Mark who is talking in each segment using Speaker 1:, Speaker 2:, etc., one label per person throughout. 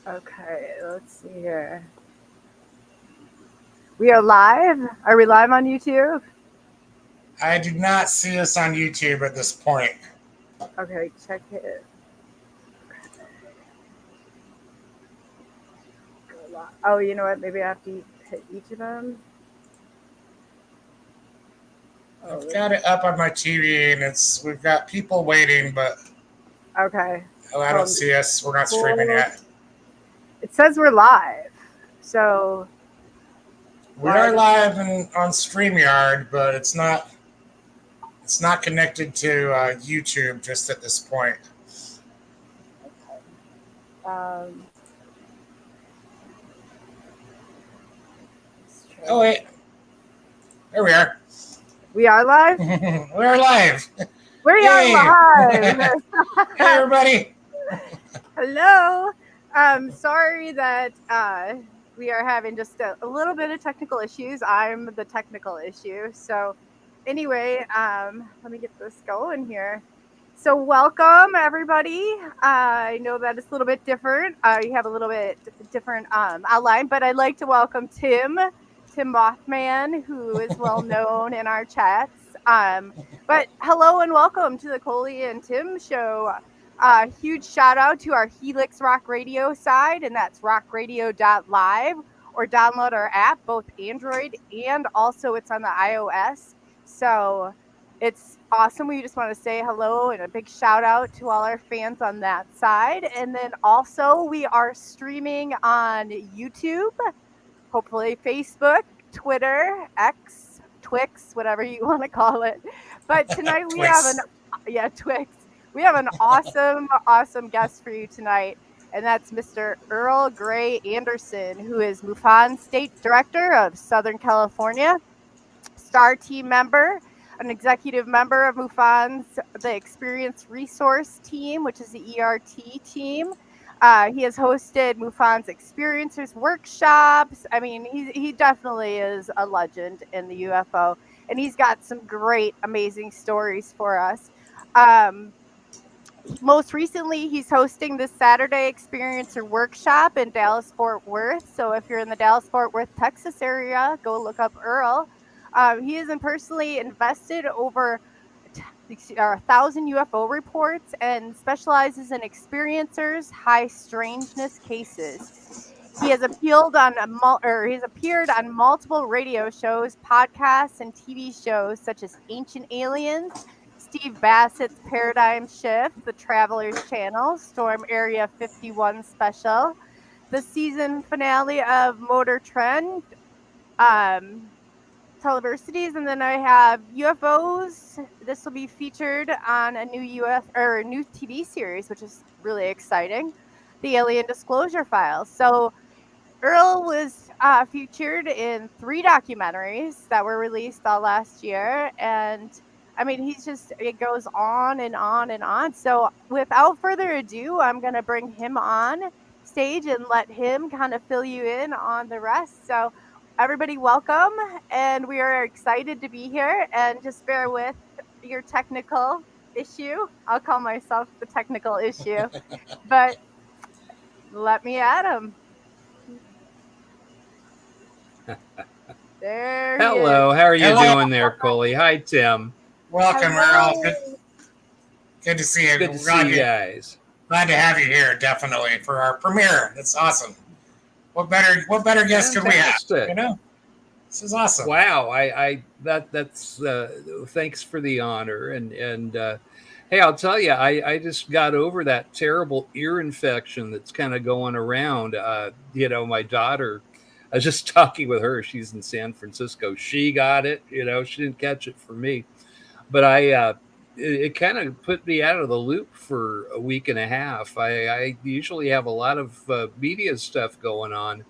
Speaker 1: Okay, let's see here. We are live. Are we live on YouTube?
Speaker 2: I do not see us on YouTube at this point.
Speaker 1: Okay, check it. Oh, you know what? Maybe I have to hit each of them.
Speaker 2: I've got it up on my TV, and we've got people waiting, but
Speaker 1: okay.
Speaker 2: I don't see us. We're not streaming yet.
Speaker 1: It says we're live, so
Speaker 2: we are live on StreamYard, but it's not connected to YouTube just at this point.
Speaker 1: Okay.
Speaker 2: Oh wait, there we are.
Speaker 1: We are live.
Speaker 2: We're live.
Speaker 1: We are live.
Speaker 2: Hey everybody.
Speaker 1: Hello. Sorry that we are having just a little bit of technical issues. I'm the technical issue. So anyway, let me get this going here. So welcome everybody. I know that it's a little bit different. You have a little bit different outline, but I'd like to welcome Tim Mothman, who is well known in our chats. But hello and welcome to the Coley and Tim show. Huge shout out to our Helix Rock Radio side, and that's rockradio.live, or download our app, both Android and also it's on the iOS. So it's awesome. We just want to say hello and a big shout out to all our fans on that side. And then also we are streaming on YouTube, hopefully Facebook, Twitter, X, Twix, whatever you want to call it. But tonight we have Twix. We have an awesome guest for you tonight, and that's Mr. Earl Gray Anderson, who is MUFON State Director of Southern California, STAR team member, an executive member of MUFON's the Experience Resource Team, which is the ERT team. He has hosted MUFON's Experiencers workshops. I mean, he definitely is a legend in the UFO, and he's got some great, amazing stories for us. Most recently, he's hosting this Saturday Experiencer workshop in Dallas-Fort Worth. So if you're in the Dallas-Fort Worth, Texas area, go look up Earl. He has personally invested over 1,000 UFO reports and specializes in experiencers' high strangeness cases. He has appeared on multiple radio shows, podcasts, and TV shows such as Ancient Aliens, Steve Bassett's Paradigm Shift, The Travelers Channel, Storm Area 51 Special, the season finale of Motor Trend, Televersities, and then I have UFOs. This will be featured on a new TV series, which is really exciting, the Alien Disclosure Files. So Earl was featured in 3 documentaries that were released all last year, and I mean, it goes on and on and on. So without further ado, I'm going to bring him on stage and let him kind of fill you in on the rest. So everybody, welcome. And we are excited to be here, and just bear with your technical issue. I'll call myself the technical issue, but let me at him. There
Speaker 3: Hello, how are you doing there, Coley? Hi, Tim.
Speaker 2: Welcome, Earl. Good to see you.
Speaker 3: Good to see you guys.
Speaker 2: Glad to have you here, definitely, for our premiere. That's awesome. What better guest could we have? You know, this is awesome.
Speaker 3: Wow, that's thanks for the honor, and hey, I'll tell you, I just got over that terrible ear infection that's kind of going around. My daughter, I was just talking with her. She's in San Francisco. She got it. She didn't catch it from me. But it kind of put me out of the loop for a week and a half. I usually have a lot of media stuff going on.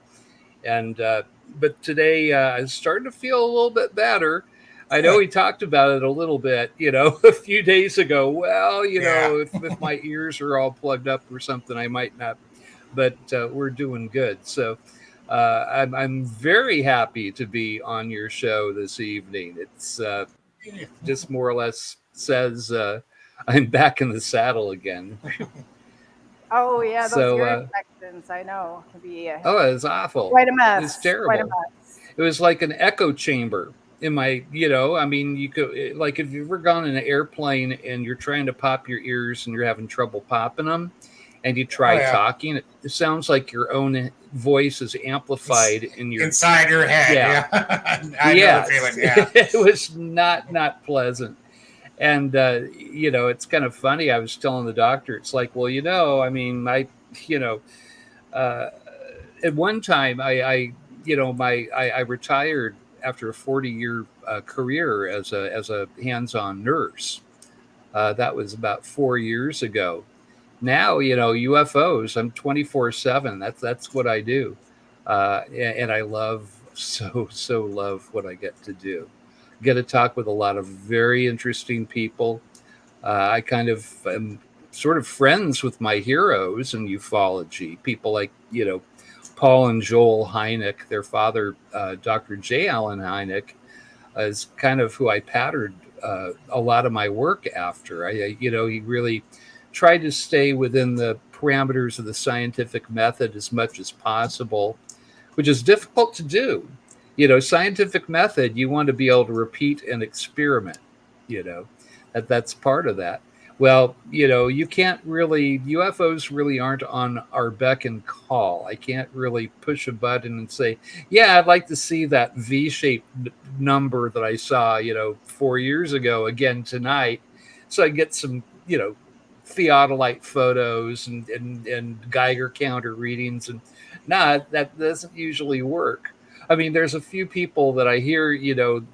Speaker 3: But today I'm starting to feel a little bit better. I know we talked about it a little bit, a few days ago. Well, if my ears are all plugged up or something, I might not. But we're doing good. So I'm very happy to be on your show this evening. It's just more or less says I'm back in the saddle again.
Speaker 1: Oh yeah, those
Speaker 3: So,
Speaker 1: ear infections. I know can be
Speaker 3: oh, it was awful.
Speaker 1: quite a mess.
Speaker 3: It's terrible.
Speaker 1: Quite a mess.
Speaker 3: It was like an echo chamber in my, I mean, you could, like, if you've ever gone in an airplane and you're trying to pop your ears and you're having trouble popping them, and you try talking, it sounds like your own voice is amplified in your
Speaker 2: inside your head. Yeah. I know the feeling. Yeah.
Speaker 3: It was not pleasant. And it's kind of funny. I was telling the doctor, it's like, well, I mean, at one time I retired after a 40-year career as a hands-on nurse. That was about 4 years ago. Now, UFOs, I'm 24/7. That's what I do. And I so love what I get to do. Get to talk with a lot of very interesting people. I kind of am sort of friends with my heroes in ufology. People like, Paul and Joel Hynek. Their father, Dr. J. Allen Hynek, is kind of who I patterned a lot of my work after. He really tried to stay within the parameters of the scientific method as much as possible, which is difficult to do. Scientific method, you want to be able to repeat and experiment, that's part of that. Well, you can't really, UFOs really aren't on our beck and call. I can't really push a button and say, yeah, I'd like to see that V-shaped number that I saw, 4 years ago again tonight. So I get some, theodolite photos and Geiger counter readings. And that doesn't usually work. I mean, there's a few people that I hear,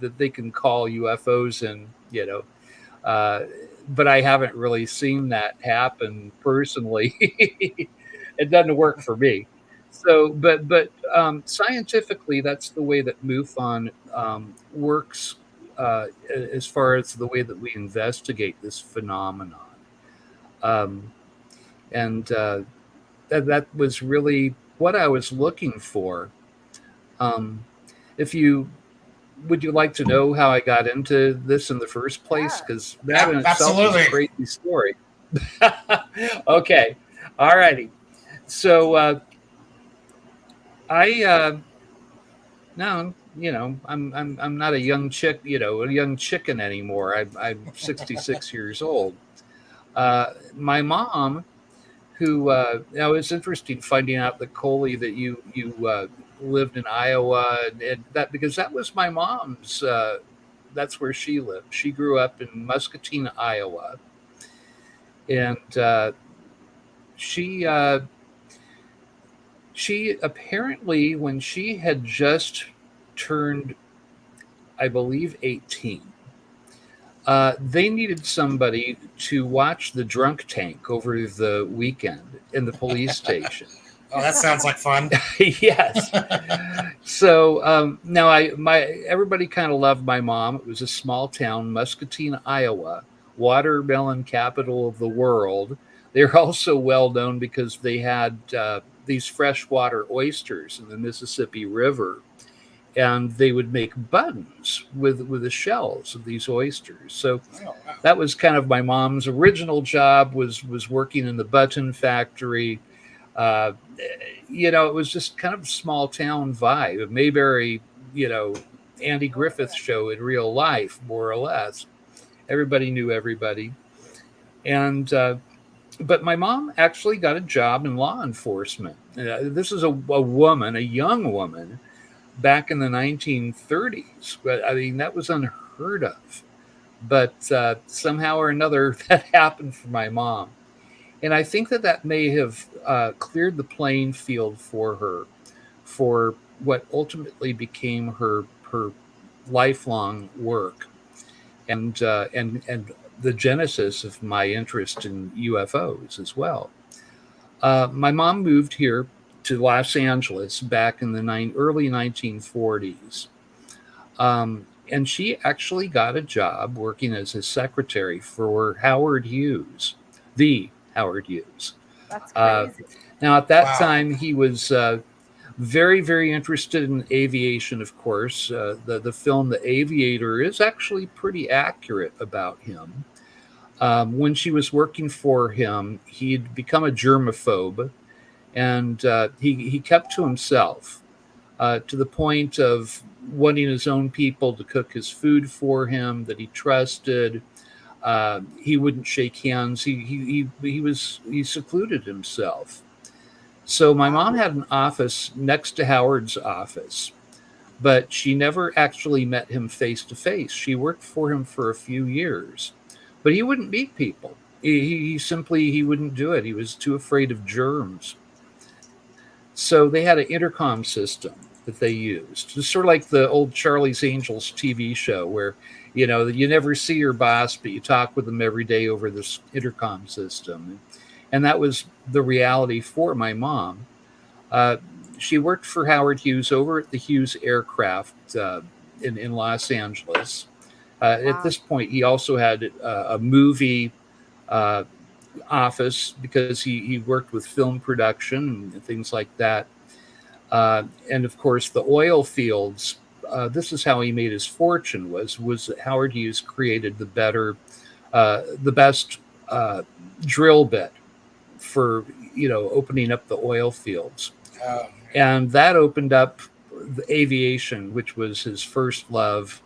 Speaker 3: that they can call UFOs in, but I haven't really seen that happen personally. It doesn't work for me. So, but scientifically, that's the way that MUFON works as far as the way that we investigate this phenomenon. That was really what I was looking for. Would you like to know how I got into this in the first place? Because that in itself is a crazy story. Okay. All righty. So I'm not a young chicken anymore. I'm 66 years old. My mom, who now it's interesting finding out that Coley, that you lived in Iowa, and that because that was my mom's. That's where she lived. She grew up in Muscatine, Iowa, and she apparently, when she had just turned, I believe, 18. They needed somebody to watch the drunk tank over the weekend in the police station.
Speaker 2: Oh, that sounds like fun.
Speaker 3: Yes. So now everybody kind of loved my mom. It was a small town, Muscatine, Iowa, watermelon capital of the world. They're also well known because they had these freshwater oysters in the Mississippi River. And they would make buttons with the shells of these oysters. So that was kind of my mom's original job, was working in the button factory. It was just kind of a small town vibe. Mayberry, Andy Griffith show in real life, more or less. Everybody knew everybody. And but my mom actually got a job in law enforcement. This is a young woman, back in the 1930s. But I mean, that was unheard of. But somehow or another, that happened for my mom. And I think that may have cleared the playing field for her, for what ultimately became her lifelong work, and the genesis of my interest in UFOs as well. My mom moved here to Los Angeles back in the early 1940s. And she actually got a job working as a secretary for Howard Hughes, the Howard Hughes.
Speaker 1: That's crazy.
Speaker 3: Now, at that time, he was very, very interested in aviation, of course. The film The Aviator is actually pretty accurate about him. When she was working for him, he'd become a germaphobe, and he kept to himself to the point of wanting his own people to cook his food for him that he trusted. He wouldn't shake hands. He secluded himself. So my mom had an office next to Howard's office, but she never actually met him face to face. She worked for him for a few years, but he wouldn't meet people. He wouldn't do it. He was too afraid of germs. So they had an intercom system that they used. It's sort of like the old Charlie's Angels TV show where, you never see your boss, but you talk with them every day over this intercom system. And that was the reality for my mom. She worked for Howard Hughes over at the Hughes Aircraft in Los Angeles. At this point, he also had a movie office because he worked with film production and things like that. And of course, the oil fields. This is how he made his fortune. Was that Howard Hughes created the best drill bit for opening up the oil fields, and that opened up the aviation, which was his first love,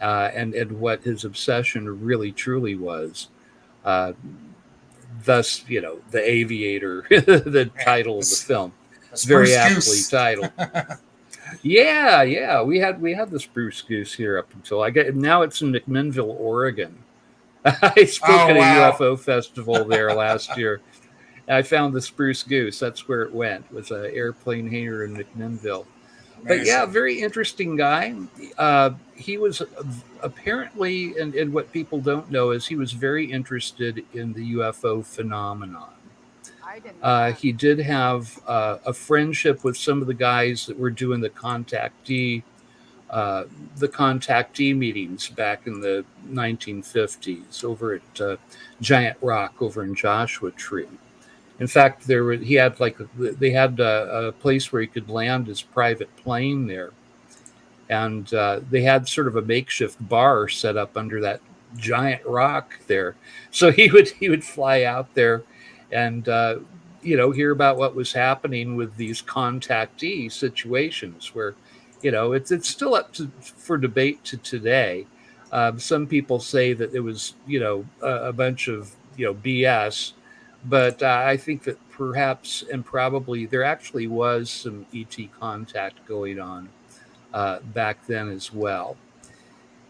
Speaker 3: and what his obsession really truly was. Thus, the Aviator, the title of the film, very aptly titled. Yeah, we had the Spruce Goose here up until now it's in McMinnville, Oregon. I spoke at a UFO festival there last year. I found the Spruce Goose. That's where it went. It was an airplane hangar in McMinnville. But yeah, very interesting guy. He was apparently, and what people don't know is he was very interested in the UFO phenomenon. He did have a friendship with some of the guys that were doing the contactee meetings back in the 1950s over at Giant Rock over in Joshua Tree. In fact, they had a place where he could land his private plane there, and they had sort of a makeshift bar set up under that giant rock there. So he would fly out there and hear about what was happening with these contactee situations where it's still up for debate to today. Some people say that it was a bunch of BS. But I think that perhaps and probably there actually was some ET contact going on back then as well.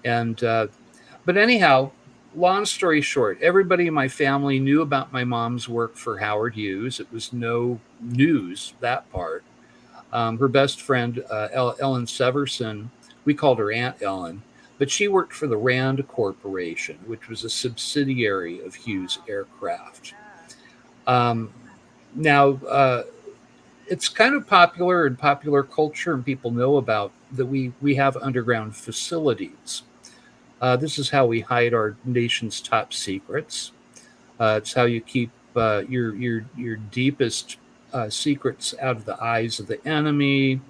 Speaker 3: And but anyhow, long story short, everybody in my family knew about my mom's work for Howard Hughes. It was no news, that part. Her best friend, Ellen Severson, we called her Aunt Ellen, but she worked for the Rand Corporation, which was a subsidiary of Hughes Aircraft. Now, it's kind of popular in popular culture, and people know about that we have underground facilities. This is how we hide our nation's top secrets. It's how you keep your deepest secrets out of the eyes of the enemy,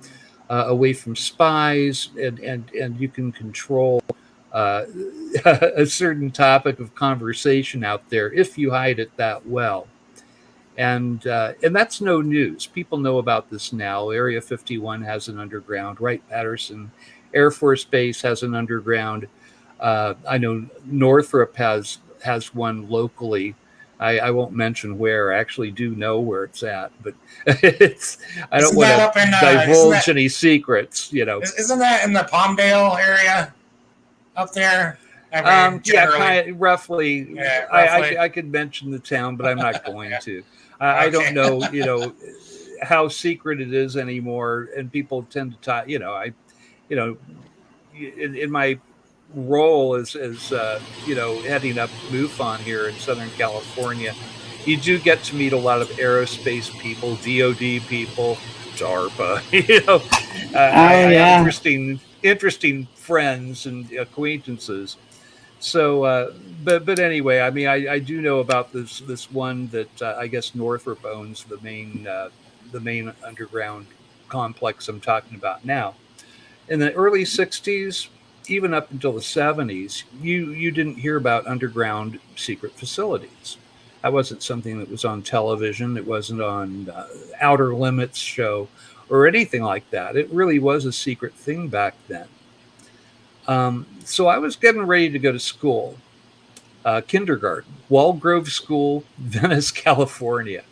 Speaker 3: away from spies, and you can control a certain topic of conversation out there if you hide it that well. And that's no news. People know about this now. Area 51 has an underground. Wright-Patterson Air Force Base has an underground. I know Northrop has one locally. I won't mention where. I actually do know where it's at, but I don't want to divulge any secrets.
Speaker 2: Isn't that in the Palmdale area up there?
Speaker 3: Roughly. Yeah, roughly. I could mention the town, but I'm not going to. I don't know, how secret it is anymore, and people tend to talk. In my role as heading up MUFON here in Southern California, you do get to meet a lot of aerospace people, DoD people, DARPA. Interesting friends and acquaintances. So, but anyway, I mean, I do know about this one that I guess Northrop owns, the main underground complex I'm talking about now. In the early 60s, even up until the 70s, you didn't hear about underground secret facilities. That wasn't something that was on television. It wasn't on Outer Limits show or anything like that. It really was a secret thing back then. So I was getting ready to go to school, kindergarten, Walgrove School, Venice, California.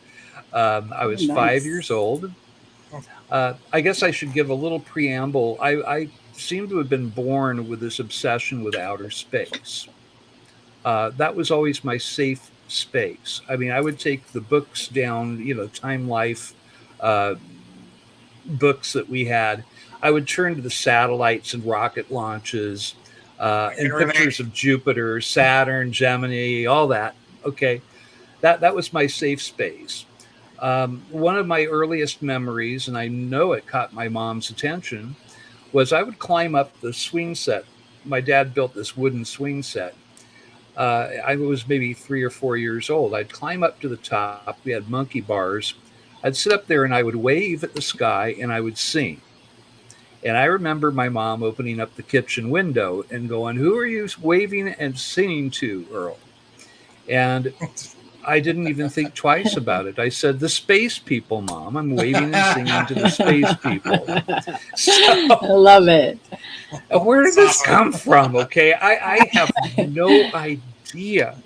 Speaker 3: I was 5 years old. I guess I should give a little preamble. I seem to have been born with this obsession with outer space. That was always my safe space. I mean, I would take the books down, Time Life books that we had. I would turn to the satellites and rocket launches and pictures of Jupiter, Saturn, Gemini, all that. Okay, that was my safe space. One of my earliest memories, and I know it caught my mom's attention, was I would climb up the swing set. My dad built this wooden swing set. I was maybe 3 or 4 years old. I'd climb up to the top. We had monkey bars. I'd sit up there and I would wave at the sky and I would sing. And I remember my mom opening up the kitchen window and going, "Who are you waving and singing to, Earl?" And I didn't even think twice about it. I said, "The space people, Mom. I'm waving and singing to the space people." So,
Speaker 4: I love it.
Speaker 3: Where did this come from? Okay, I have no idea.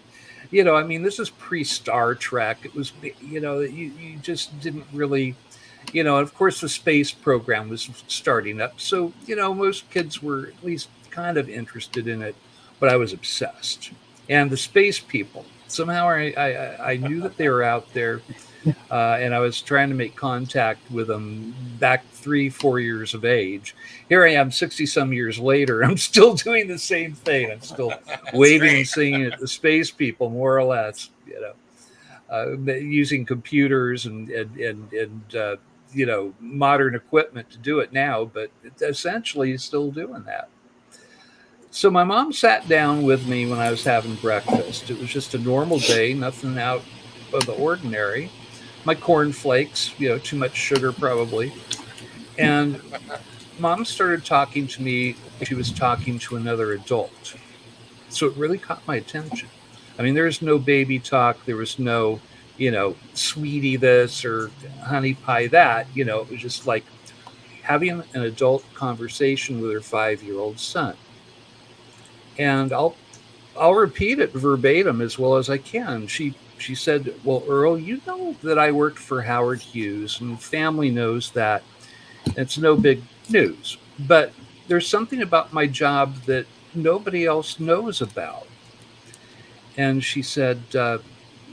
Speaker 3: I mean, this is pre-Star Trek. It was, you just didn't really, of course the space program was starting up. So, most kids were at least kind of interested in it, but I was obsessed. And the space people, somehow I knew that they were out there, and I was trying to make contact with them back 3-4 years of age. Here I am 60 some years later. I'm still doing the same thing. I'm still waving and singing at the space people, more or less, using computers and modern equipment to do it now, but essentially still doing that. So my mom sat down with me when I was having breakfast. It was just a normal day, nothing out of the ordinary. My cornflakes, too much sugar probably. And Mom started talking to me. She was talking to another adult. So it really caught my attention. I mean, there's no baby talk. There was no, sweetie this or honey pie that. It was just like having an adult conversation with her 5-year-old son. And I'll repeat it verbatim as well as I can. She said, "Well, Earl, you know that I worked for Howard Hughes, and family knows that. It's no big news. But there's something about my job that nobody else knows about." And she said,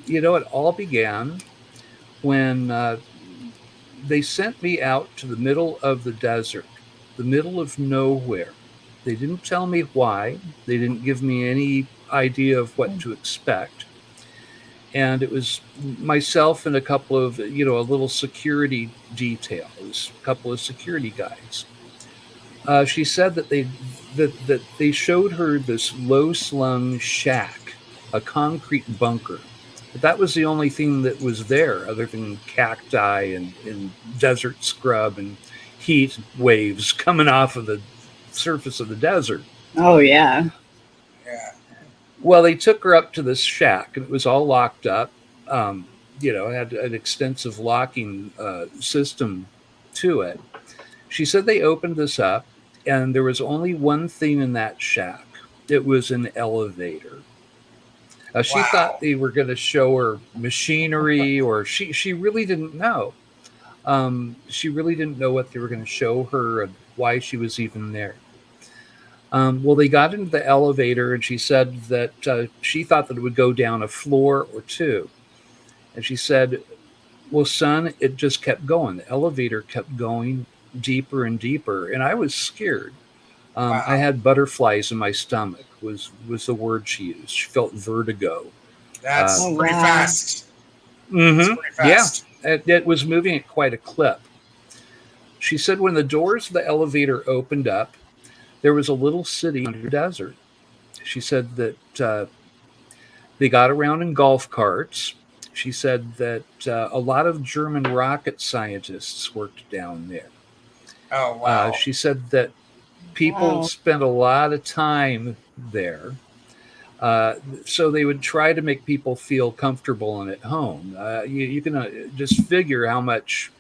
Speaker 3: it all began when they sent me out to the middle of the desert, the middle of nowhere. They didn't tell me why. They didn't give me any idea of what to expect. And it was myself and a couple of, a little security details, a couple of security guys. She said that they showed her this low-slung shack, a concrete bunker. But that was the only thing that was there other than cacti and desert scrub and heat waves coming off of the surface of the desert.
Speaker 4: Oh, yeah.
Speaker 2: Yeah.
Speaker 3: Well, they took her up to this shack, and it was all locked up. It had an extensive locking system to it. She said they opened this up, and there was only one thing in that shack. It was an elevator. She thought they were going to show her machinery, or she really didn't know. She really didn't know what they were going to show her and why she was even there. Well, they got into the elevator, and she said that she thought that it would go down a floor or two. And she said, "Well, son, it just kept going. The elevator kept going deeper and deeper." And I was scared. I had butterflies in my stomach, was the word she used. She felt vertigo.
Speaker 2: That's pretty fast.
Speaker 3: Mm-hmm.
Speaker 2: That's pretty fast.
Speaker 3: Yeah, it was moving at quite a clip. She said when the doors of the elevator opened up, there was a little city in the desert. She said that they got around in golf carts. She said that a lot of German rocket scientists worked down there.
Speaker 2: Oh, wow.
Speaker 3: She said that People spent a lot of time there. So they would try to make people feel comfortable and at home. You can just figure how much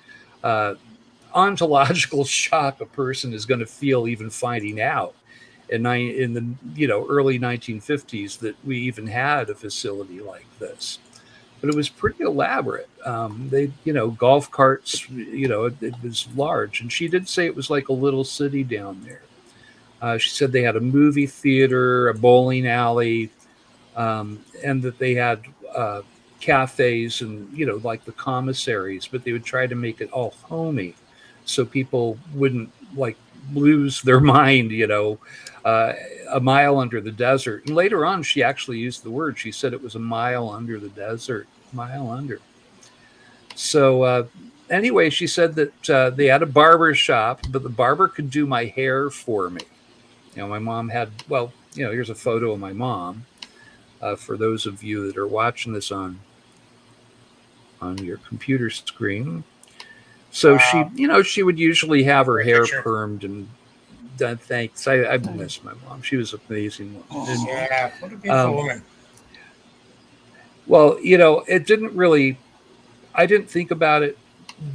Speaker 3: ontological shock a person is going to feel even finding out in the early 1950s that we even had a facility like this. But it was pretty elaborate. They, golf carts, it was large. And she did say it was like a little city down there. She said they had a movie theater, a bowling alley, and that they had cafes and, like the commissaries, but they would try to make it all homey so people wouldn't like lose their mind, a mile under the desert. And later on, she actually used the word. She said it was a mile under the desert, mile under. So anyway, she said that they had a barber shop, but the barber could do my hair for me. My mom had, here's a photo of my mom. For those of you that are watching this on your computer screen. So she would usually have her hair permed and done. Thanks. I miss my mom. She was an amazing woman.
Speaker 2: Yeah, what a beautiful woman.
Speaker 3: Well, it didn't really, I didn't think about it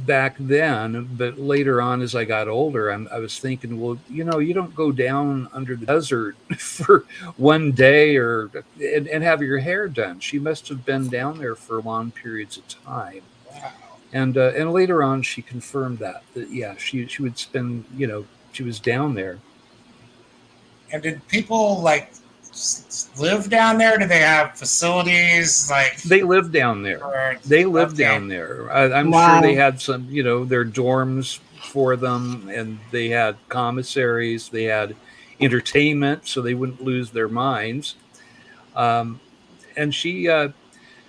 Speaker 3: back then, but later on as I got older, I was thinking, well, you don't go down under the desert for one day and have your hair done. She must have been down there for long periods of time.
Speaker 2: Wow.
Speaker 3: And later on she confirmed that yeah, she would spend, she was down there.
Speaker 2: And did people live down there? Do they have facilities?
Speaker 3: They lived down there. Down there. I'm sure they had some, their dorms for them, and they had commissaries. They had entertainment, so they wouldn't lose their minds. And she,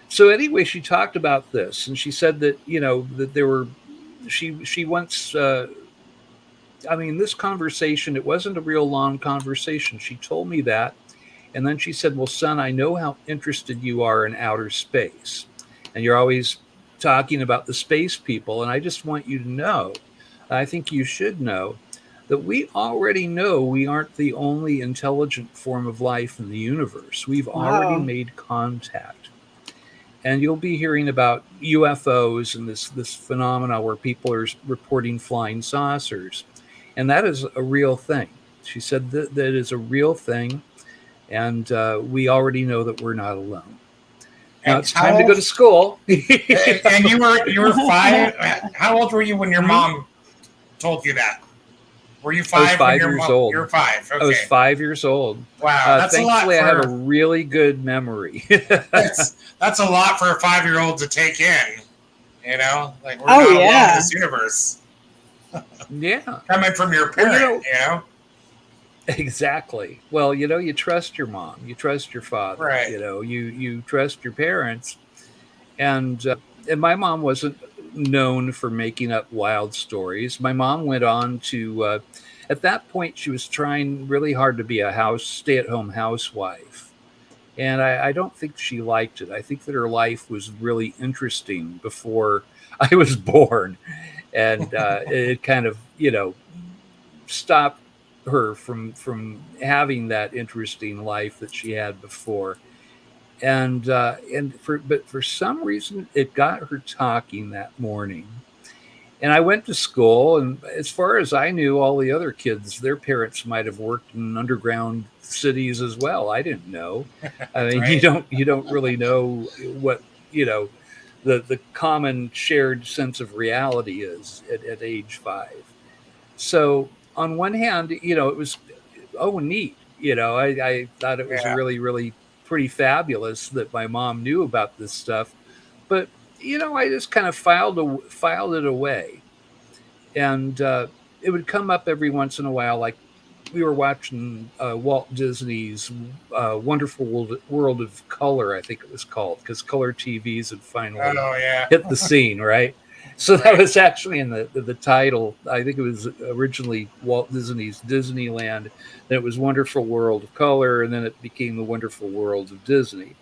Speaker 3: so anyway, she talked about this, and she said that that there were, she once. This conversation, it wasn't a real long conversation. She told me that. And then she said, well, son, I know how interested you are in outer space. And you're always talking about the space people. And I just want you to know, I think you should know, that we already know we aren't the only intelligent form of life in the universe. We've already made contact. And you'll be hearing about UFOs and this phenomena where people are reporting flying saucers. And that is a real thing. She said that is a real thing. And we already know that we're not alone. Now it's time to go to school.
Speaker 2: And you were 5. How old were you when your mom told you that? Were you 5?
Speaker 3: I was 5 years old.
Speaker 2: You're 5. Okay.
Speaker 3: I was 5 years old.
Speaker 2: Wow, that's
Speaker 3: thankfully,
Speaker 2: a lot.
Speaker 3: I have a really good memory.
Speaker 2: that's a lot for a 5-year-old to take in. We're not alone in this universe.
Speaker 3: Yeah,
Speaker 2: coming from your parent,
Speaker 3: Exactly. Well, you trust your mom, you trust your father,
Speaker 2: right?
Speaker 3: You trust your parents, and my mom wasn't known for making up wild stories. My mom went on to, at that point, she was trying really hard to be a stay-at-home housewife, and I don't think she liked it. I think that her life was really interesting before I was born, and it kind of, stopped her from having that interesting life that she had before, and for some reason it got her talking that morning. And I went to school, and as far as I knew, all the other kids, their parents might have worked in underground cities as well. I didn't know. I mean, right. you don't really know what the common shared sense of reality is at age 5. So on one hand, it was, neat. I thought it was really, really pretty fabulous that my mom knew about this stuff. But, I just kind of filed it away. And it would come up every once in a while, like we were watching Walt Disney's Wonderful World of Color, I think it was called, because color TVs had finally hit the scene, right? So that was actually in the title. I think it was originally Walt Disney's Disneyland. Then it was Wonderful World of Color, and then it became the Wonderful World of Disney.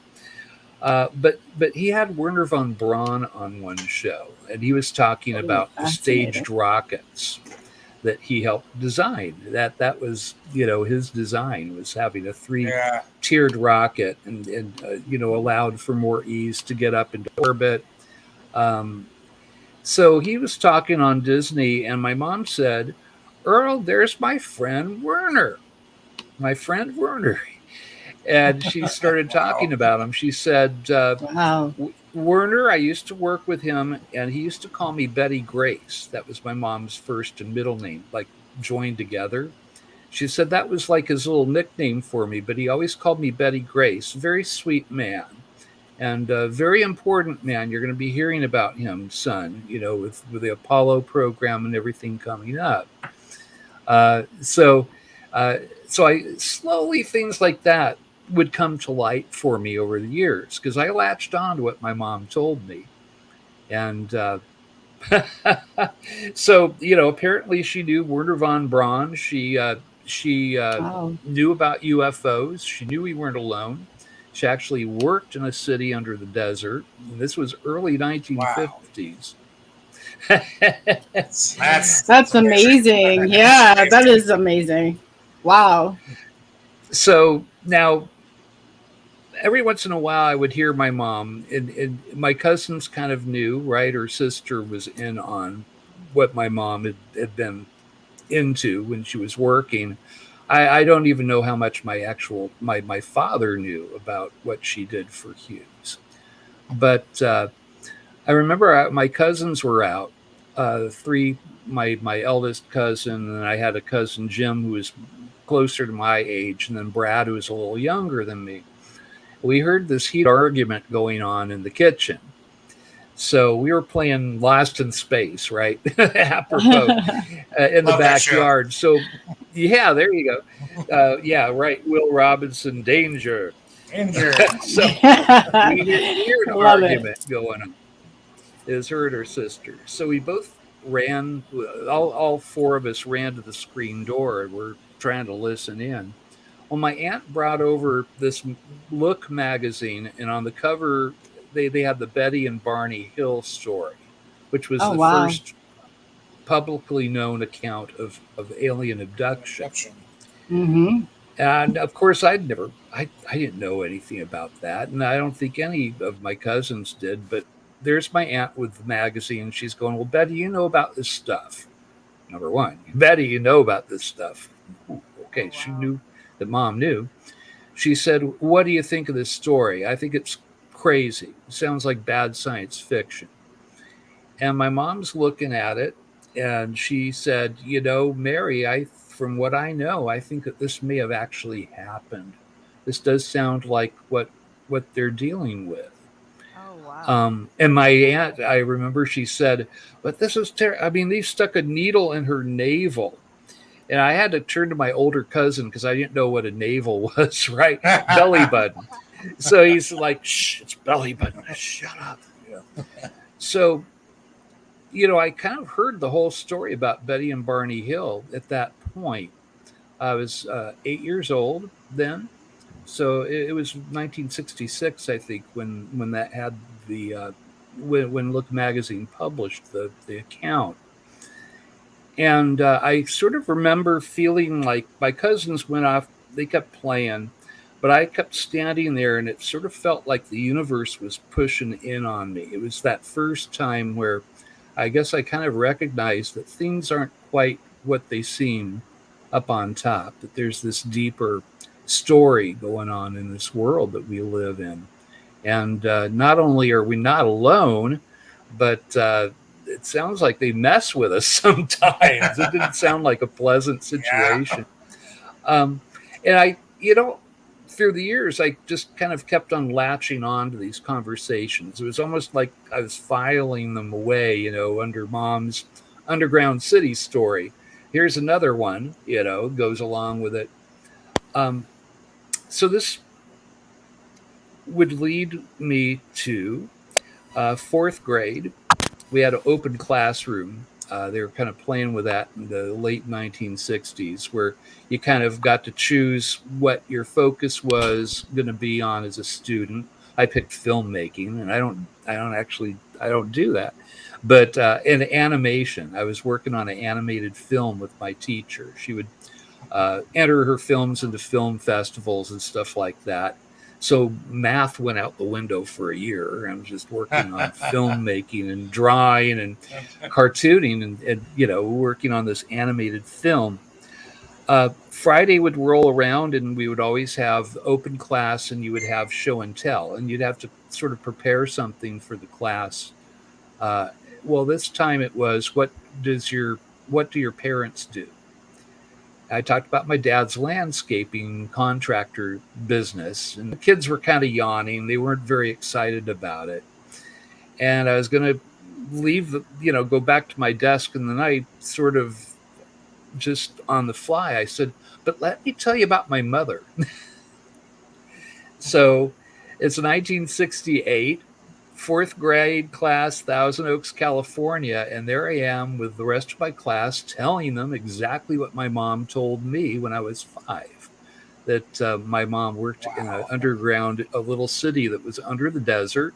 Speaker 3: But he had Werner von Braun on one show, and he was talking about the staged rockets that he helped design. That was, his design was having a 3-tiered rocket and allowed for more ease to get up into orbit. So he was talking on Disney, and my mom said, "Earl, there's my friend Werner. My friend Werner." And she started talking about him. She said,
Speaker 4: Wow.
Speaker 3: "Werner, I used to work with him, and he used to call me Betty Grace." That was my mom's first and middle name, like joined together. She said that was like his little nickname for me, but he always called me Betty Grace. Very sweet man. And a very important man. You're going to be hearing about him, son, with the Apollo program and everything coming up. So I slowly, things like that would come to light for me over the years, because I latched on to what my mom told me. And so, apparently she knew Werner von Braun. She knew about UFOs. She knew we weren't alone. She actually worked in a city under the desert. And this was early 1950s.
Speaker 4: That's amazing. Yeah, that is amazing. Wow.
Speaker 3: So now, every once in a while, I would hear my mom, and my cousins kind of knew, right? Her sister was in on what my mom had been into when she was working. I don't even know how much my father knew about what she did for Hughes. But I remember my cousins were out, three, my eldest cousin, and I had a cousin, Jim, who was closer to my age, and then Brad, who was a little younger than me. We heard this heated argument going on in the kitchen. So we were playing Lost in Space, right? Apropos, in the backyard. So, yeah, there you go. Yeah, right. Will Robinson, danger. So we hear an argument going on. Is her and her sister. So we both ran, all four of us ran to the screen door, and we're trying to listen in. Well, my aunt brought over this Look magazine, and on the cover, they had the Betty and Barney Hill story, which was first publicly known account of alien abduction.
Speaker 4: Mm-hmm.
Speaker 3: And of course, I didn't know anything about that, and I don't think any of my cousins did. But there's my aunt with the magazine. She's going, "Well, Betty, you know about this stuff." Number one, Betty, you know about this stuff. Okay, wow. She knew that Mom knew. She said, "What do you think of this story? I think it's crazy. It sounds like bad science fiction." And my mom's looking at it, and she said, "Mary, from what I know, I think that this may have actually happened. This does sound like what they're dealing with."
Speaker 1: Oh, wow.
Speaker 3: And my aunt, I remember she said, "But this is terrible. I mean, they stuck a needle in her navel." And I had to turn to my older cousin because I didn't know what a navel was, right? Belly button. So he's like, "Shh, it's belly button. Shut up." Yeah. So, I kind of heard the whole story about Betty and Barney Hill at that point. I was 8 years old then. So it was 1966, I think, when that had when Look magazine published the account. And I sort of remember feeling like my cousins went off, they kept playing, but I kept standing there, and it sort of felt like the universe was pushing in on me. It was that first time where I guess I kind of recognized that things aren't quite what they seem up on top, that there's this deeper story going on in this world that we live in. And not only are we not alone, but it sounds like they mess with us sometimes. It didn't sound like a pleasant situation. Yeah. And I, through the years, I just kind of kept on latching on to these conversations. It was almost like I was filing them away, under Mom's Underground City story. Here's another one, goes along with it. So this would lead me to fourth grade. We had an open classroom. They were kind of playing with that in the late 1960s, where you kind of got to choose what your focus was going to be on as a student. I picked filmmaking, and I don't do that. But in animation, I was working on an animated film with my teacher. She would enter her films into film festivals and stuff like that. So math went out the window for a year. I was just working on filmmaking and drawing and cartooning and working on this animated film. Friday would roll around and we would always have open class and you would have show and tell and you'd have to sort of prepare something for the class. Well, this time it was, what do your parents do? I talked about my dad's landscaping contractor business, and the kids were kind of yawning. They weren't very excited about it. And I was going to leave, go back to my desk, and then I sort of just on the fly, I said, but let me tell you about my mother. So it's 1968. Fourth grade class, Thousand Oaks, California, and there I am with the rest of my class telling them exactly what my mom told me when I was 5, that my mom worked in an underground, a little city that was under the desert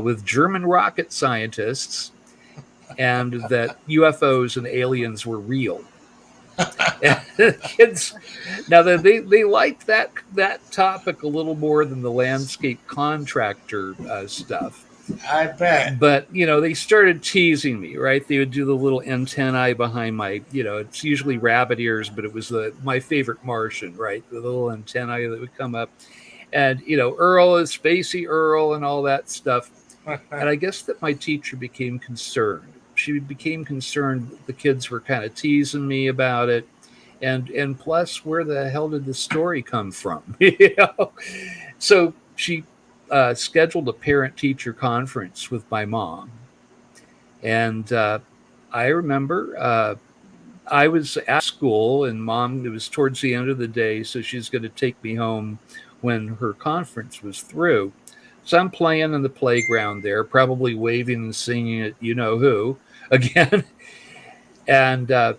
Speaker 3: with German rocket scientists, and that UFOs and aliens were real. And the kids, now they liked that topic a little more than the landscape contractor stuff.
Speaker 2: I bet.
Speaker 3: But they started teasing me, right? They would do the little antennae behind my, it's usually rabbit ears, but it was my favorite Martian, right? The little antennae that would come up, and Earl is Spacey Earl and all that stuff. And I guess that my teacher became concerned. She became concerned that the kids were kind of teasing me about it. And plus, where the hell did the story come from? So she scheduled a parent-teacher conference with my mom. And I remember I was at school, and Mom, it was towards the end of the day, so she's going to take me home when her conference was through. So I'm playing in the playground there, probably waving and singing at you-know-who again. And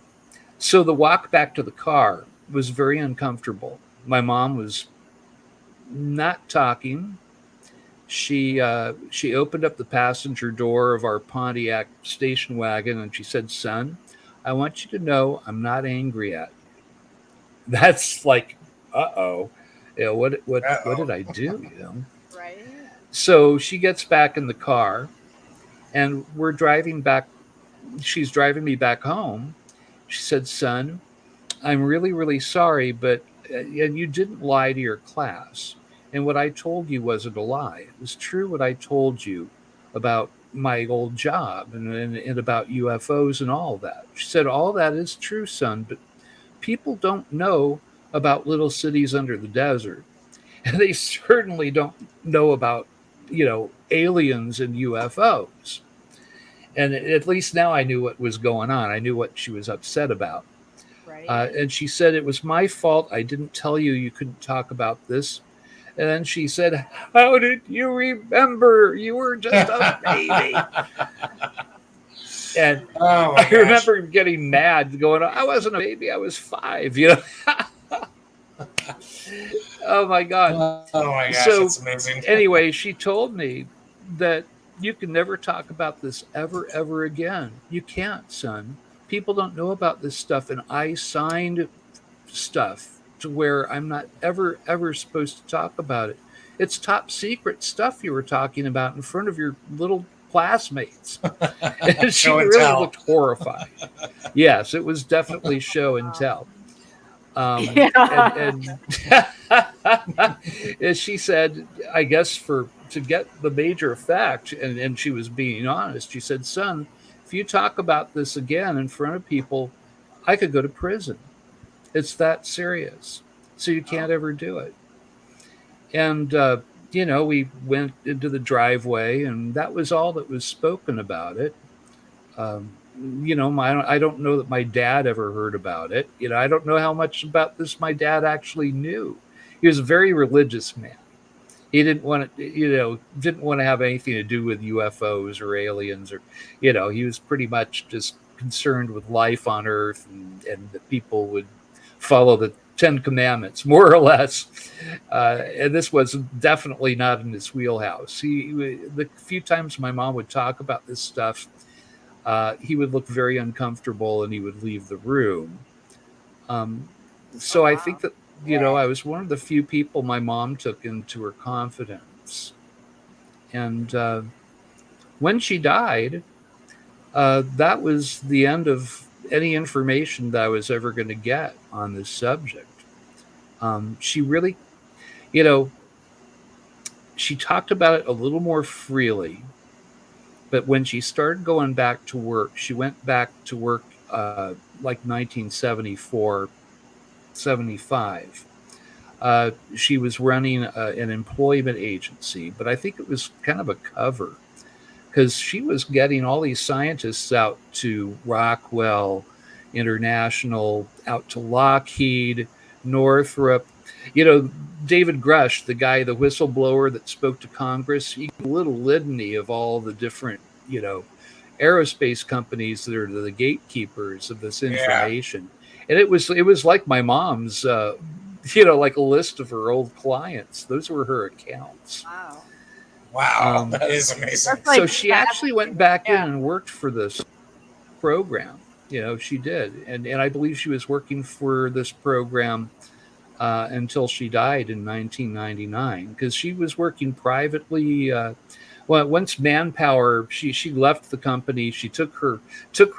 Speaker 3: so the walk back to the car was very uncomfortable. My mom was not talking. She opened up the passenger door of our Pontiac station wagon and she said, "Son, I want you to know I'm not angry at you." That's like, what did I do?
Speaker 1: Right.
Speaker 3: So she gets back in the car and we're driving back. She's driving me back home. She said, "Son, I'm really, really sorry, but and you didn't lie to your class. And what I told you wasn't a lie. It was true what I told you about my old job and about UFOs and all that." She said, "All that is true, son, but people don't know about little cities under the desert. And they certainly don't know about, aliens and UFOs." And at least now I knew what was going on. I knew what she was upset about.
Speaker 1: Right.
Speaker 3: And she said, "It was my fault. I didn't tell you couldn't talk about this." And then she said, "How did you remember? You were just a baby." And I remember getting mad, going, "I wasn't a baby. I was 5, Oh my God.
Speaker 2: Oh my gosh,
Speaker 3: so,
Speaker 2: that's amazing.
Speaker 3: Anyway, she told me that you can never talk about this ever again. You can't, son. People don't know about this stuff. And I signed stuff to where I'm not ever supposed to talk about it. It's top secret stuff you were talking about in front of your little classmates." And she really looked horrified. Yes, it was definitely show and tell. And as she said, I guess to get the major effect, and she was being honest, she said, "Son, if you talk about this again in front of people, I could go to prison. It's that serious. So you can't ever do it." And, we went into the driveway and that was all that was spoken about it. I don't know that my dad ever heard about it. I don't know how much about this my dad actually knew. He was a very religious man. He didn't want to have anything to do with UFOs or aliens, or, he was pretty much just concerned with life on Earth and that people would follow the 10 Commandments, more or less. And this was definitely not in his wheelhouse. The few times my mom would talk about this stuff, he would look very uncomfortable and he would leave the room. So I think that, I was one of the few people my mom took into her confidence. And when she died, that was the end of any information that I was ever going to get on this subject. She really, she talked about it a little more freely. But when she started going back to work, she went back to work like 1974, 75. She was running an employment agency, but I think it was kind of a cover because she was getting all these scientists out to Rockwell International, out to Lockheed, Northrop. David Grush, the guy, the whistleblower that spoke to Congress, he a little litany of all the different, aerospace companies that are the gatekeepers of this information. And it was like my mom's, like a list of her old clients. Those were her accounts.
Speaker 2: Wow, that is amazing.
Speaker 3: So she actually went back in and worked for this program. She did. And I believe she was working for this program until she died in 1999, because she was working privately. Once Manpower, she left the company. She took her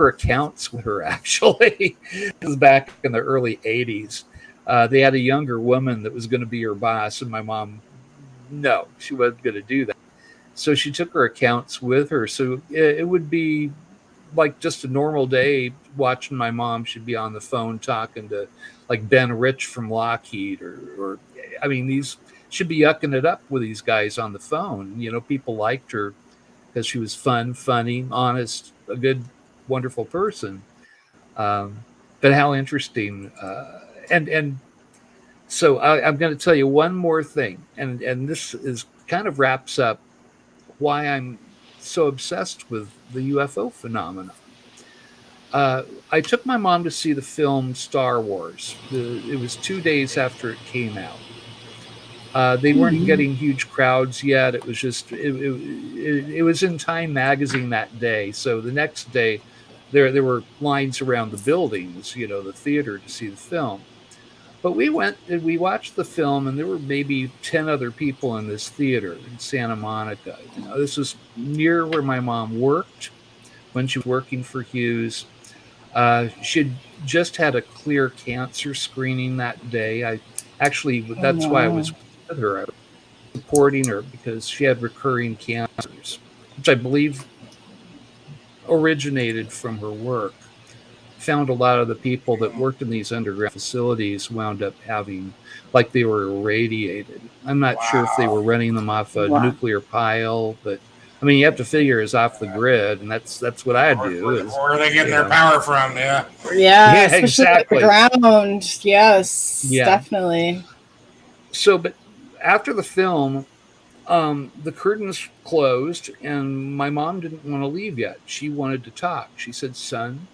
Speaker 3: accounts with her. Actually, it was back in the early 80s. They had a younger woman that was going to be her boss, and my mom, no, she wasn't going to do that. So she took her accounts with her. So it would be like just a normal day watching my mom. She'd be on the phone talking to like Ben Rich from Lockheed, or I mean, these should be yucking it up with these guys on the phone. People liked her because she was fun, funny, honest, a good, wonderful person. But how interesting. And so I'm going to tell you one more thing. And this is kind of wraps up why I'm so obsessed with the UFO phenomenon. I took my mom to see the film Star Wars. It was 2 days after it came out. They weren't getting huge crowds yet. It was just, it was in Time magazine that day. So the next day, there were lines around the buildings, the theater, to see the film. But we went and we watched the film, and there were maybe 10 other people in this theater in Santa Monica. This was near where my mom worked when she was working for Hughes. She'd just had a clear cancer screening that day. That's why I was with her. I was supporting her because she had recurring cancers, which I believe originated from her work. Found a lot of the people that worked in these underground facilities wound up having, like, they were irradiated. I'm not sure if they were running them off a nuclear pile, but I mean, you have to figure it's off the grid, and that's what I do.
Speaker 2: Where are they getting their power from? Yeah,
Speaker 3: exactly.
Speaker 4: The ground. Yes, definitely.
Speaker 3: So, but after the film, the curtains closed, and my mom didn't want to leave yet. She wanted to talk. She said, "Son,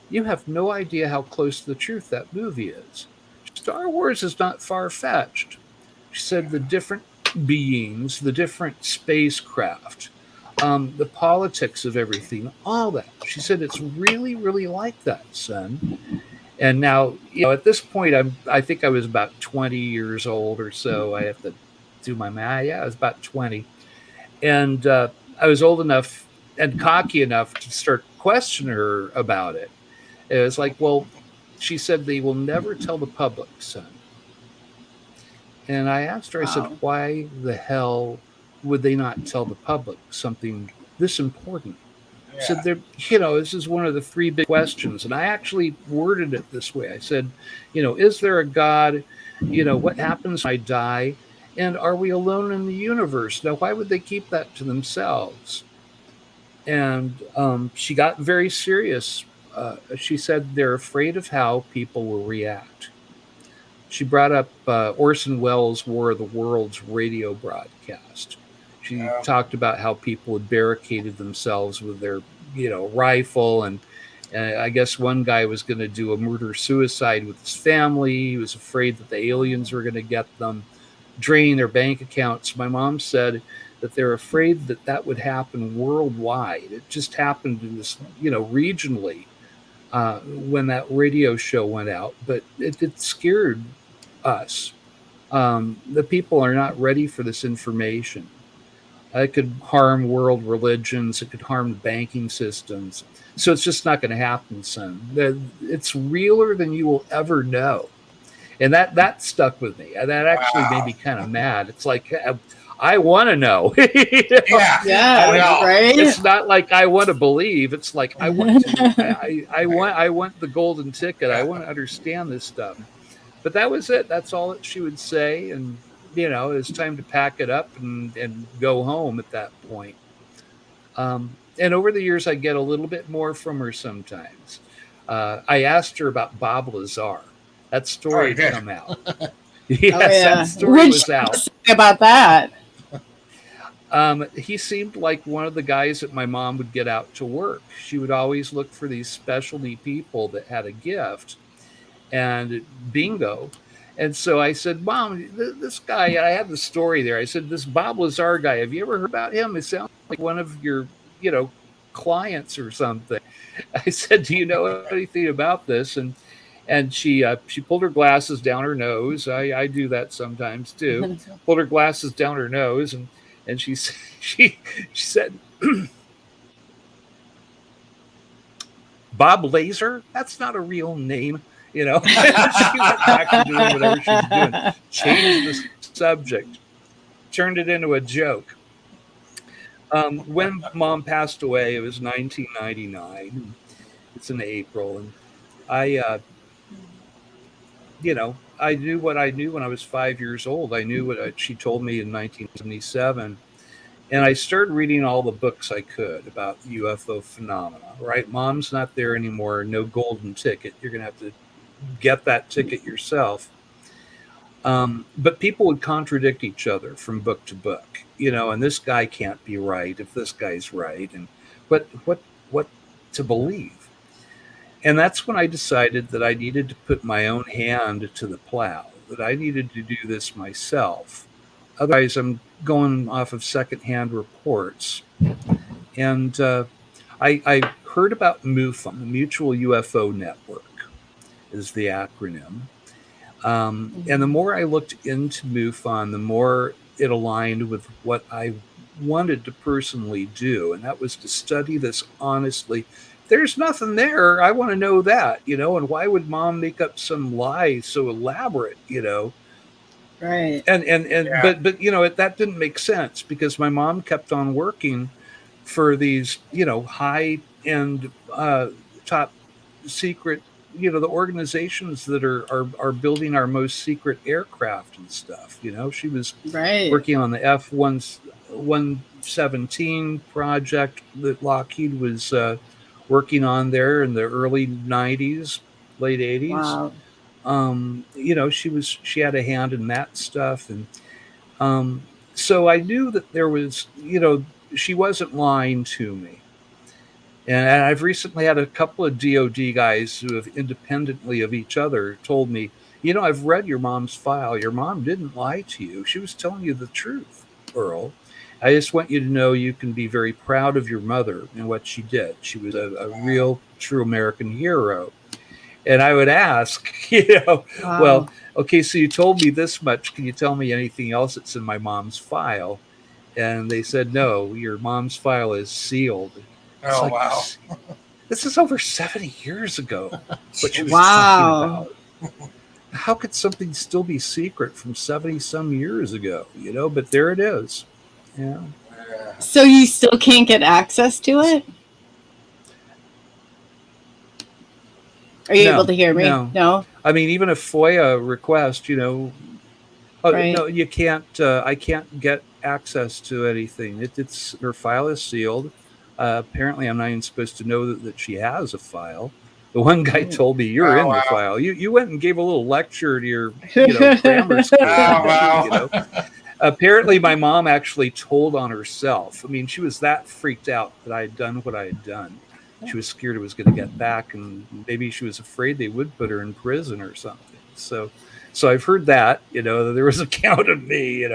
Speaker 3: you have no idea how close to the truth that movie is. Star Wars is not far-fetched." She said, the different beings, the different spacecraft, the politics of everything, all that. She said, it's really, really like that, son. And now, at this point, I think I was about 20 years old or so. I have to do my math. Yeah, I was about 20. And I was old enough and cocky enough to start questioning her about it. It was like, well, she said, they will never tell the public, son. And I asked her, I said, why the hell would they not tell the public something this important? I said, this is one of the three big questions. And I actually worded it this way. I said, is there a God? What happens when I die? And are we alone in the universe? Now, why would they keep that to themselves? And she got very serious. She said they're afraid of how people will react. She brought up Orson Welles' War of the Worlds radio broadcast. She talked about how people had barricaded themselves with their, rifle. And I guess one guy was going to do a murder-suicide with his family. He was afraid that the aliens were going to get them, drain their bank accounts. My mom said that they're afraid that that would happen worldwide. It just happened in this, regionally when that radio show went out, but it scared us. The people are not ready for this information. It could harm world religions. It could harm the banking systems. So it's just not going to happen, son. It's realer than you will ever know. And that stuck with me. That actually made me kind of mad. It's like, I want to know.
Speaker 4: Yeah, right.
Speaker 3: It's not like I want to believe. It's like I want to. I want the golden ticket. I want to understand this stuff. But that was it. That's all that she would say. And it's time to pack it up and go home at that point. And over the years, I get a little bit more from her sometimes. I asked her about Bob Lazar. That story had come out. That story was out.
Speaker 4: About that.
Speaker 3: He seemed like one of the guys that my mom would get out to work. She would always look for these specialty people that had a gift. And bingo. And so I said, Mom, this guy, I have the story there. I said, this Bob Lazar guy, have you ever heard about him? It sounds like one of your, clients or something. I said, do you know anything about this? And she pulled her glasses down her nose. I do that sometimes too. Pulled her glasses down her nose and she said, Bob Laser? That's not a real name. She went back to doing whatever she was doing. Changed the subject. Turned it into a joke. When Mom passed away, it was 1999. It's in April. And I knew what I knew when I was 5 years old. I knew what she told me in 1977. And I started reading all the books I could about UFO phenomena, right? Mom's not there anymore. No golden ticket. You're going to have to get that ticket yourself. But people would contradict each other from book to book, and this guy can't be right if this guy's right. And what to believe? And that's when I decided that I needed to put my own hand to the plow, that I needed to do this myself. Otherwise, I'm going off of secondhand reports. And I heard about MUFON, the Mutual UFO Network is the acronym. And the more I looked into MUFON, the more it aligned with what I wanted to personally do. And that was to study this honestly. There's nothing there. I want to know that, and why would Mom make up some lie so elaborate,
Speaker 4: Right.
Speaker 3: And but that didn't make sense because my mom kept on working for these, high end, top secret, the organizations that are building our most secret aircraft and stuff. She was working on the F-117 project that Lockheed was working on there in the early 90s, late 80s. Wow. She had a hand in that stuff. And so I knew that there was, she wasn't lying to me. And I've recently had a couple of DOD guys who have independently of each other told me, I've read your mom's file. Your mom didn't lie to you. She was telling you the truth, Earl. I just want you to know you can be very proud of your mother and what she did. She was a real, true American hero. And I would ask,
Speaker 4: Wow.
Speaker 3: Well, okay, so you told me this much. Can you tell me anything else that's in my mom's file? And they said, no, your mom's file is sealed.
Speaker 2: Oh, wow.
Speaker 3: This is over 70 years ago. What she was talking about. How could something still be secret from 70 some years ago? But there it is. Yeah.
Speaker 4: So you still can't get access to it? Are you able to hear me? No.
Speaker 3: I mean, even a FOIA request,
Speaker 4: Right.
Speaker 3: No, you can't. I can't get access to anything. It's her file is sealed. Apparently, I'm not even supposed to know that she has a file. The one guy told me, "You're in the file." You went and gave a little lecture to your grammar school. Apparently, my mom actually told on herself. I mean, she was that freaked out that I had done what I had done. She was scared it was going to get back, and maybe she was afraid they would put her in prison or something. So I've heard that, there was a count of me,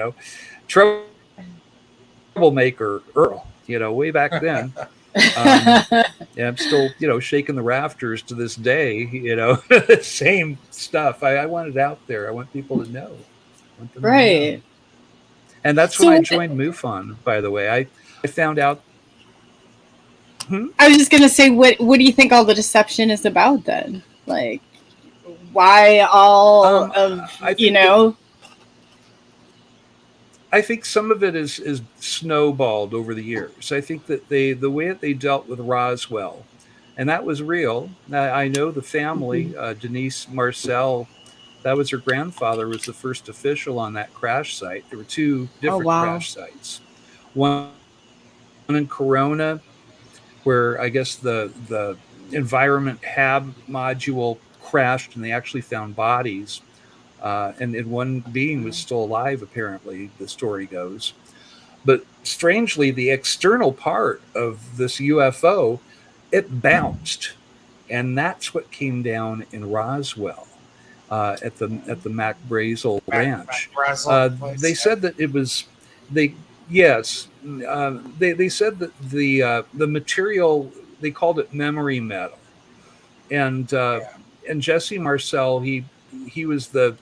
Speaker 3: trouble troublemaker Earl, way back then. Yeah, I'm still, shaking the rafters to this day, same stuff. I want it out there. I want people to know.
Speaker 4: Right.
Speaker 3: And that's when I joined MUFON, by the way. I found out.
Speaker 4: I was just going to say, what do you think all the deception is about then? Like, why all
Speaker 3: I think some of it is snowballed over the years. I think that the way that they dealt with Roswell, and that was real. I know the family, Denise Marcel, that was her grandfather, was the first official on that crash site. There were two different crash sites. One in Corona, where I guess the environment HAB module crashed and they actually found bodies. And one being was still alive, apparently, the story goes. But strangely, the external part of this UFO, it bounced. And that's what came down in Roswell at the Mac Brazel Ranch. They said that it was they said that the material, they called it memory metal. And Jesse Marcel, he was the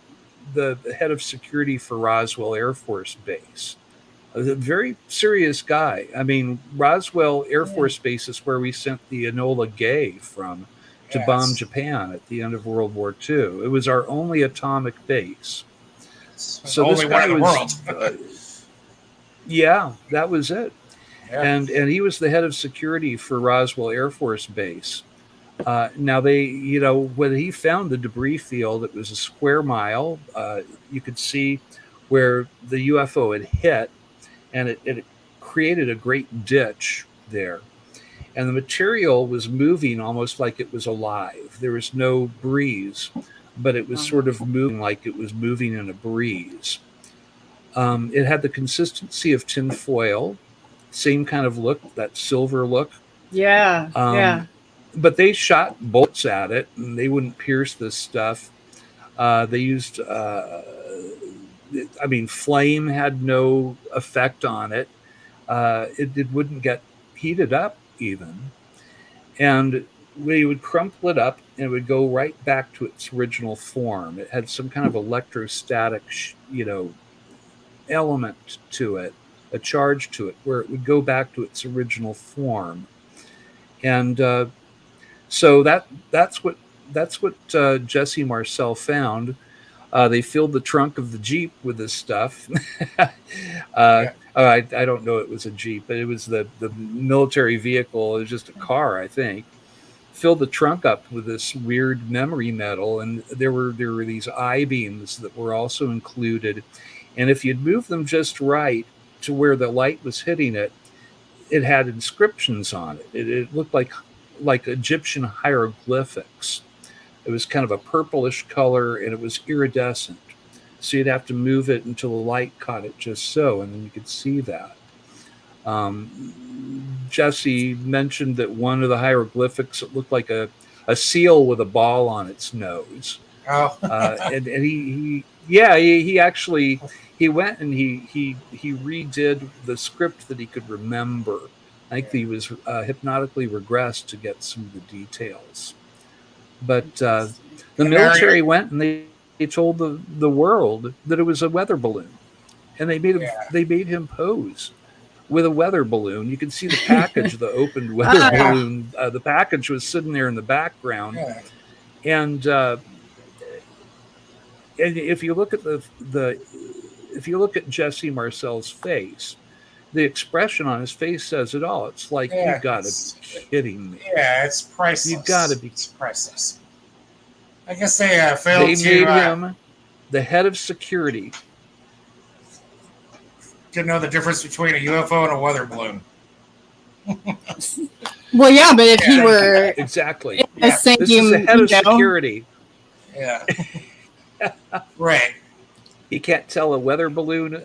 Speaker 3: head of security for Roswell Air Force Base. A very serious guy. I mean, Roswell Air Force Base is where we sent the Enola Gay from to bomb Japan at the end of World War II. It was our only atomic base. So
Speaker 2: only one in the world.
Speaker 3: Yeah, that was it.
Speaker 2: Yeah.
Speaker 3: And he was the head of security for Roswell Air Force Base. Now they, when he found the debris field, it was a square mile. You could see where the UFO had hit, and it created a great ditch there. And the material was moving almost like it was alive. There was no breeze, but it was sort of moving like it was moving in a breeze. It had the consistency of tin foil, same kind of look, that silver look.
Speaker 4: Yeah.
Speaker 3: But they shot bolts at it, and they wouldn't pierce this stuff. They used, flame had no effect on it. It wouldn't get heated up even. And we would crumple it up, and it would go right back to its original form. It had some kind of electrostatic, element to it, a charge to it, where it would go back to its original form. And so that's what Jesse Marcel found. They filled the trunk of the Jeep with this stuff. I don't know it was a Jeep, but it was the military vehicle. It was just a car, I think. Filled the trunk up with this weird memory metal, and there were these I-beams that were also included. And if you'd move them just right to where the light was hitting it, it had inscriptions on it. It looked like Egyptian hieroglyphics. It was kind of a purplish color, and it was iridescent. So you'd have to move it until the light caught it just so, and then you could see that. Jesse mentioned that one of the hieroglyphics, it looked like a seal with a ball on its nose.
Speaker 2: Oh.
Speaker 3: And he actually went and he redid the script that he could remember. I think he was hypnotically regressed to get some of the details. But the military went and they told the world that it was a weather balloon, and they made him pose with a weather balloon. You can see the package, the opened weather balloon. The package was sitting there in the background, and if you look at if you look at Jesse Marcel's face, the expression on his face says it all. It's like, you got to be kidding me.
Speaker 2: Yeah, it's priceless.
Speaker 3: You got to be.
Speaker 2: It's priceless. I guess they failed to...
Speaker 3: They made him the head of security.
Speaker 2: To know the difference between a UFO and a weather balloon.
Speaker 4: Well, yeah, but if he were...
Speaker 3: Exactly.
Speaker 4: This
Speaker 3: is the head of security.
Speaker 2: Yeah. Right.
Speaker 3: You can't tell a weather balloon...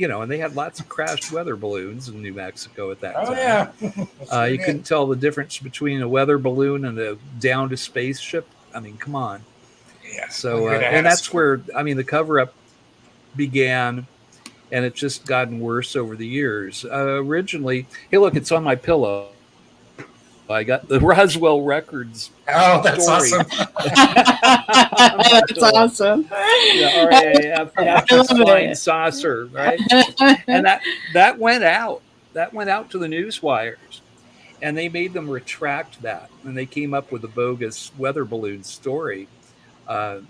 Speaker 3: and they had lots of crashed weather balloons in New Mexico at that time.
Speaker 2: Yeah.
Speaker 3: You couldn't tell the difference between a weather balloon and a downed spaceship. I mean, come on.
Speaker 2: Yeah.
Speaker 3: So, and that's where, the cover-up began. and it's just gotten worse over the years. Originally, hey, look, it's on my pillow. I got the Roswell Records.
Speaker 2: Oh, that's
Speaker 3: story.
Speaker 2: awesome.
Speaker 4: That's awesome.
Speaker 3: The RAF flying saucer, right? And that went out. That went out to the news wires, and they made them retract that, and they came up with a bogus weather balloon story to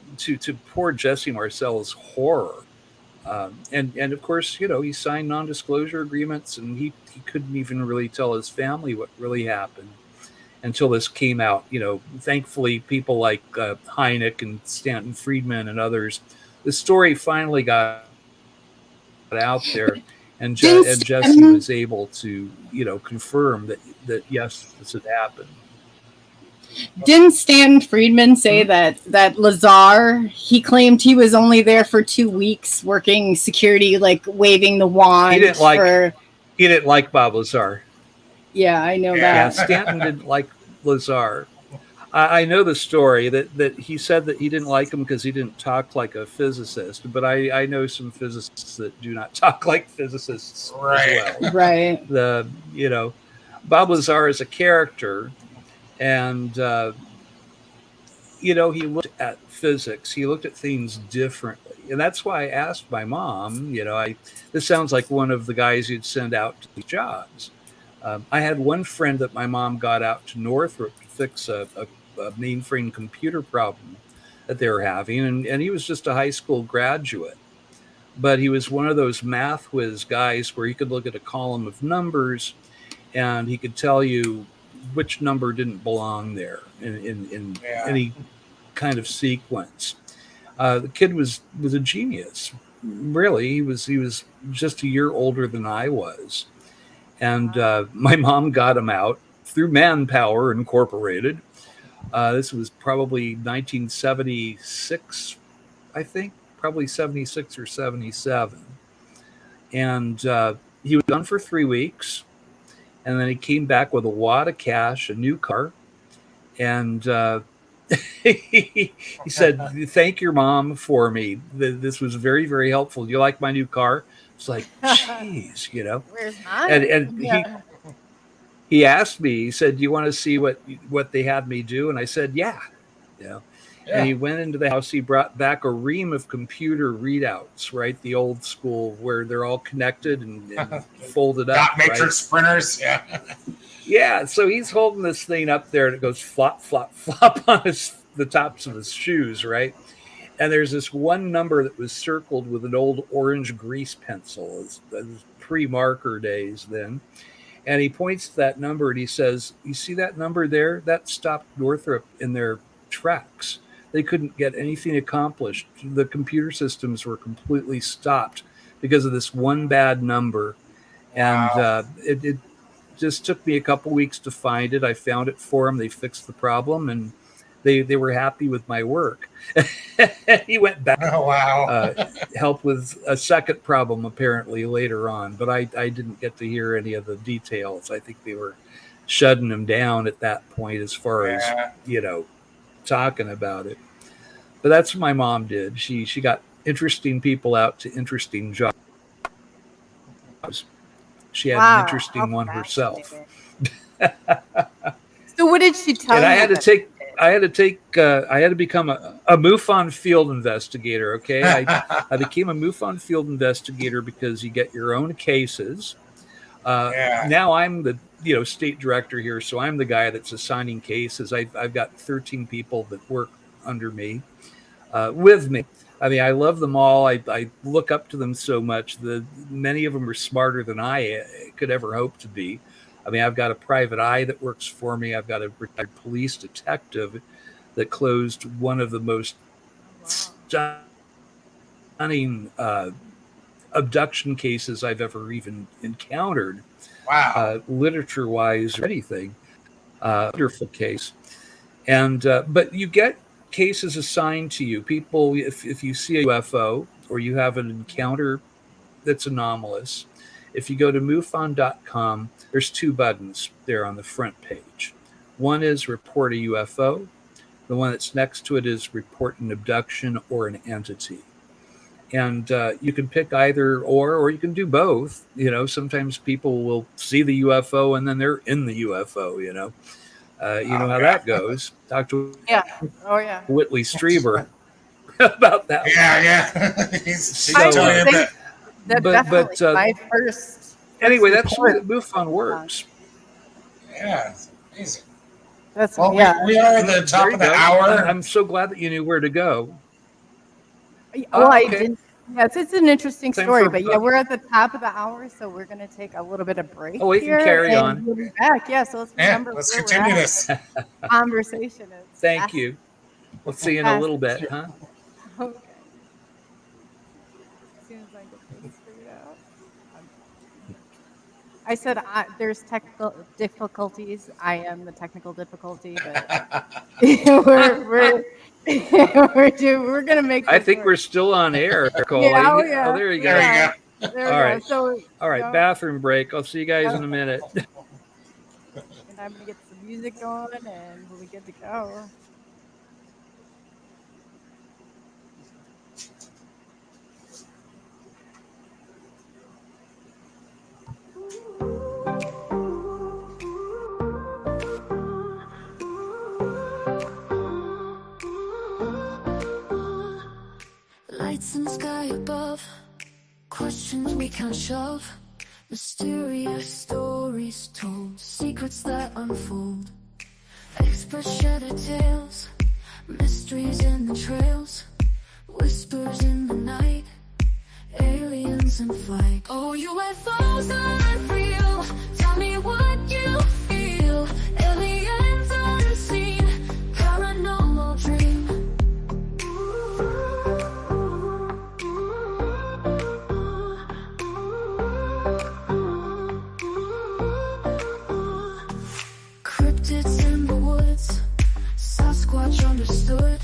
Speaker 3: poor Jesse Marcel's horror. And of course, he signed non-disclosure agreements, and he couldn't even really tell his family what really happened until this came out. Thankfully, people like Hynek and Stanton Friedman and others, the story finally got out there, and Jesse was able to, confirm that yes, this had happened.
Speaker 4: Didn't Stanton Friedman say that Lazar, he claimed he was only there for 2 weeks working security, like waving the wand?
Speaker 3: He didn't like Bob Lazar.
Speaker 4: Yeah, I know that.
Speaker 3: Yeah, Stanton didn't like Lazar. I know the story that he said that he didn't like him because he didn't talk like a physicist, but I know some physicists that do not talk like physicists as well.
Speaker 4: Right.
Speaker 3: Bob Lazar is a character, and he looked at physics. He looked at things differently, and that's why I asked my mom. This sounds like one of the guys you'd send out to these jobs. I had one friend that my mom got out to Northrop to fix a mainframe computer problem that they were having, and he was just a high school graduate, but he was one of those math whiz guys where he could look at a column of numbers and he could tell you which number didn't belong there in any kind of sequence. The kid was a genius. Really, he was just a year older than I was. And my mom got him out through Manpower Incorporated. This was probably 1976, I think, probably 76 or 77. And he was gone for 3 weeks. And then he came back with a wad of cash, a new car. And he said, "Thank your mom for me. This was very, very helpful. Do you like my new car?" It's like, geez,
Speaker 1: Where's mine?
Speaker 3: And he asked me, he said, "Do you want to see what they had me do?" And I said, yeah. And he went into the house. He brought back a ream of computer readouts, right? The old school where they're all connected and folded up.
Speaker 2: Dot matrix printers, yeah.
Speaker 3: Yeah, so he's holding this thing up there and it goes flop, flop, flop on the tops of his shoes, right? And there's this one number that was circled with an old orange grease pencil. It was pre-marker days then. And he points to that number and he says, "You see that number there? That stopped Northrop in their tracks. They couldn't get anything accomplished. The computer systems were completely stopped because of this one bad number." And it just took me a couple weeks to find it. I found it for them. They fixed the problem, and they were happy with my work. He went back.
Speaker 2: Oh, wow.
Speaker 3: Helped with a second problem apparently later on, but I didn't get to hear any of the details. I think they were shutting him down at that point as far as talking about it. But that's what my mom did. She got interesting people out to interesting jobs. She had an interesting one herself.
Speaker 1: So what did she tell you?
Speaker 3: And I had to become a MUFON field investigator. Okay. I became a MUFON field investigator because you get your own cases. Now I'm the state director here, so I'm the guy that's assigning cases. I've got 13 people that work under me, with me. I mean, I love them all. I look up to them so much. Many of them are smarter than I could ever hope to be. I mean, I've got a private eye that works for me. I've got a retired police detective that closed one of the most stunning abduction cases I've ever even encountered.
Speaker 2: Wow.
Speaker 3: Literature-wise or anything. Wonderful case. And but you get cases assigned to you. People, if you see a UFO or you have an encounter that's anomalous, if you go to MUFON.com, there's 2 buttons there on the front page. One is report a UFO. The one that's next to it is report an abduction or an entity. And you can pick either or you can do both. You know, sometimes people will see the UFO and then they're in the UFO, you know. You know how that goes. Talk to Whitley Strieber about that.
Speaker 1: But my first.
Speaker 3: Anyway, that's the way that MUFON works.
Speaker 2: Yeah, it's amazing. We are at the top of the hour.
Speaker 3: I'm so glad that you knew where to go.
Speaker 1: Well, I didn't. Yes, it's an interesting story, but we're at the top of the hour, so we're going to take a little bit of break.
Speaker 3: We can carry on.
Speaker 1: We'll be back. Yeah, so let's
Speaker 2: continue this
Speaker 1: conversation.
Speaker 3: Thank you. We'll see you in a little bit, huh?
Speaker 1: Okay. As soon as I get this figured out. I said there's technical difficulties. I am the technical difficulty, but we're gonna make.
Speaker 3: I think we're still on air, Coley.
Speaker 1: Oh,
Speaker 3: there you go.
Speaker 2: There you
Speaker 1: go. All right. So,
Speaker 3: all right. Bathroom break. I'll see you guys in a minute.
Speaker 1: And I'm gonna get some music going, and we'll be good to go.
Speaker 5: Lights in the sky above, questions we can't shove, mysterious stories told, secrets that unfold. Experts share their tales, mysteries in the trails, whispers in the night, aliens in flight. Oh, UFOs aren't real, tell me what you feel. Aliens unseen, paranormal dream. Cryptids in the woods, Sasquatch understood,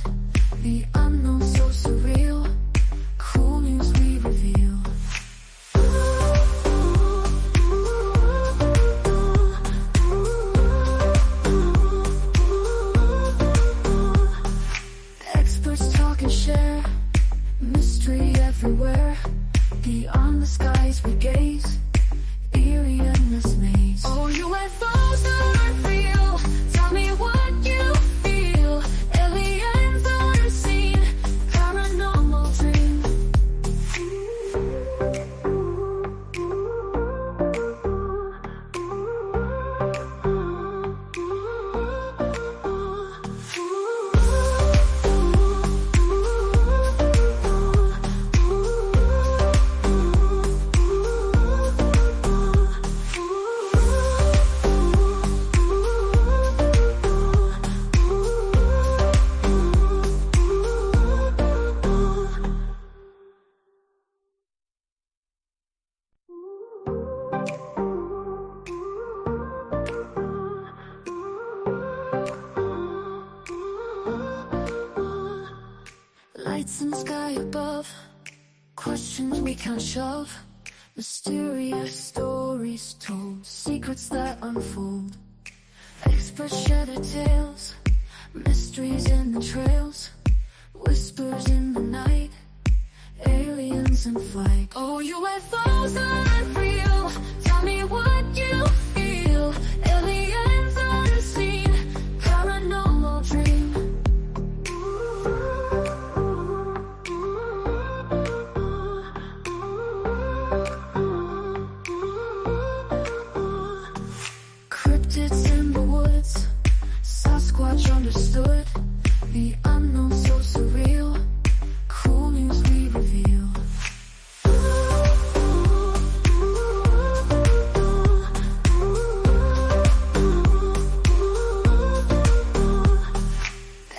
Speaker 5: the unknown so surreal, cool news we reveal. Experts talk and share, mystery everywhere, beyond the skies we gaze, eerie endless maze. Oh, UFOs aren't real, tell me what you feel. Aliens unseen, paranormal dream. Lights in the sky above, questions we can't shove, mysterious stories told, secrets that unfold. Experts share their tales, mysteries in the trails, whispers in the night, aliens in flight. Oh, UFOs aren't real, tell me what you feel. Aliens unseen, paranormal dream. Cryptids in the woods, Sasquatch understood, the unknown so surreal, cool news we reveal.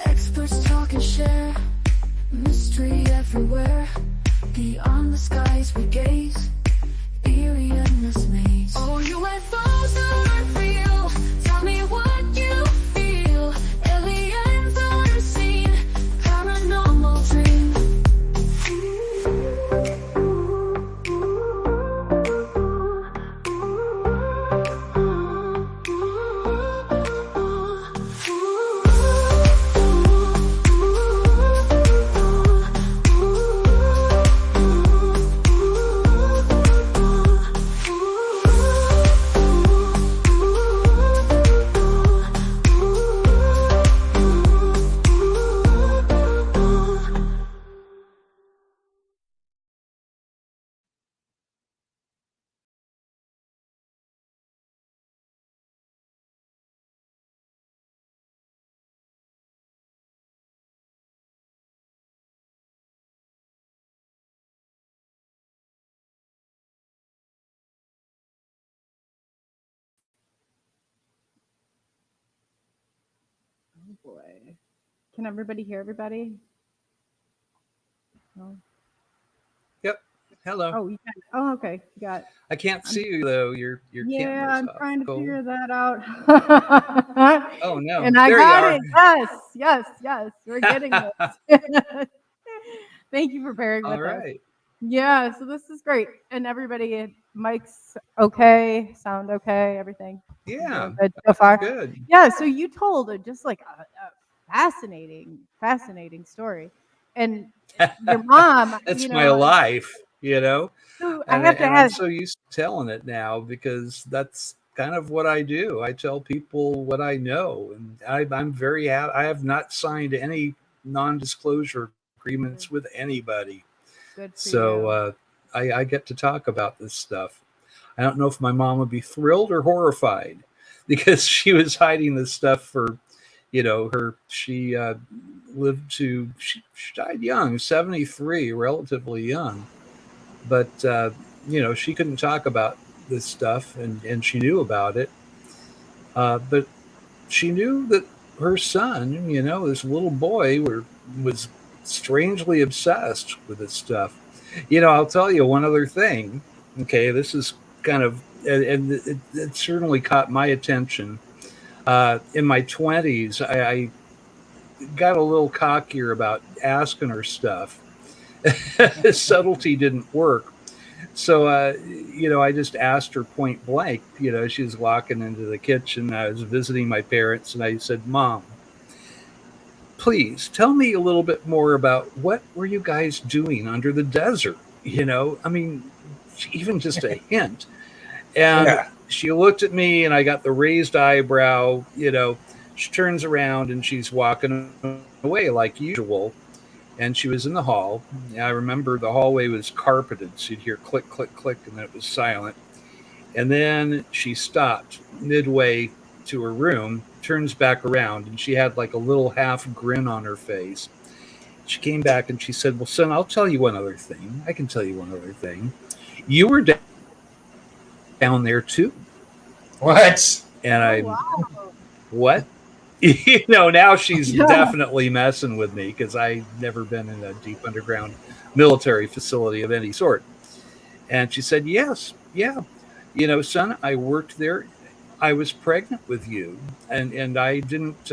Speaker 5: Experts talk and share, mystery everywhere, beyond the skies we gaze, eerie endless maze. Oh, UFOs aren't real, tell me what you feel. Aliens unseen, paranormal dream.
Speaker 4: boy. Can everybody hear everybody? No.
Speaker 3: Yep. Hello.
Speaker 4: Oh, you can. Oh, okay. You got.
Speaker 3: I can't see you though. Your
Speaker 4: Yeah,
Speaker 3: camera's
Speaker 4: I'm
Speaker 3: off.
Speaker 4: trying to
Speaker 3: Coley.
Speaker 4: figure that out.
Speaker 3: Oh no.
Speaker 4: And I
Speaker 3: there
Speaker 4: got
Speaker 3: you are.
Speaker 4: it. Yes, yes, yes. We're getting this. Thank you for bearing with
Speaker 3: All
Speaker 4: us.
Speaker 3: right.
Speaker 4: Yeah, so this is great. And everybody, mic's okay, sound okay, everything.
Speaker 3: Yeah.
Speaker 4: Good so far.
Speaker 3: Good.
Speaker 4: Yeah, so you told just like a fascinating story. And your mom,
Speaker 3: That's my life, you know.
Speaker 4: So I
Speaker 3: And,
Speaker 4: have to
Speaker 3: and I'm
Speaker 4: ask.
Speaker 3: so used to telling it now because that's kind of what I do. I tell people what I know, and I'm very happy. I have not signed any non-disclosure agreements with anybody,
Speaker 4: Good for
Speaker 3: so I get to talk about this stuff. I don't know if my mom would be thrilled or horrified because she was hiding this stuff for, she lived to, she died young, 73, relatively young. But, she couldn't talk about this stuff and she knew about it. But she knew that her son, this little boy was strangely obsessed with this stuff. I'll tell you one other thing. Okay, this is kind of, and it certainly caught my attention. In my 20s, I got a little cockier about asking her stuff. Subtlety didn't work. So, I just asked her point blank. She was walking into the kitchen. I was visiting my parents, and I said, "Mom, please tell me a little bit more about what were you guys doing under the desert?" I mean, even just a hint. And she looked at me, and I got the raised eyebrow. She turns around and she's walking away like usual. And she was in the hall. I remember the hallway was carpeted. So you'd hear click, click, click, and then it was silent. And then she stopped midway to her room, turns back around, and she had like a little half grin on her face. She came back and she said, "Well, son, I'll tell you one other thing. I can tell you one other thing. You were down there too."
Speaker 2: What?
Speaker 3: And
Speaker 4: wow.
Speaker 3: What? Now she's definitely messing with me because I've never been in a deep underground military facility of any sort. And she said, "Yes, yeah. Son, I worked there. I was pregnant with you, and I didn't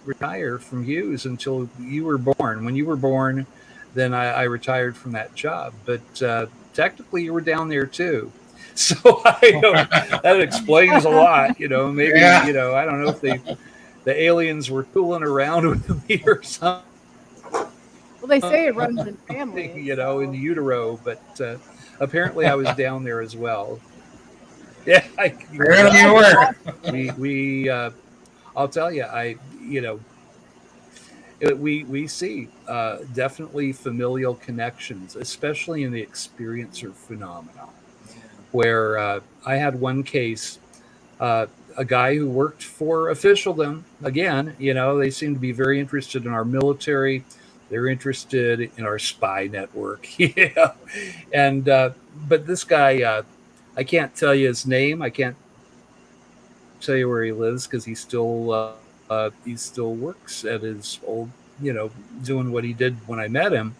Speaker 3: retire from Hughes until you were born. When you were born, then I retired from that job. But technically, you were down there too." So that explains a lot. Maybe I don't know if the aliens were fooling around with me or something.
Speaker 4: Well, they say it runs in families.
Speaker 3: In utero, but apparently I was down there as well. Yeah,
Speaker 2: Really you were.
Speaker 3: We I'll tell you, we see definitely familial connections, especially in the experiencer phenomenon, where I had one case, a guy who worked for officialdom. Again, they seem to be very interested in our military. They're interested in our spy network. And but this guy, I can't tell you his name. I can't tell you where he lives because he still works at his old, doing what he did when I met him.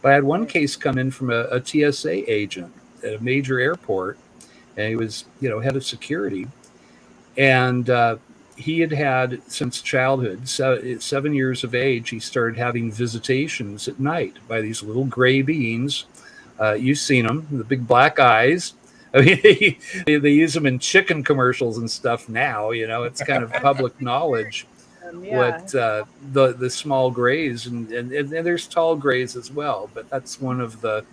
Speaker 3: But I had one case come in from a TSA agent at a major airport, and he was, head of security. And he had since childhood, 7 years of age, he started having visitations at night by these little gray beings. You've seen them, the big black eyes. I mean, they use them in chicken commercials and stuff now. It's kind of public knowledge. What the small grays and there's tall grays as well, but that's one of the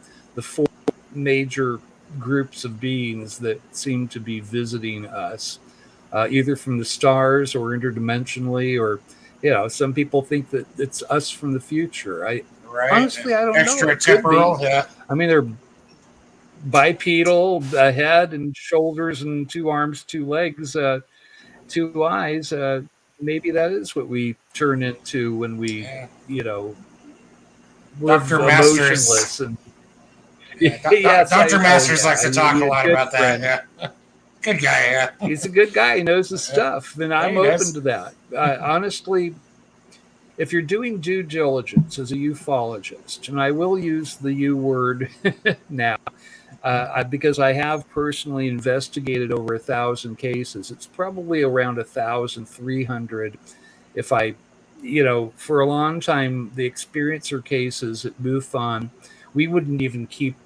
Speaker 3: four major groups of beings that seem to be visiting us. Either from the stars or interdimensionally, or some people think that it's us from the future. Honestly, I don't know.
Speaker 2: Extra-temporal, yeah.
Speaker 3: I mean, they're bipedal, a head and shoulders and 2 arms, 2 legs, 2 eyes. Maybe that is what we turn into when we, live
Speaker 2: Dr.
Speaker 3: emotionless.
Speaker 2: Masters. Dr. Masters likes to talk a lot about that. Yeah. Good guy, yeah.
Speaker 3: He's a good guy. He knows his stuff, and I'm open to that. Honestly, if you're doing due diligence as a ufologist, and I will use the U word now, because I have personally investigated over 1,000 cases. It's probably around 1,300. If I, for a long time, the experiencer cases at MUFON, we wouldn't even keep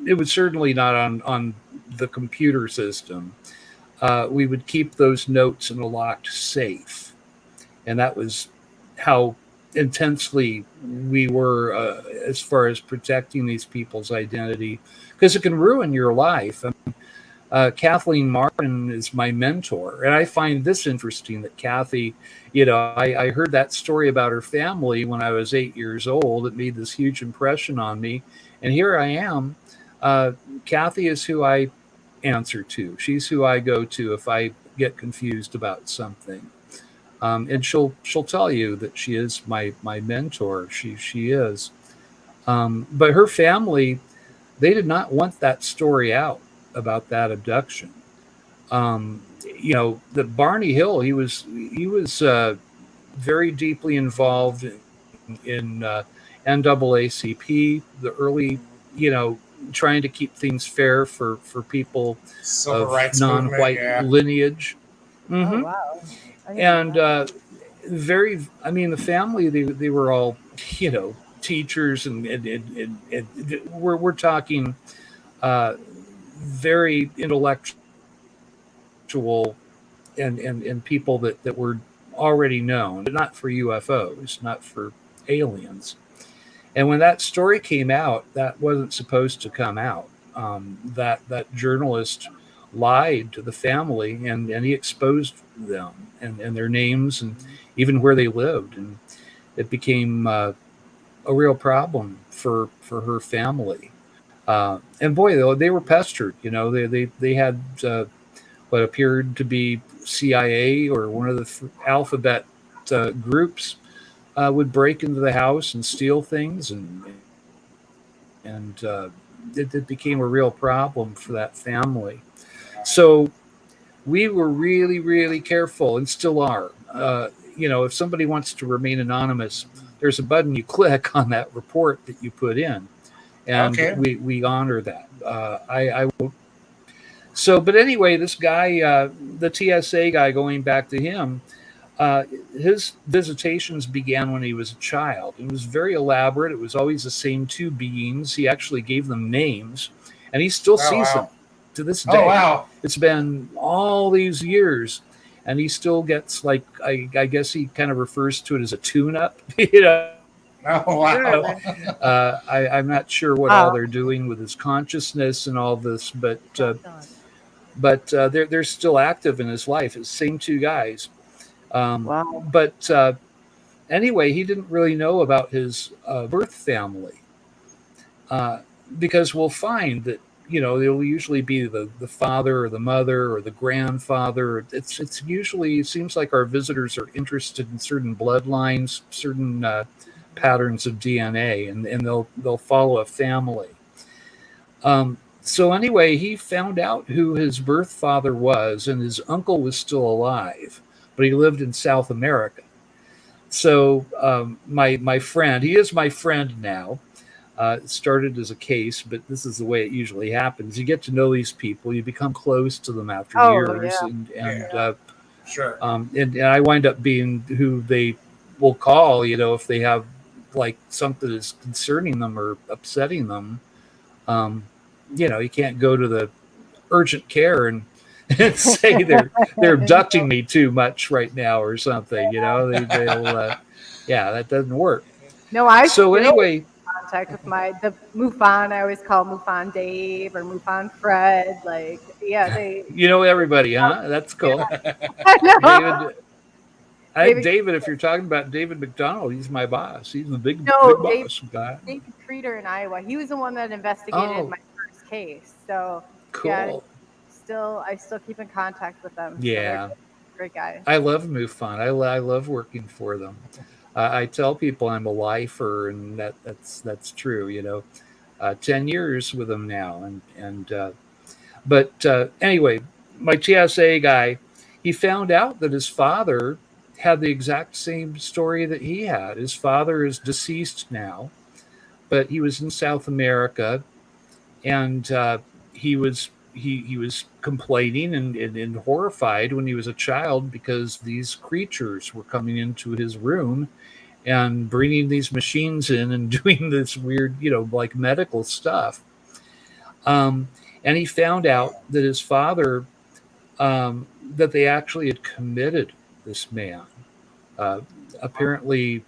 Speaker 3: it was certainly not on the computer system. We would keep those notes in a locked safe. And that was how intensely we were as far as protecting these people's identity, because it can ruin your life. Kathleen Martin is my mentor, and I find this interesting that Kathy, I heard that story about her family when I was 8 years old. It made this huge impression on me, and here I am. Kathy is who I answer to. She's who I go to if I get confused about something. And she'll tell you that she is my mentor. She is. But her family, they did not want that story out about that abduction. That Barney Hill, he was very deeply involved in NAACP, the early, trying to keep things fair for people
Speaker 2: Civil
Speaker 3: of
Speaker 2: rights
Speaker 3: non-white lineage.
Speaker 1: Oh, wow.
Speaker 3: And the family, they were all, teachers, and we're talking very intellectual and people that were already known, but not for UFOs, not for aliens. And when that story came out, that wasn't supposed to come out. That journalist lied to the family, and he exposed them and their names and even where they lived. And it became a real problem for her family. And boy, they were pestered. They had what appeared to be CIA or one of the alphabet groups would break into the house and steal things, and it became a real problem for that family. So we were really, really careful, and still are. If somebody wants to remain anonymous, there's a button you click on that report that you put in, and we honor that. I won't. So, but anyway, this guy, the TSA guy, going back to him, his visitations began when he was a child. It was very elaborate. It was always the same two beings. He actually gave them names, and he still sees them to this day.
Speaker 2: Oh, wow.
Speaker 3: It's been all these years, and he still gets, like, I guess he kind of refers to it as a tune-up,
Speaker 2: Oh, wow.
Speaker 3: I'm not sure what all they're doing with his consciousness and all this, but they're still active in his life. It's the same two guys.
Speaker 1: Wow.
Speaker 3: But anyway, he didn't really know about his birth family, because we'll find that they'll usually be the father or the mother or the grandfather. It's usually, it seems like our visitors are interested in certain bloodlines, certain patterns of DNA, and they'll follow a family. So anyway, he found out who his birth father was, and his uncle was still alive, but he lived in South America. So my friend, he is my friend now. It started as a case, but this is the way it usually happens. You get to know these people, you become close to them after years,
Speaker 2: Yeah. Sure.
Speaker 3: And I wind up being who they will call, if they have like something that's concerning them or upsetting them. You can't go to the urgent care and say they're abducting me too much right now or something. They'll that doesn't work.
Speaker 1: No,
Speaker 3: anyway,
Speaker 1: contact with the MUFON. I always call MUFON Dave or MUFON Fred. They.
Speaker 3: Everybody, huh? That's cool.
Speaker 1: Yeah. I know.
Speaker 3: David, if you're talking about David McDonald, he's my boss. He's the big boss guy.
Speaker 1: David Creeder in Iowa. He was the one that investigated my first case. So
Speaker 3: cool.
Speaker 1: Yeah, I still keep in contact with them.
Speaker 3: Yeah.
Speaker 1: So great guys.
Speaker 3: I love MUFON. I love working for them. I tell people I'm a lifer, and that's true. 10 years with them now, and But anyway, my TSA guy, he found out that his father had the exact same story that he had. His father is deceased now, but he was in South America, and he was complaining and horrified when he was a child because these creatures were coming into his room and bringing these machines in and doing this weird, like medical stuff. And he found out that his father, that they actually had committed this man. Apparently,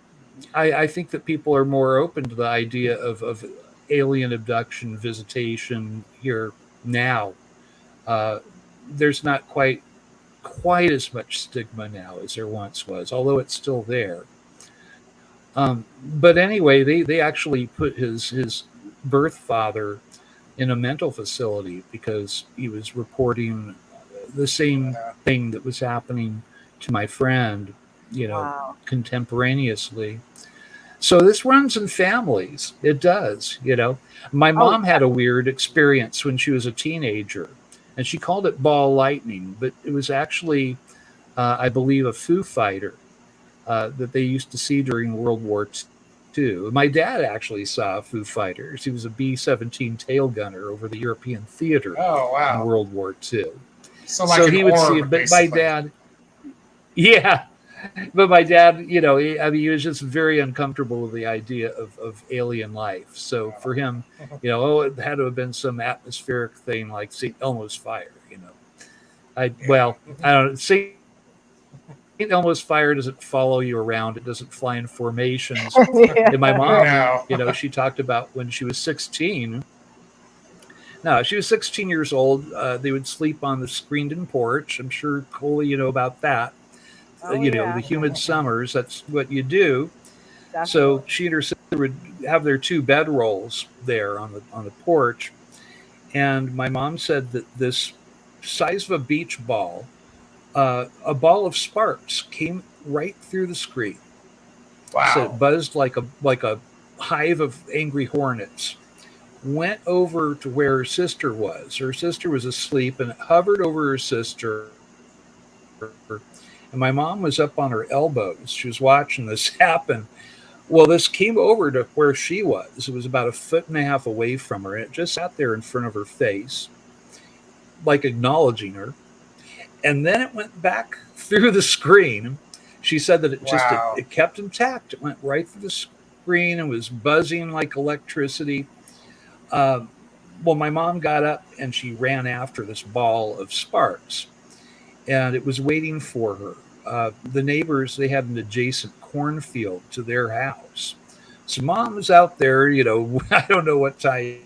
Speaker 3: I think that people are more open to the idea of alien abduction visitation here now. There's not quite as much stigma now as there once was, although it's still there. But anyway, they actually put his birth father in a mental facility because he was reporting the same thing that was happening to my friend,
Speaker 1: Wow.
Speaker 3: contemporaneously. So this runs in families. It does, My mom had a weird experience when she was a teenager, and she called it ball lightning, but it was actually, I believe, a Foo Fighter that they used to see during World War II. My dad actually saw Foo Fighters. He was a B-17 tail gunner over the European theater in World War II.
Speaker 2: So
Speaker 3: he would see it, but my dad, yeah. But my dad, he was just very uncomfortable with the idea of alien life. So for him, it had to have been some atmospheric thing like St. Elmo's fire, I don't know. St. Elmo's fire doesn't follow you around. It doesn't fly in formations. And my mom, she talked about when she was 16. No, she was 16 years old. They would sleep on the screened-in porch. I'm sure Coley, about that. The humid summers, that's what you do. Definitely. So she and her sister would have their 2 bedrolls there on the porch. And my mom said that this size of a beach ball, a ball of sparks came right through the screen.
Speaker 2: Wow.
Speaker 3: So it buzzed like a hive of angry hornets. Went over to where her sister was. Her sister was asleep, and it hovered over her sister. And my mom was up on her elbows. She was watching this happen. Well, this came over to where she was. It was about 1.5 feet away from her. And it just sat there in front of her face, like acknowledging her. And then it went back through the screen. She said that it kept intact. It went right through the screen and was buzzing like electricity. Well, my mom got up and she ran after this ball of sparks. And it was waiting for her. The neighbors, they had an adjacent cornfield to their house. So mom was out there, I don't know what time,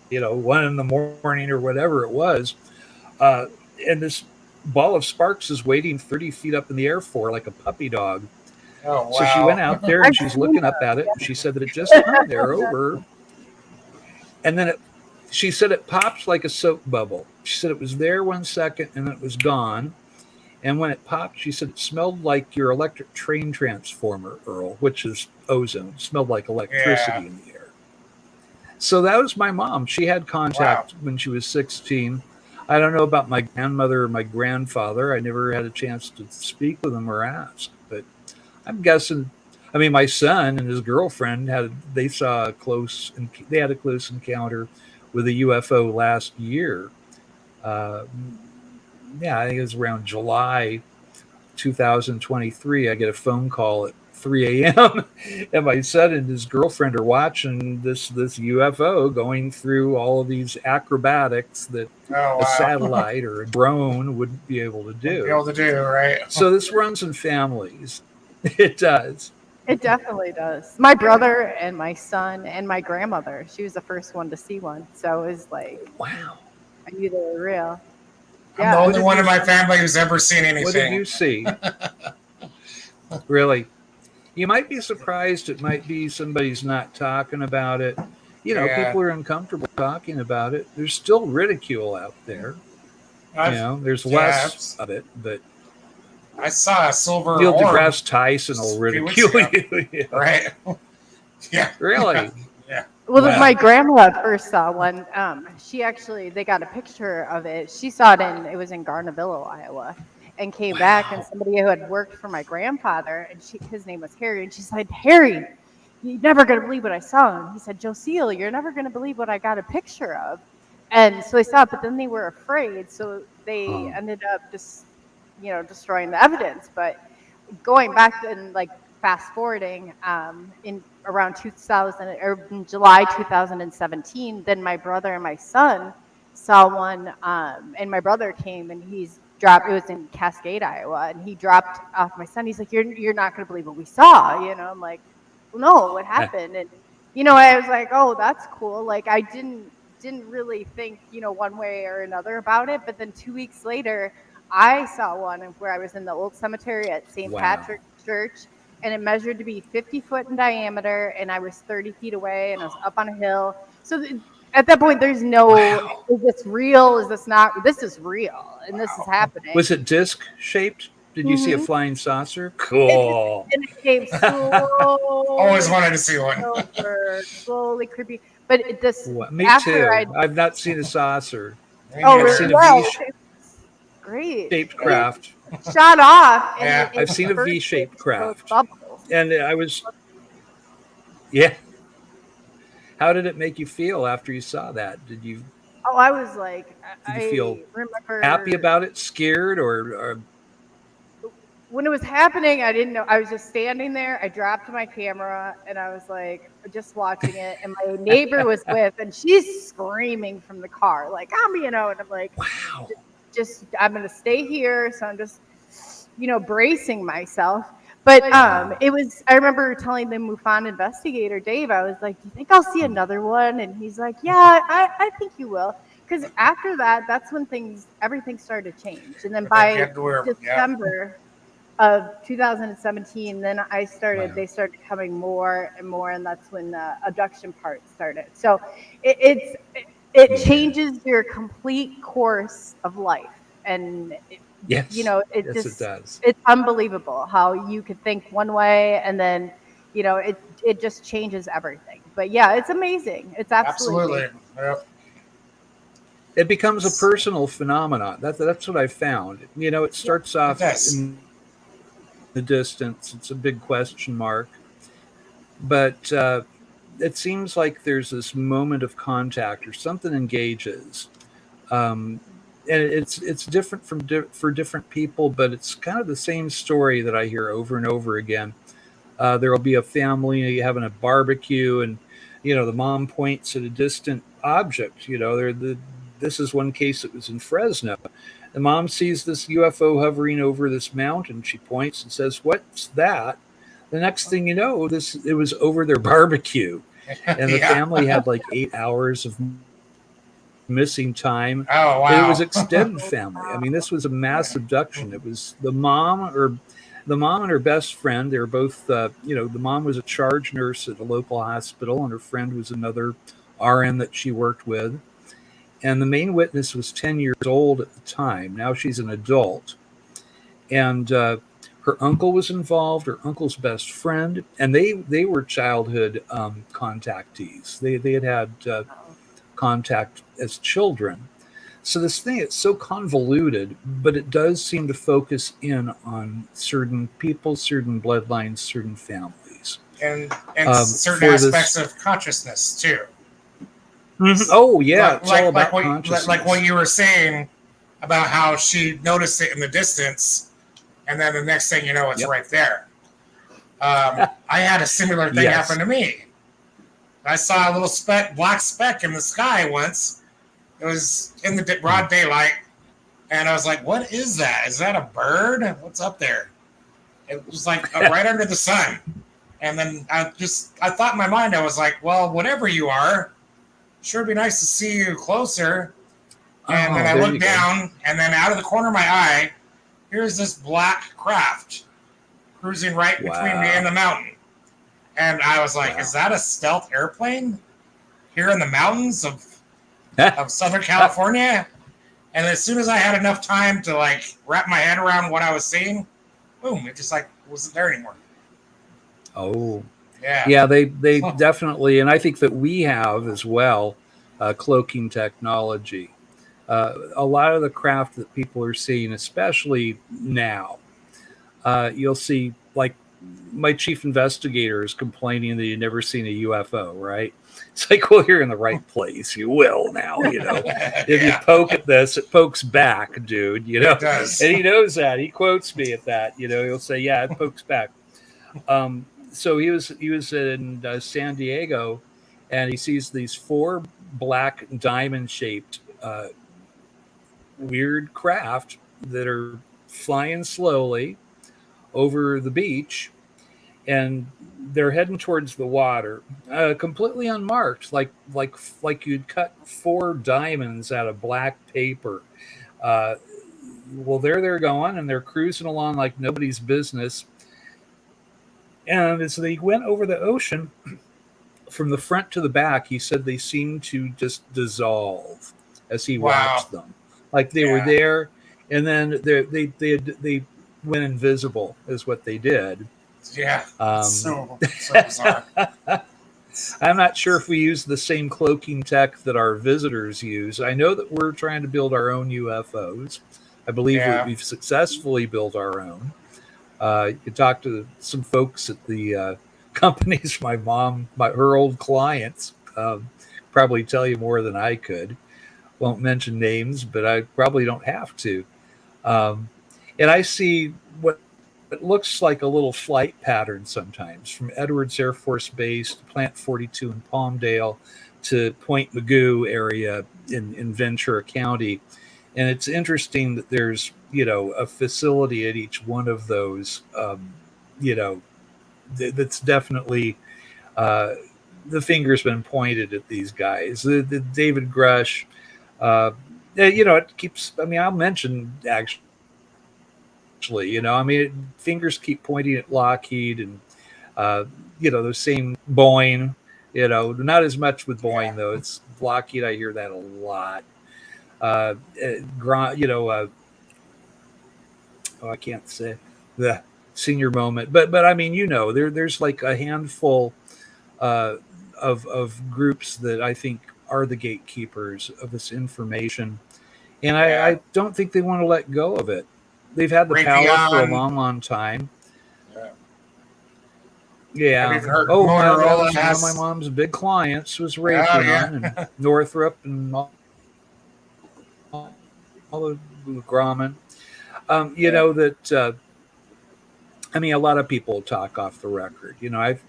Speaker 3: 1 a.m. or whatever it was. And this ball of sparks is waiting 30 feet up in the air for her like a puppy dog.
Speaker 2: Oh, wow.
Speaker 3: So she went out there and she's looking up at it. And she said that it just hung there over her. And then she said it popped like a soap bubble. She said it was there 1 second and then it was gone. And when it popped, she said it smelled like your electric train transformer, Earl, which is ozone. It smelled like electricity in the air. So that was my mom. She had contact when she was 16. I don't know about my grandmother or my grandfather. I never had a chance to speak with them or ask. But I'm guessing, my son and his girlfriend had a close encounter with a UFO last year. I think it was around July 2023. I get a phone call at 3 a.m. and my son and his girlfriend are watching this UFO going through all of these acrobatics that a satellite or a drone wouldn't be able to do.
Speaker 2: Right?
Speaker 3: So this runs in families. It does.
Speaker 1: It definitely does. My brother and my son and my grandmother, she was the first one to see one. So it was like,
Speaker 3: wow.
Speaker 1: I knew they were real.
Speaker 2: I'm the only one in my family who's ever seen anything.
Speaker 3: What did you see? Really? You might be surprised. It might be somebody's not talking about it. People are uncomfortable talking about it. There's still ridicule out there. There's less of it, but
Speaker 2: I saw a silver
Speaker 3: Neil
Speaker 2: orb.
Speaker 3: deGrasse Tyson will ridicule you.
Speaker 2: Right? Yeah.
Speaker 3: Really?
Speaker 2: Yeah.
Speaker 1: Well,
Speaker 3: Wow.
Speaker 1: my grandma first saw one. They got a picture of it. She saw it it was in Garnavillo, Iowa, and came back. And somebody who had worked for my grandfather, and his name was Harry, and she said, "Harry, you're never gonna believe what I saw." And he said, "Joseel, you're never gonna believe what I got a picture of." And so they saw it, but then they were afraid, so they ended up just, destroying the evidence. But going back and like fast forwarding, in around 2000 or in July 2017, then my brother and my son saw one, and my brother came and he's dropped. It was in Cascade, Iowa, and he dropped off my son. He's like, "You're not going to believe what we saw," I'm like, "Well, no, what happened?" And I was like, "Oh, that's cool." Like I didn't really think one way or another about it. But then 2 weeks later, I saw one where I was in the old cemetery at St. Patrick's Church, and it measured to be 50 foot in diameter, and I was 30 feet away, and I was up on a hill. So at that point, there's no, is this real? Is this not? This is real, and this is happening.
Speaker 3: Was it disc shaped? Did you see a flying saucer? Cool.
Speaker 1: And it came slowly.
Speaker 2: Always wanted to see one.
Speaker 1: Slowly creepy. But
Speaker 3: Me too. I've not seen a saucer.
Speaker 1: Oh,
Speaker 3: I've
Speaker 1: really?
Speaker 3: seen
Speaker 1: Wow. Great.
Speaker 3: shaped craft.
Speaker 1: Shot off.
Speaker 2: Yeah.
Speaker 3: I've seen a V-shaped craft.
Speaker 1: Bubbles.
Speaker 3: And I was, yeah. How did it make you feel after you saw that? Did you?
Speaker 1: Oh, I was like,
Speaker 3: Did you feel
Speaker 1: remember
Speaker 3: happy about it, scared, or?
Speaker 1: When it was happening, I didn't know. I was just standing there. I dropped my camera and I was like, just watching it. And my neighbor was with, and she's screaming from the car, like, and I'm like,
Speaker 3: wow.
Speaker 1: I'm going to stay here. So I'm just, bracing myself. But I remember telling the MUFON investigator, Dave, I was like, "Do you think I'll see another one?" And he's like, "Yeah, I think you will." Because after that, that's when everything started to change. And then by December of 2017, then they started coming more and more. And that's when the abduction part started. So it changes your complete course of life. And
Speaker 3: yes,
Speaker 1: it
Speaker 3: does.
Speaker 1: It's unbelievable how you could think one way and then, it just changes everything. But yeah, it's amazing. It's absolutely.
Speaker 2: Yep.
Speaker 3: It becomes a personal phenomenon. That's what I found. It starts off in the distance. It's a big question mark, but it seems like there's this moment of contact or something engages. And it's different for different people, but it's kind of the same story that I hear over and over again. There will be a family having a barbecue, and the mom points at a distant object. This is one case that was in Fresno. The mom sees this UFO hovering over this mountain. She points and says, "What's that?" The next thing you know, it was over their barbecue, and the family had like 8 hours of missing time.
Speaker 2: Oh, wow.
Speaker 3: It was extended family. I mean, this was a mass abduction. It was the mom and her best friend. They were both, the mom was a charge nurse at a local hospital, and her friend was another RN that she worked with. And the main witness was 10 years old at the time. Now she's an adult. And her uncle was involved, her uncle's best friend, and they were childhood contactees. They had contact as children. So this thing, it's so convoluted, but it does seem to focus in on certain people, certain bloodlines, certain families.
Speaker 2: And certain aspects of consciousness, too.
Speaker 3: Mm-hmm. Oh, yeah. It's all about consciousness.
Speaker 2: Like what you were saying about how she noticed it in the distance, and then the next thing you know, it's right there. I had a similar thing happen to me. I saw a little black speck in the sky once. It was in the broad daylight, and I was like, "What is that? Is that a bird? What's up there?" It was like right under the sun. And then I thought in my mind, I was like, "Well, whatever you are, sure be nice to see you closer." And then I looked down, and then out of the corner of my eye, here's this black craft cruising right between me and the mountain. And I was like, "Is that a stealth airplane here in the mountains of Southern California?" And as soon as I had enough time to wrap my head around what I was seeing, boom, it just wasn't there anymore.
Speaker 3: Oh, Yeah, they definitely, and I think that we have as well, cloaking technology. A lot of the craft that people are seeing, especially now, you'll see, like, my chief investigator is complaining that he'd never seen a UFO, right? It's like, well, you're in the right place. You will now, If you poke at this, it pokes back, dude,
Speaker 2: It does.
Speaker 3: And he knows that. He quotes me at that, he'll say, yeah, it pokes back. So he was in San Diego, and he sees these 4 black diamond-shaped weird craft that are flying slowly over the beach, and they're heading towards the water, completely unmarked, like you'd cut 4 diamonds out of black paper. Well, they're going, and they're cruising along like nobody's business. And as they went over the ocean, from the front to the back, he said they seemed to just dissolve as he watched them, like they were there, and then they went invisible, is what they did.
Speaker 2: Yeah, so bizarre.
Speaker 3: I'm not sure if we use the same cloaking tech that our visitors use. I know that we're trying to build our own UFOs. I believe we've successfully built our own. You could talk to some folks at the companies. Her old clients, probably tell you more than I could. Won't mention names, but I probably don't have to. And I see what it looks like a little flight pattern sometimes, from Edwards Air Force Base to Plant 42 in Palmdale to Point Mugu area in Ventura County. And it's interesting that there's, a facility at each one of those, that's definitely, the finger's been pointed at these guys. The David Grush, it keeps, I'll mention actually, fingers keep pointing at Lockheed and, the same Boeing, not as much with Boeing though. It's Lockheed. I hear that a lot. I can't say the senior moment, but there's like a handful of groups that I think are the gatekeepers of this information, and I don't think they want to let go of it. They've had the power for a long, long time. Yeah.
Speaker 2: Motorola
Speaker 3: one of my mom's big clients was Raytheon and Northrop and all the Grumman. A lot of people talk off the record.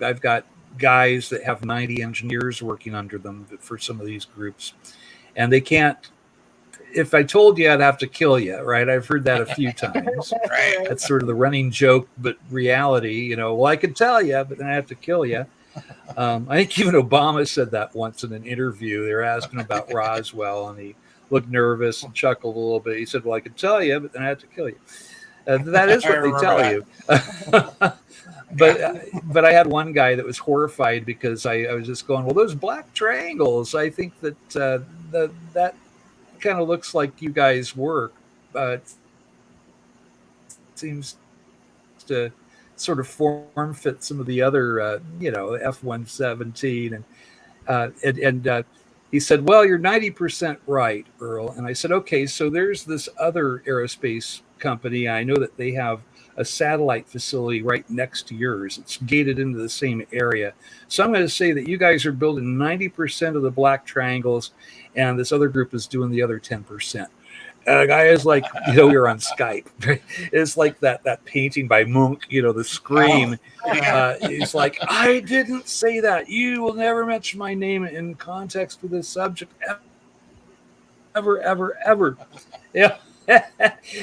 Speaker 3: I've got guys that have 90 engineers working under them for some of these groups, and they can't. If I told you, I'd have to kill you, right? I've heard that a few times.
Speaker 2: Right.
Speaker 3: That's sort of the running joke, but reality, well, I could tell you, but then I have to kill you. I think even Obama said that once in an interview. They were asking about Roswell, and he looked nervous and chuckled a little bit. He said, well, I could tell you, but then I have to kill you. That is what they tell you. But I had one guy that was horrified because I was just going, well, those black triangles, I think that that kind of looks like you guys work. It seems to sort of form fit some of the other, F-117. And he said, well, you're 90% right, Earl. And I said, okay, so there's this other aerospace company. I know that they have a satellite facility right next to yours. It's gated into the same area. So I'm going to say that you guys are building 90% of the black triangles, and this other group is doing the other 10%. And the guy is like, we were on Skype. It's like that painting by Munch, the Scream. He's like, I didn't say that. You will never mention my name in context with this subject ever. Yeah.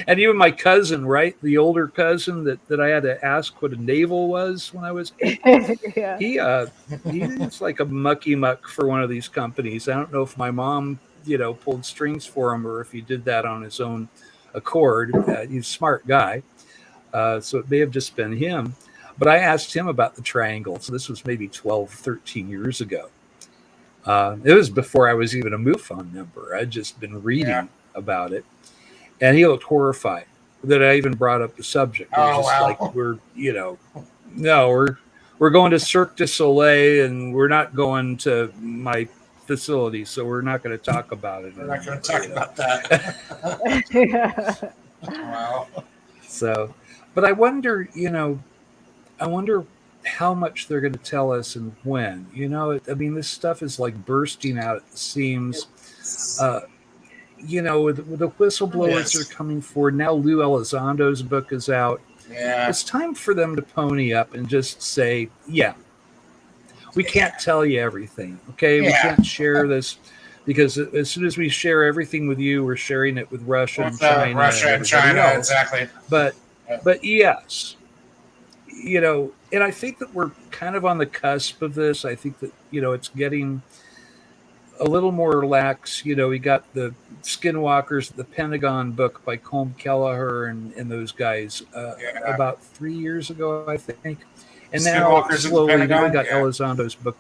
Speaker 3: And even my cousin, right? The older cousin that I had to ask what a navel was when I was 8. He's like a mucky muck for one of these companies. I don't know if my mom, pulled strings for him or if he did that on his own accord. He's a smart guy. So it may have just been him. But I asked him about the triangle. So this was maybe 12, 13 years ago. It was before I was even a MUFON member. I'd just been reading about it. And he looked horrified that I even brought up the subject. Like, we're we're going to Cirque du Soleil, and we're not going to my facility, so we're not going to talk about it.
Speaker 2: We're not going to talk about that. Wow.
Speaker 3: So, but I wonder, how much they're going to tell us and when. I mean, this stuff is like bursting out at the seams. With the whistleblowers are coming forward. Now Lou Elizondo's book is out.
Speaker 2: Yeah.
Speaker 3: It's time for them to pony up and just say, we can't tell you everything. Okay. We can't share this because as soon as we share everything with you, we're sharing it with Russia and China.
Speaker 2: Russia and China,
Speaker 3: else.
Speaker 2: Exactly.
Speaker 3: But yes, and I think that we're kind of on the cusp of this. I think that, it's getting a little more lax. We got the Skinwalkers, the Pentagon book by Colm Kelleher and those guys about 3 years ago, I think. And now slowly we got Elizondo's book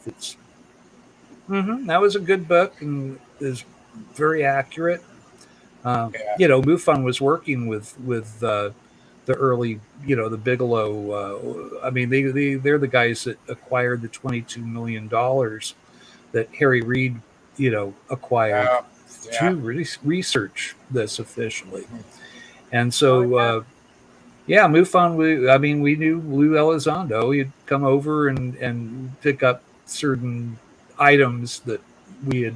Speaker 3: that was a good book and is very accurate. MUFON was working with the early, the Bigelow. I mean, they're the guys that acquired the $22 million that Harry Reid, acquired to research this officially. And so, MUFON, we knew Lou Elizondo. He'd come over and pick up certain items that we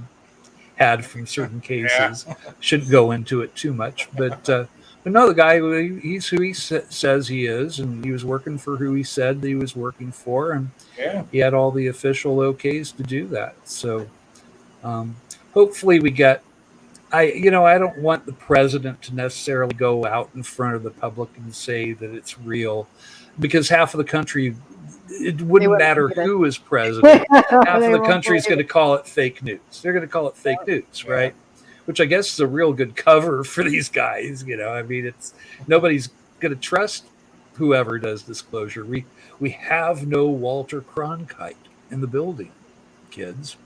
Speaker 3: had from certain cases. Shouldn't go into it too much, but no, the guy, he's who he says he is, and he was working for who he said that he was working for, and he had all the official okays to do that. So hopefully we get. I don't want the president to necessarily go out in front of the public and say that it's real, because half of the country, it wouldn't matter who is president. Half of the country is going to call it fake news. They're going to call it fake news, right? Which I guess is a real good cover for these guys. I mean, nobody's going to trust whoever does disclosure. We have no Walter Cronkite in the building, kids.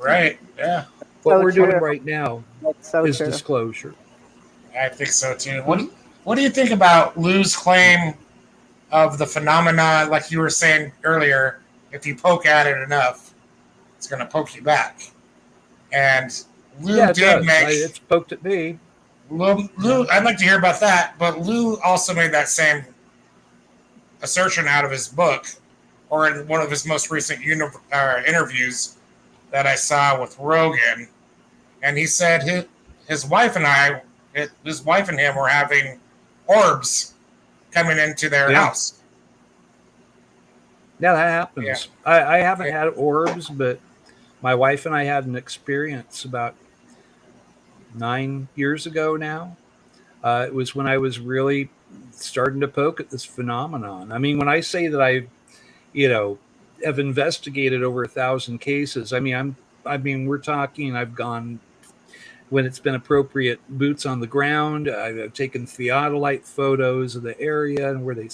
Speaker 2: Right. Yeah.
Speaker 3: What we're doing right now is disclosure.
Speaker 2: I think so too. What do you think about Lou's claim of the phenomena? Like you were saying earlier, if you poke at it enough, it's going to poke you back. And Lou
Speaker 3: it's poked at me.
Speaker 2: Lou, I'd like to hear about that. But Lou also made that same assertion out of his book, or in one of his most recent interviews that I saw with Rogan, and he said his wife and him were having orbs coming into their house.
Speaker 3: Yeah, that happens. Yeah. I haven't had orbs, but my wife and I had an experience about 9 years ago now. It was when I was really starting to poke at this phenomenon. I mean, when I say that I, have investigated over 1,000 cases. I mean, we're talking, I've gone, when it's been appropriate, boots on the ground. I've taken theodolite photos of the area and where they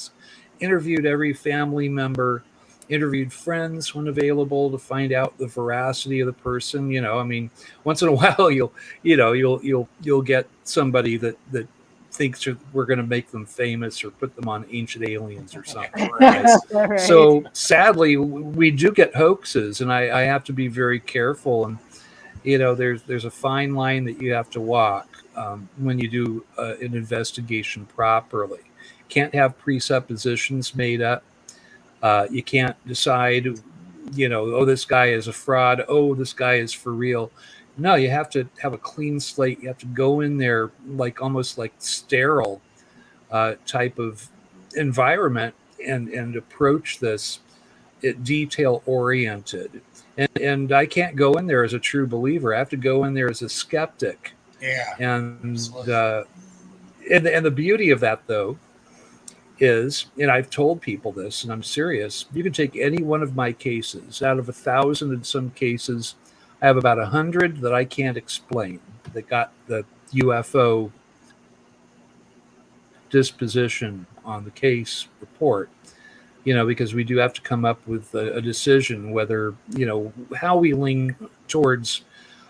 Speaker 3: interviewed every family member, interviewed friends when available to find out the veracity of the person. I mean, once in a while you'll get somebody that thinks we're going to make them famous or put them on Ancient Aliens or something. Right? So sadly, we do get hoaxes, and I have to be very careful. And there's a fine line that you have to walk when you do an investigation properly. Can't have presuppositions made up. You can't decide, this guy is a fraud. Oh, this guy is for real. No, you have to have a clean slate. You have to go in there almost like sterile type of environment and approach this detail oriented. And I can't go in there as a true believer. I have to go in there as a skeptic.
Speaker 2: Yeah.
Speaker 3: And the beauty of that, though, is, and I've told people this, and I'm serious, you can take any one of my cases. Out of 1,000 in some cases, I have about 100 that I can't explain that got the UFO disposition on the case report, because we do have to come up with a decision whether, how we lean towards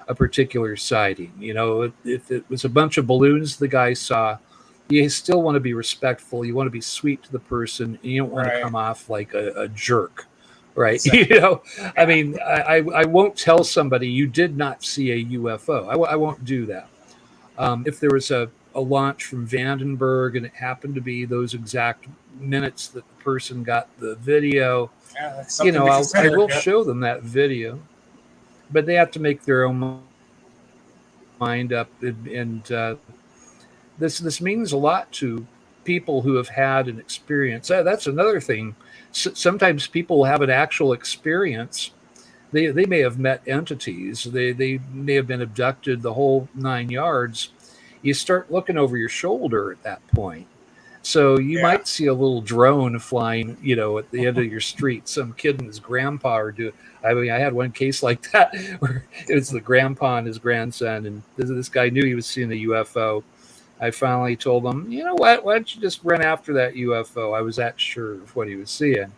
Speaker 3: a particular sighting. If it was a bunch of balloons the guy saw, you still want to be respectful. You want to be sweet to the person, and you don't want to come off like a jerk right? I mean, I won't tell somebody you did not see a UFO. I won't do that. If there was a launch from Vandenberg and it happened to be those exact minutes that the person got the video, I will show them that video, but they have to make their own mind up. And this means a lot to people who have had an experience. That's another thing. Sometimes people have an actual experience. They may have met entities. They may have been abducted, the whole 9 yards. You start looking over your shoulder at that point. So you might see a little drone flying, at the end of your street. Some kid and his grandpa are doing. I mean, I had one case like that where it was the grandpa and his grandson, and this guy knew he was seeing a UFO. I finally told him, you know what? Why don't you just run after that UFO? I was that sure of what he was seeing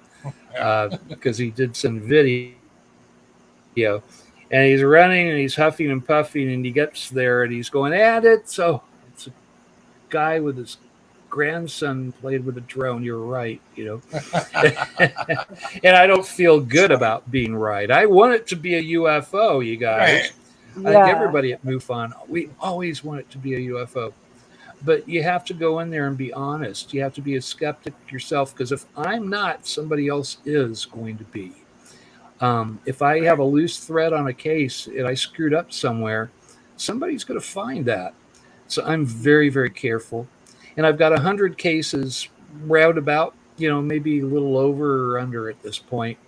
Speaker 3: because he did send video. And he's running and he's huffing and puffing, and he gets there and he's going, and it's a guy with his grandson played with a drone. You're right, And I don't feel good about being right. I want it to be a UFO, you guys. Right. I think everybody at MUFON, we always want it to be a UFO. But you have to go in there and be honest. You have to be a skeptic yourself, because if I'm not, somebody else is going to be. If I have a loose thread on a case and I screwed up somewhere, somebody's going to find that. So I'm very, very careful. And I've got 100 cases roundabout, maybe a little over or under at this point,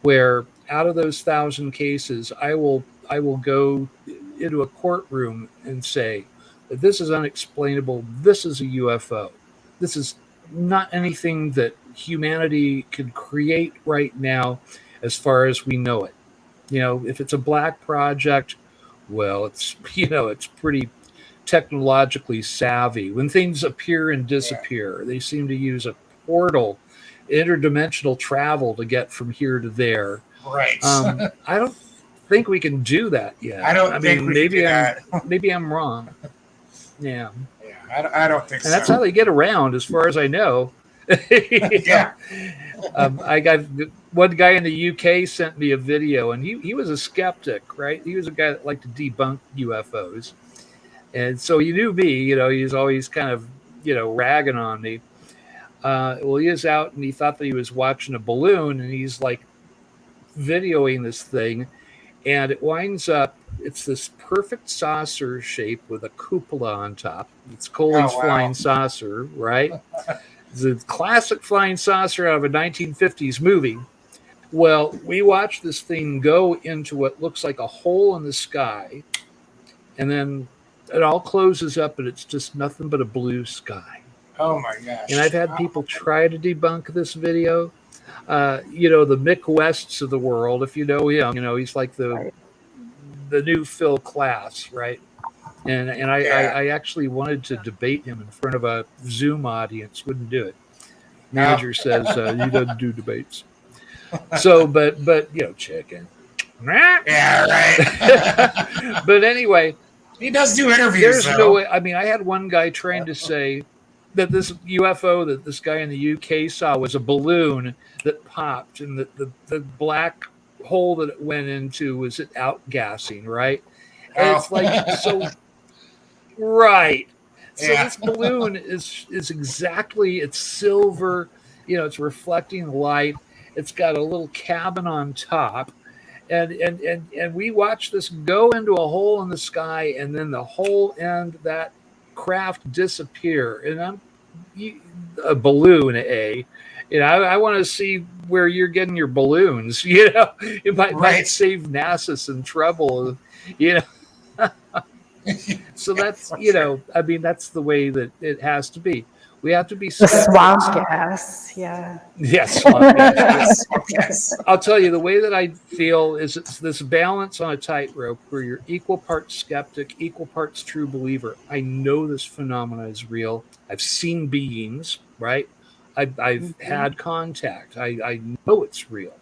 Speaker 3: where out of those 1,000 cases, I will go into a courtroom and say that this is unexplainable. This is a UFO. This is not anything that humanity can create right now, as far as we know it. If it's a black project, well, it's pretty technologically savvy. When things appear and disappear, they seem to use a portal, interdimensional travel to get from here to there.
Speaker 2: Right.
Speaker 3: I don't think we can do that yet. I mean, maybe I'm wrong. Yeah.
Speaker 2: Yeah, I don't think so.
Speaker 3: And that's how they get around, as far as I know.
Speaker 2: Yeah.
Speaker 3: I got one guy in the UK sent me a video, and he was a skeptic, right? He was a guy that liked to debunk UFOs. And so he knew me, he was always kind of, ragging on me. Well, he is out and he thought that he was watching a balloon, and he's like videoing this thing, and it winds up, it's this perfect saucer shape with a cupola on top. It's Coley's flying saucer, right? It's a classic flying saucer out of a 1950s movie. Well, we watched this thing go into what looks like a hole in the sky, and then it all closes up, and it's just nothing but a blue sky.
Speaker 2: Oh my gosh.
Speaker 3: And I've had people try to debunk this video. The Mick Wests of the world, if you know him, he's like the new Phil Klass, right? And I actually wanted to debate him in front of a Zoom audience, wouldn't do it. Manager says he doesn't do debates. So, but chicken.
Speaker 2: Yeah, right.
Speaker 3: But anyway,
Speaker 2: he does do interviews.
Speaker 3: There's no way. I mean, I had one guy trying to say that this UFO that this guy in the UK saw was a balloon that popped, and the black hole that it went into was it outgassing, right? And it's like so. Right. So this balloon is exactly, it's silver, it's reflecting light. It's got a little cabin on top. And we watched this go into a hole in the sky, and then the whole end, that craft disappear. And a balloon, I want to see where you're getting your balloons, it might save NASA some trouble, So that's, that's the way that it has to be. We have to be
Speaker 6: the swamp gas. Yeah.
Speaker 3: Yes. Swamp gas. Yes. I'll tell you, the way that I feel is it's this balance on a tightrope where you're equal parts skeptic, equal parts true believer. I know this phenomena is real. I've seen beings, right? I've had contact. I know it's real.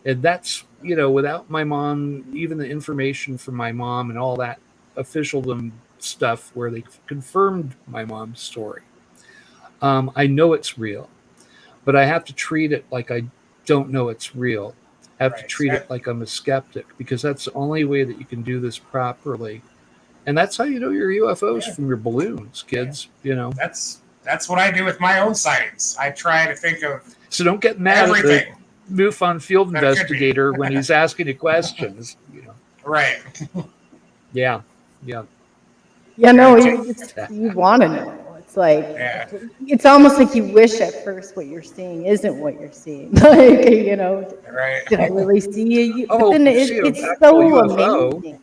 Speaker 3: And that's, without my mom, even the information from my mom and all that officialdom stuff where they confirmed my mom's story. I know it's real, but I have to treat it like I don't know it's real. I have to
Speaker 2: Right.
Speaker 3: treat it like I'm a skeptic, because that's the only way that you can do this properly. And that's how you know your UFOs from your balloons, kids. You know.
Speaker 2: That's what I do with my own sightings. I try to think of
Speaker 3: So don't get mad
Speaker 2: everything.
Speaker 3: at the MUFON field
Speaker 2: That could be.
Speaker 3: investigator when he's asking you questions. You know.
Speaker 2: Right.
Speaker 3: Yeah.
Speaker 4: Yeah, no, you want to know. It's like,
Speaker 2: Yeah.
Speaker 4: it's almost like you wish at first what you're seeing isn't what you're seeing. Like, you know,
Speaker 2: Right.
Speaker 4: did I really see a
Speaker 3: Oh,
Speaker 4: but then
Speaker 3: see an
Speaker 4: it's
Speaker 3: actual
Speaker 4: so
Speaker 3: UFO.
Speaker 4: amazing.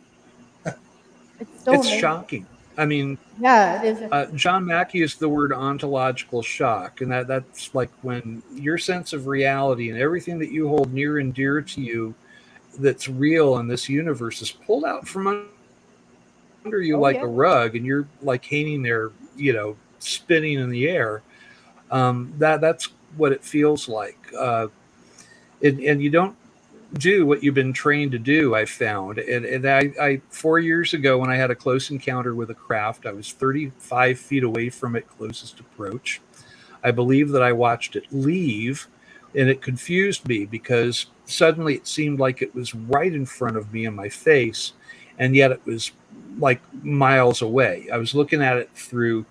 Speaker 4: It's so
Speaker 3: It's
Speaker 4: amazing.
Speaker 3: shocking. I mean,
Speaker 4: Yeah, it is.
Speaker 3: John Mackey used the word ontological shock, and that's like when your sense of reality and everything that you hold near and dear to you that's real in this universe is pulled out from under you like a rug, and you're like hanging there, you know, spinning in the air. That's what it feels like. And you don't do what you've been trained to do, I found. And I 4 years ago, when I had a close encounter with a craft, I was 35 feet away from it, closest approach. I believe that I watched it leave, and it confused me because suddenly it seemed like it was right in front of me in my face, and yet it was like miles away. I was looking at it through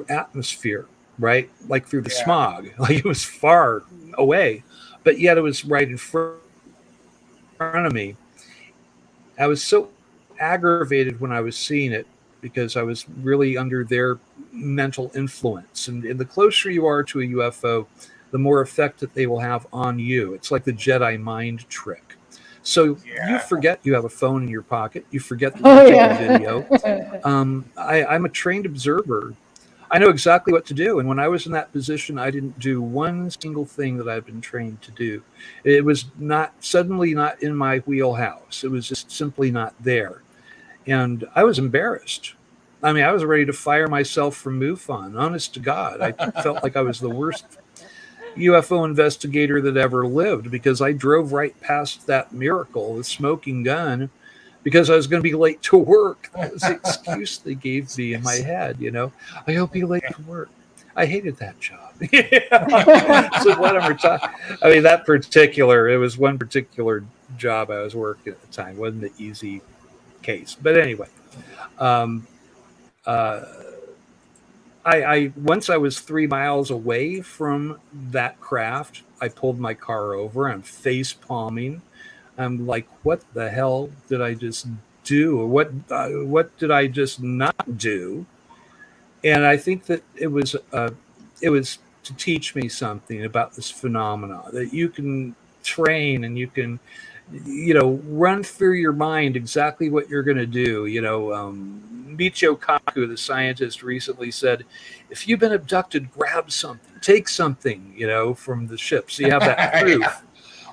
Speaker 3: atmosphere, right? Like through the smog, like it was far away, but yet it was right in front of me. I was so aggravated when I was seeing it because I was really under their mental influence. And the closer you are to a UFO, the more effect that they will have on you. It's like the Jedi mind trick. So you forget you have a phone in your pocket. You forget that you take a video. I'm a trained observer. I know exactly what to do. And when I was in that position, I didn't do one single thing that I've been trained to do. It was suddenly not in my wheelhouse. It was just simply not there. And I was embarrassed. I mean, I was ready to fire myself from MUFON. Honest to God, I felt like I was the worst UFO investigator that ever lived, because I drove right past that miracle, the smoking gun, because I was going to be late to work. That was the excuse they gave me in my head, you know. I'll be late to work. I hated that job. So whatever time. I mean, it was one particular job I was working at the time. It wasn't an easy case. But anyway, I once I was 3 miles away from that craft, I pulled my car over. I'm face palming. I'm like, what the hell did I just do? Or what did I just not do? And I think that it was to teach me something about this phenomena, that you can train and you can, you know, run through your mind exactly what you're going to do. You know, Michio Kaku, the scientist, recently said, if you've been abducted, grab something, take something, you know, from the ship, so you have that proof.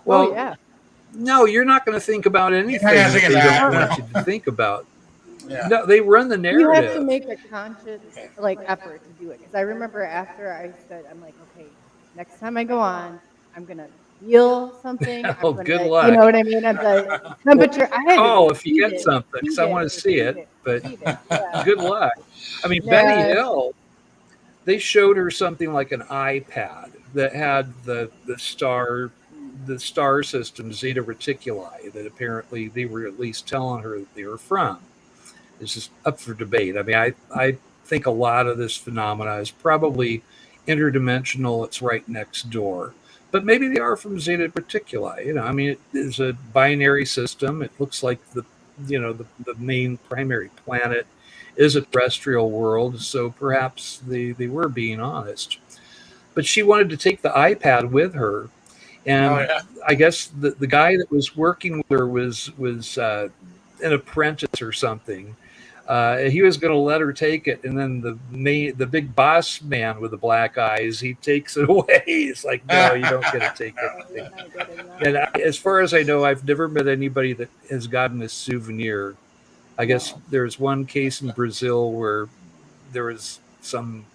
Speaker 3: Well, no, you're not going to think about anything that they don't want you to think about. No, they run the narrative.
Speaker 4: You have to make a conscious effort to do it. Because I remember after I said, I'm like, okay, next time I go on, I'm gonna feel something.
Speaker 3: Good luck.
Speaker 4: You know what I mean? I'm the temperature.
Speaker 3: If you get something, because I want to see it. But good luck. I mean, Benny Hill, they showed her something like an iPad that had the star system, Zeta Reticuli, that apparently they were at least telling her that they were from. It's just up for debate. I mean, I think a lot of this phenomena is probably interdimensional. It's right next door. But maybe they are from Zeta Reticuli. You know, I mean, it is a binary system. It looks like the main primary planet is a terrestrial world. So perhaps they were being honest. But she wanted to take the iPad with her. And I guess the guy that was working with her was an apprentice or something. He was going to let her take it, and then the big boss man with the black eyes, he takes it away. He's like, no, you don't get to take it. And as far as I know, I've never met anybody that has gotten a souvenir. I guess there's one case in Brazil where there was some.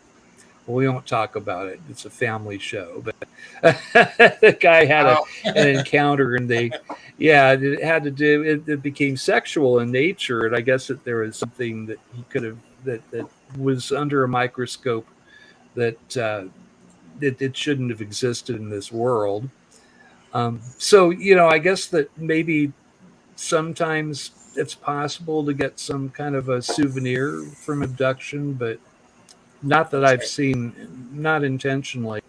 Speaker 3: Well, we won't talk about it. It's a family show, but the guy had an encounter, and it had to do. It became sexual in nature, and I guess that there was something that he could have that was under a microscope that it shouldn't have existed in this world. So, you know, I guess that maybe sometimes it's possible to get some kind of a souvenir from abduction, but not that I've seen, not intentionally.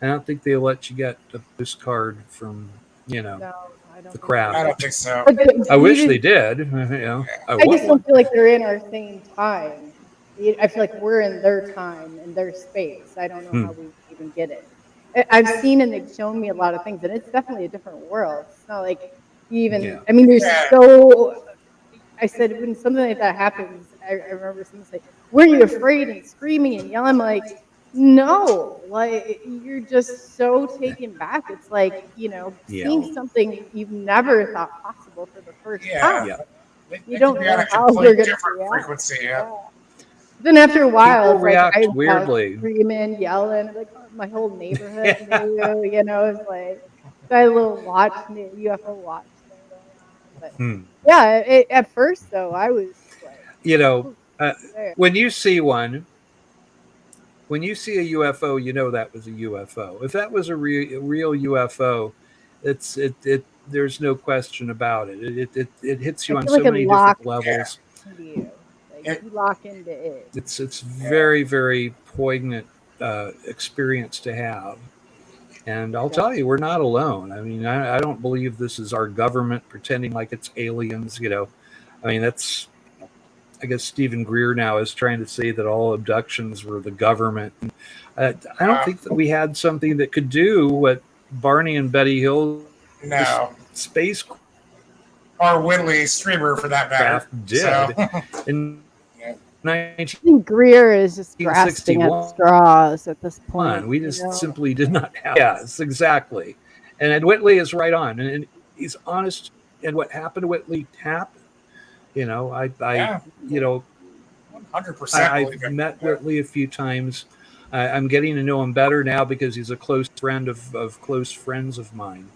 Speaker 3: I don't think they let you get a postcard from, you know,
Speaker 4: No, I don't
Speaker 3: the
Speaker 4: think
Speaker 3: crowd.
Speaker 2: I don't think so.
Speaker 4: But
Speaker 3: I wish they did. You know,
Speaker 4: I just don't feel like they're in our same time. I feel like we're in their time and their space. I don't know how we even get it. I've seen and they've shown me a lot of things, and it's definitely a different world. It's not like you even.
Speaker 3: Yeah.
Speaker 4: I mean, there's so. I said when something like that happens, I remember someone say, "Were you afraid?" and screaming and yelling. I'm like, no, like you're just so taken back. It's like, you know, seeing something you've never thought possible for the first time.
Speaker 3: Yeah.
Speaker 4: You don't
Speaker 2: be on
Speaker 4: know
Speaker 2: a
Speaker 4: how
Speaker 2: complete
Speaker 4: you're going to
Speaker 2: different
Speaker 4: react.
Speaker 2: frequency. Yeah.
Speaker 4: Then after a while,
Speaker 3: People
Speaker 4: it's like
Speaker 3: react
Speaker 4: I
Speaker 3: weirdly.
Speaker 4: screaming, yelling, like my whole neighborhood knew, you know, it's like that little UFO watch thing going on. But yeah, at first though, I was like,
Speaker 3: you know, when you see one, when you see a UFO, you know that was a UFO. If that was a real UFO, it there's no question about it. It hits you on so many different levels.
Speaker 4: Into you. Like, you lock into it.
Speaker 3: It's very, very poignant experience to have. And I'll tell you, we're not alone. I mean, I don't believe this is our government pretending like it's aliens, you know. I mean, that's, I guess Stephen Greer now is trying to say that all abductions were the government. I don't think that we had something that could do what Barney and Betty Hill space
Speaker 2: or Whitley Strieber for that matter
Speaker 3: did.
Speaker 2: So.
Speaker 3: In
Speaker 4: I think Greer is just grasping at straws at this point.
Speaker 3: We just simply did not have. Yes, exactly. And Whitley is right on, and he's honest. And what happened to Whitley happened. You know, you know,
Speaker 2: 100%.
Speaker 3: I've met Whitley a few times. I'm getting to know him better now because he's a close friend of close friends of mine.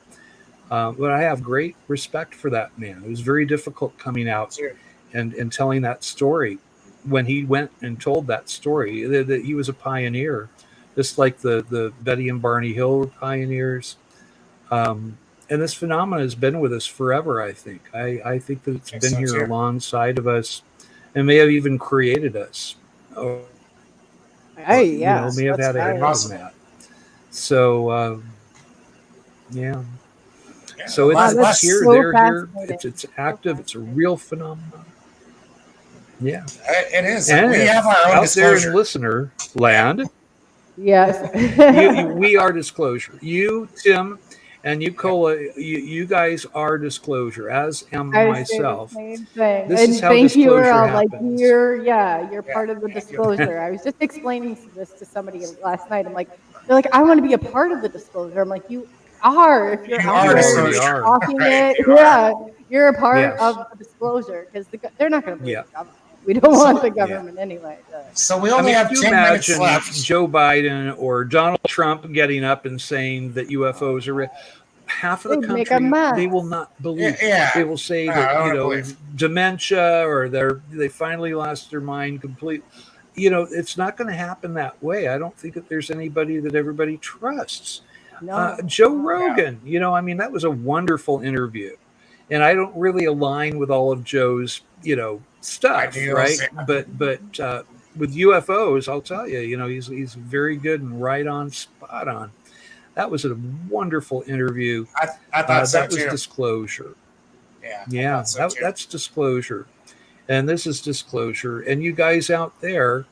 Speaker 3: But I have great respect for that man. It was very difficult coming out and telling that story. When he went and told that story, that he was a pioneer, just like the Betty and Barney Hill were pioneers. And this phenomenon has been with us forever, I think. I think that it's been here alongside of us and may have even created us. You know, may have had a hand in that. So, yeah. So it's here, they're here. It's active. It's a real phenomenon. Yeah.
Speaker 2: It is.
Speaker 3: And
Speaker 2: we have our own
Speaker 3: out
Speaker 2: disclosure.
Speaker 3: there in listener land.
Speaker 4: Yes.
Speaker 3: We are disclosure. You, Tim, and you, Coley, you guys are disclosure, as am myself.
Speaker 4: Same thing.
Speaker 3: This
Speaker 4: and
Speaker 3: is how
Speaker 4: thank you, Earl.
Speaker 3: happens.
Speaker 4: Like you're part of the disclosure. I was just explaining this to somebody last night. I'm like, they're like, I want to be a part of the disclosure. I'm like, you are. If you're out there talking it, you're a part of the disclosure because they're not going to believe the government. We don't want the government anyway.
Speaker 2: So we only have 10 minutes left.
Speaker 3: Joe Biden or Donald Trump getting up and saying that UFOs are real. Half of the country, they will not believe. They will say that, you know, dementia or they finally lost their mind completely. You know, it's not going to happen that way. I don't think that there's anybody that everybody trusts. Joe Rogan, you know, I mean, that was a wonderful interview. And I don't really align with all of Joe's, you know, stuff, right? But with UFOs, I'll tell you, you know, he's very good and right on, spot on. That was a wonderful interview.
Speaker 2: I thought so
Speaker 3: that was
Speaker 2: too.
Speaker 3: Disclosure.
Speaker 2: Yeah,
Speaker 3: That's disclosure, and this is disclosure. And you guys out there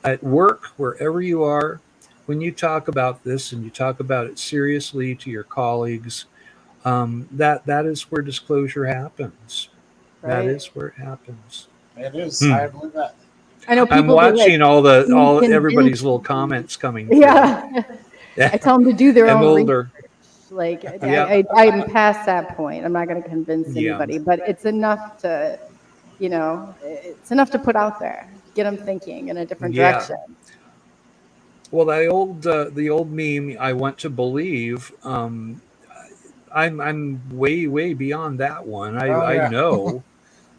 Speaker 3: at work, wherever you are, when you talk about this and you talk about it seriously to your colleagues, that is where disclosure happens. Right. That is where it happens.
Speaker 2: It is. I believe that.
Speaker 4: I know.
Speaker 3: I'm watching all everybody's little comments coming.
Speaker 4: Yeah. I tell them to do their own
Speaker 3: research.
Speaker 4: Like I'm past that point. I'm not going to convince anybody, but it's enough to, you know, it's enough to put out there, get them thinking in a different direction.
Speaker 3: Well, the old meme, I want to believe. I'm way beyond that one. I know,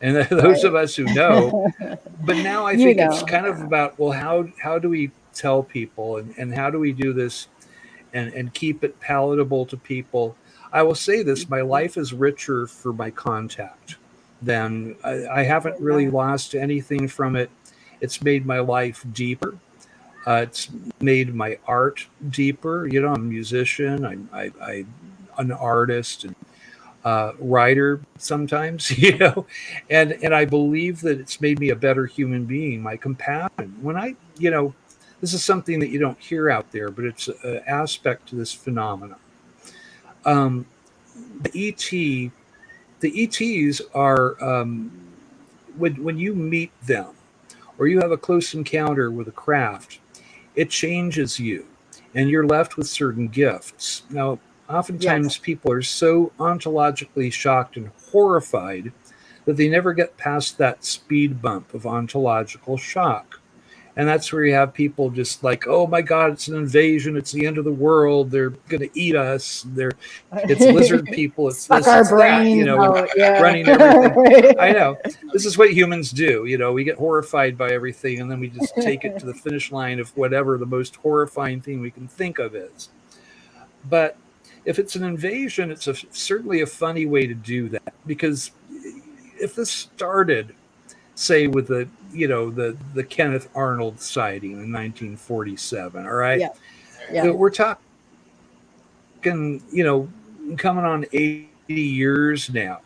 Speaker 3: and those of us who know. But now I think it's kind of about, well, how do we tell people and how do we do this and keep it palatable to people? I will say this, my life is richer for my contact than I haven't really lost anything from it. It's made my life deeper. It's made my art deeper. You know, I'm a musician. I'm an artist and writer sometimes. You know, and I believe that it's made me a better human being. My compassion. When I, you know, this is something that you don't hear out there, but it's an aspect to this phenomenon. The ETs are when you meet them or you have a close encounter with a craft, it changes you and you're left with certain gifts. Now, oftentimes people are so ontologically shocked and horrified that they never get past that speed bump of ontological shock. And that's where you have people just like, oh my God, it's an invasion. It's the end of the world. They're going to eat us. It's lizard people. It's this, it's that, you know, running everything. I know. This is what humans do. You know, we get horrified by everything and then we just take it to the finish line of whatever the most horrifying thing we can think of is. But if it's an invasion, it's certainly a funny way to do that, because if this started, say, with the Kenneth Arnold sighting in 1947, all right? Yeah. We're talking, you know, coming on 80 years now.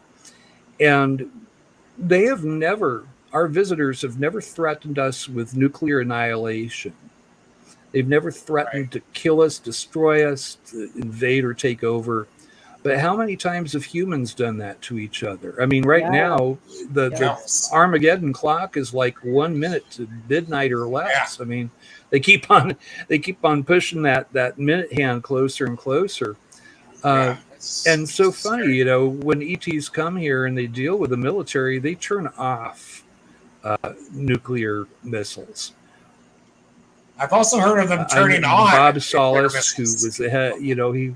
Speaker 3: And our visitors have never threatened us with nuclear annihilation. They've never threatened to kill us, destroy us, to invade or take over. But how many times have humans done that to each other? I mean, right now, the Armageddon clock is like 1 minute to midnight or less. I mean, they keep on pushing that minute hand closer and closer. And so funny, you know, when ETs come here and they deal with the military, they turn off nuclear missiles.
Speaker 2: I've also heard of them turning on
Speaker 3: Bob Solis, who was the head, you know,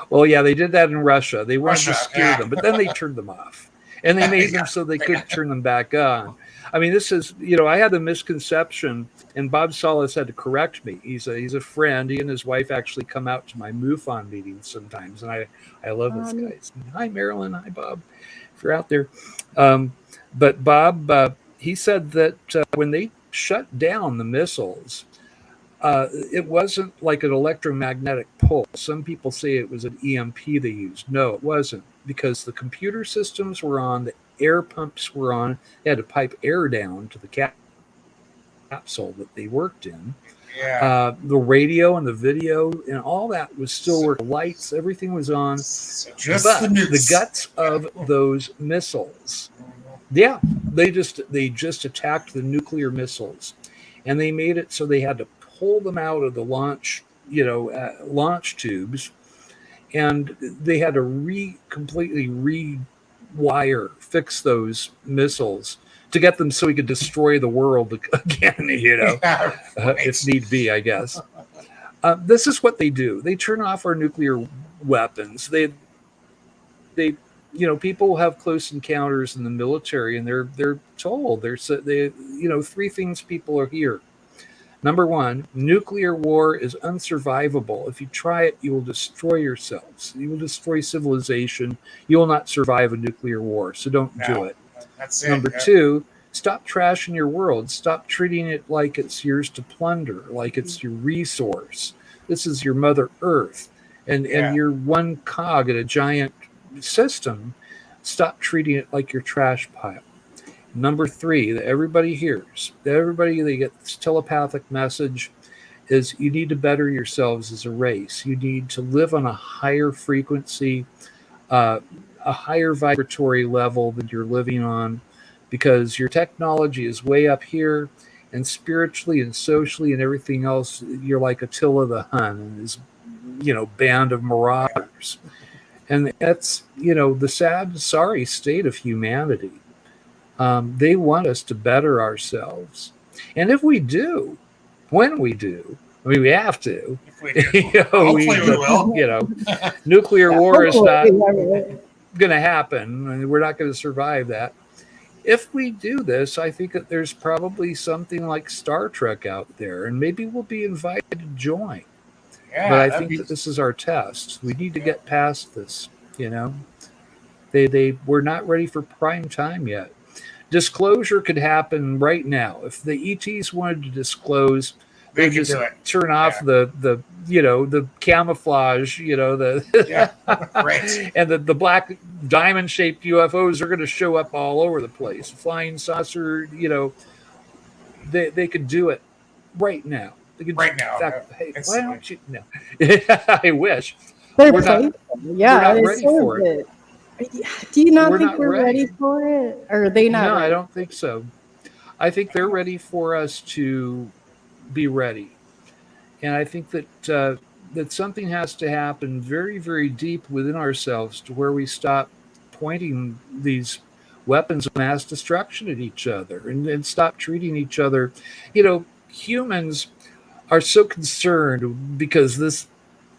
Speaker 3: well, yeah, they did that in Russia. They wanted to scare them, but then they turned them off. And they made them so they couldn't turn them back on. I mean, this is, you know, I had the misconception, and Bob Solis had to correct me. He's a friend. He and his wife actually come out to my MUFON meetings sometimes, and I love those guys. Hi, Marilyn. Hi, Bob, if you're out there. But Bob, he said that when they shut down the missiles, it wasn't like an electromagnetic pulse. Some people say it was an EMP they used. No, it wasn't, because the computer systems were on, the air pumps were on. They had to pipe air down to the capsule that they worked in. The radio and the video and all that was still working. Lights, everything was on. But the guts of those missiles, they just attacked the nuclear missiles, and they made it so they had to pull them out of the launch tubes, and they had to completely fix those missiles to get them so we could destroy the world again, you know, if need be, I guess. This is what they do. They turn off our nuclear weapons. They you know, people have close encounters in the military, and they're told three things people are here. Number one, nuclear war is unsurvivable. If you try it, you will destroy yourselves. You will destroy civilization. You will not survive a nuclear war, so don't do it.
Speaker 2: That's it.
Speaker 3: Number two, stop trashing your world. Stop treating it like it's yours to plunder, like it's your resource. This is your Mother Earth, and you're one cog in a giant system. Stop treating it like your trash pile. Number three, that everybody hears, they get this telepathic message, is you need to better yourselves as a race. You need to live on a higher frequency, a higher vibratory level than you're living on, because your technology is way up here, and spiritually and socially and everything else, you're like Attila the Hun and his, you know, band of marauders. And that's, you know, the sad, sorry state of humanity. They want us to better ourselves. And if we do, when we do, I mean, we have to.
Speaker 2: If we do. Hopefully we will.
Speaker 3: You know, nuclear war is not going to happen. I mean, we're not going to survive that. If we do this, I think that there's probably something like Star Trek out there, and maybe we'll be invited to join.
Speaker 2: Yeah,
Speaker 3: but I think that this is our test. We need to get past this. We're not ready for prime time yet. Disclosure could happen right now. If the ETs wanted to disclose,
Speaker 2: they
Speaker 3: could
Speaker 2: just
Speaker 3: turn off the camouflage,
Speaker 2: right.
Speaker 3: and the black diamond shaped UFOs are going to show up all over the place. Flying saucer, they could do it right now. They could,
Speaker 2: right now.
Speaker 3: In fact, hey, why don't you? No, I wish.
Speaker 4: We're
Speaker 3: not ready for it.
Speaker 4: Do you not think we're ready for it? Or are they not?
Speaker 3: No,
Speaker 4: ready?
Speaker 3: I don't think so. I think they're ready for us to be ready, and I think that that something has to happen very, very deep within ourselves to where we stop pointing these weapons of mass destruction at each other and stop treating each other. Humans are so concerned because this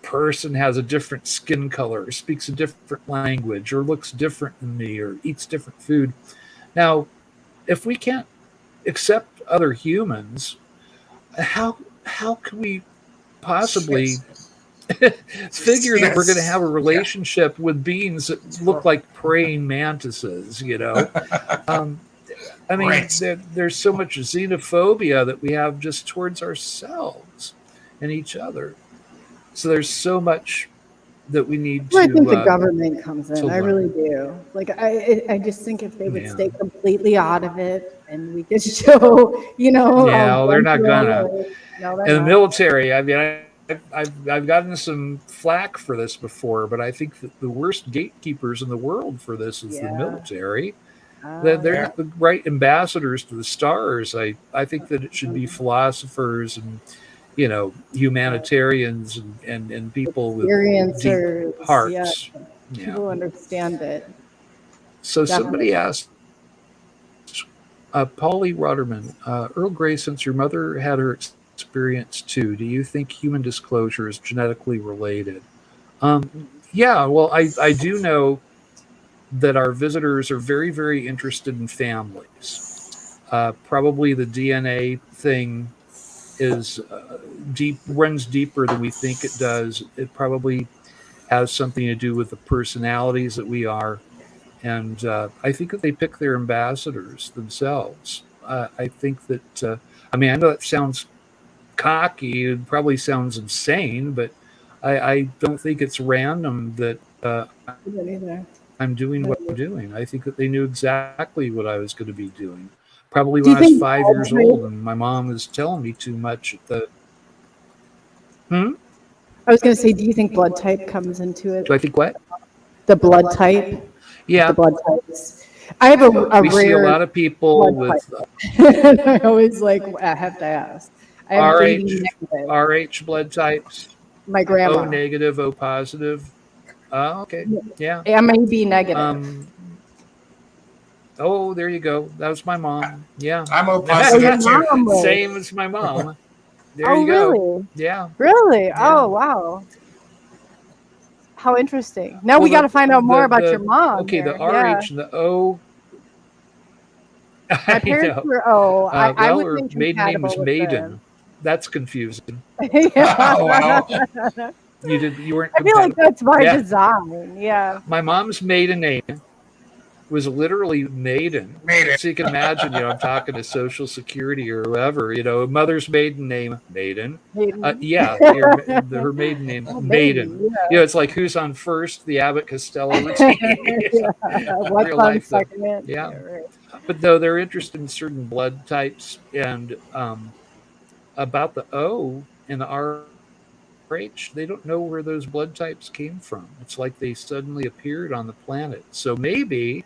Speaker 3: person has a different skin color, or speaks a different language, or looks different than me, or eats different food. Now, if we can't accept other humans, how can we possibly figure that we're going to have a relationship with beings that look like praying mantises? I mean, there's so much xenophobia that we have just towards ourselves and each other. So there's so much that we need to.
Speaker 4: I think the government comes in. I really do. I just think if they would stay completely out of it, and we could show,
Speaker 3: Yeah, they're not gonna. And the military. I mean, I've gotten some flack for this before, but I think that the worst gatekeepers in the world for this is the military. They're not the right ambassadors to the stars. I think that it should be philosophers and humanitarians and people with deep hearts.
Speaker 4: Yeah. People understand it.
Speaker 3: So somebody asked, Polly Rottermann, Earl Grey, since your mother had her experience too, do you think human disclosure is genetically related? Yeah, well, I do know that our visitors are very, very interested in families. Probably the DNA thing is runs deeper than we think it does. It probably has something to do with the personalities that we are, and I think that they pick their ambassadors themselves. I think that I know that sounds cocky. It probably sounds insane, but I don't think it's random that I'm doing what I'm doing. I think that they knew exactly what I was going to be doing. Probably when I was 5 years old and my mom was telling me too much at the...
Speaker 4: I was going to say, do you think blood type comes into it?
Speaker 3: Do I think what?
Speaker 4: The blood type?
Speaker 3: Yeah.
Speaker 4: The blood types. I have a
Speaker 3: we
Speaker 4: rare...
Speaker 3: see a lot of people with...
Speaker 4: I always I have to ask. I have
Speaker 3: RH blood types.
Speaker 4: My grandma.
Speaker 3: O negative, O positive. Oh, okay. Yeah.
Speaker 4: MAB negative.
Speaker 3: Oh, there you go. That was my mom. Yeah.
Speaker 2: I'm O positive too.
Speaker 3: Same as my mom. There you go.
Speaker 4: Really?
Speaker 3: Yeah.
Speaker 4: Really?
Speaker 3: Yeah.
Speaker 4: Oh, wow. How interesting. Now we got to find out more about your mom.
Speaker 3: Okay,
Speaker 4: here.
Speaker 3: the RH and the O.
Speaker 4: My parents were O. I would
Speaker 3: her
Speaker 4: think
Speaker 3: maiden name was Maiden.
Speaker 4: Them.
Speaker 3: That's confusing.
Speaker 2: Oh, wow.
Speaker 3: You weren't.
Speaker 4: I feel like that's by design. Yeah.
Speaker 3: My mom's maiden name was literally Maiden. So you can imagine, I'm talking to Social Security or whoever, mother's maiden name, Maiden. Her maiden name, Maiden.
Speaker 4: Yeah.
Speaker 3: It's like who's on first, the Abbott Costello routine.
Speaker 4: What's
Speaker 3: real
Speaker 4: on
Speaker 3: life,
Speaker 4: second?
Speaker 3: Yeah.
Speaker 4: Right.
Speaker 3: But though they're interested in certain blood types and about the O and the RH, they don't know where those blood types came from. It's like they suddenly appeared on the planet. So maybe,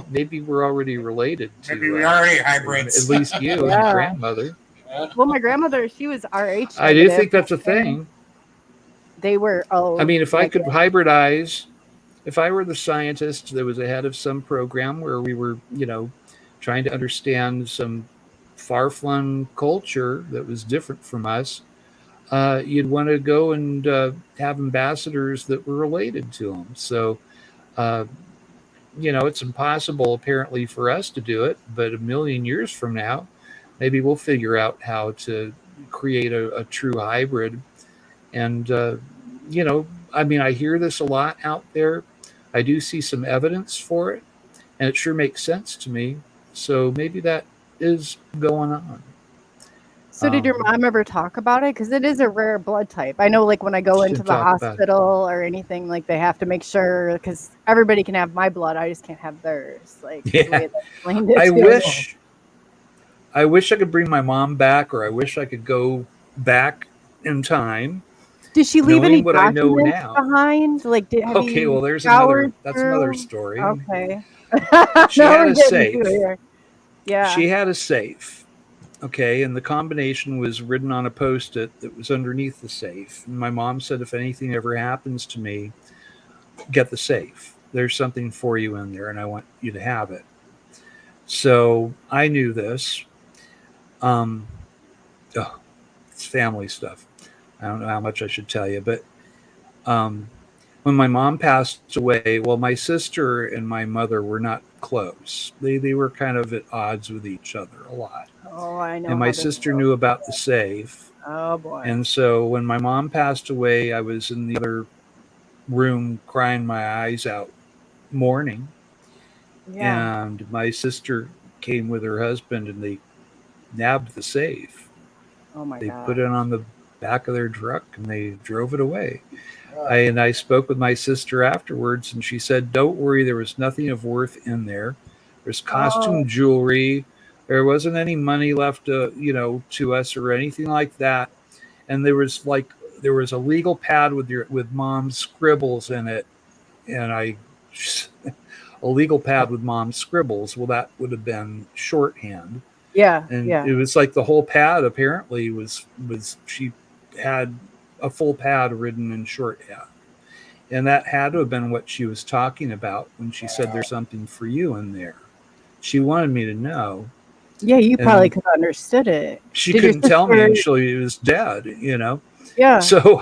Speaker 3: maybe we're already related to.
Speaker 2: Maybe we already hybrids.
Speaker 3: At least you and your grandmother.
Speaker 1: Well, my grandmother, she was RH.
Speaker 3: I do think that's a thing.
Speaker 1: They were
Speaker 3: I mean, if I could hybridize, if I were the scientist that was ahead of some program where we were, trying to understand some far-flung culture that was different from us, you'd want to go and have ambassadors that were related to them. So, it's impossible apparently for us to do it, but a million years from now, maybe we'll figure out how to create a true hybrid And, I mean, I hear this a lot out there. I do see some evidence for it, and it sure makes sense to me. So maybe that is going on.
Speaker 4: So did your mom ever talk about it? Because it is a rare blood type. I know, like, when I go into the hospital or anything, like, they have to make sure, because everybody can have my blood, I just can't have theirs. Like,
Speaker 3: yeah. I wish I could bring my mom back, or I wish I could go back in time.
Speaker 4: Did she leave any
Speaker 3: what I know
Speaker 4: documents
Speaker 3: now
Speaker 4: behind? Like,
Speaker 3: well, there's another story.
Speaker 4: Okay.
Speaker 3: She had a safe.
Speaker 4: Yeah.
Speaker 3: She had a safe. Okay, and the combination was written on a Post-it that was underneath the safe. And my mom said, if anything ever happens to me, get the safe. There's something for you in there, and I want you to have it. So I knew this. It's family stuff. I don't know how much I should tell you, but when my mom passed away, well, my sister and my mother were not close. They were kind of at odds with each other a lot.
Speaker 4: Oh, I know.
Speaker 3: And my sister knew about the safe.
Speaker 4: Oh, boy.
Speaker 3: And so when my mom passed away, I was in the other room crying my eyes out, mourning. Yeah. And my sister came with her husband, and they nabbed the safe.
Speaker 4: Oh, my God.
Speaker 3: They put it on the back of their truck, and they drove it away. I spoke with my sister afterwards, and she said, don't worry, there was nothing of worth in there. There's costume jewelry. There wasn't any money left to us or anything like that. And there was a legal pad with mom's scribbles in it. And a legal pad with mom's scribbles. Well, that would have been shorthand.
Speaker 4: Yeah.
Speaker 3: And it was like the whole pad apparently was she had a full pad written in shorthand. And that had to have been what she was talking about when she said there's something for you in there. She wanted me to know.
Speaker 4: Yeah, you probably could have understood it.
Speaker 3: She couldn't tell me until he was dead,
Speaker 4: Yeah.
Speaker 3: So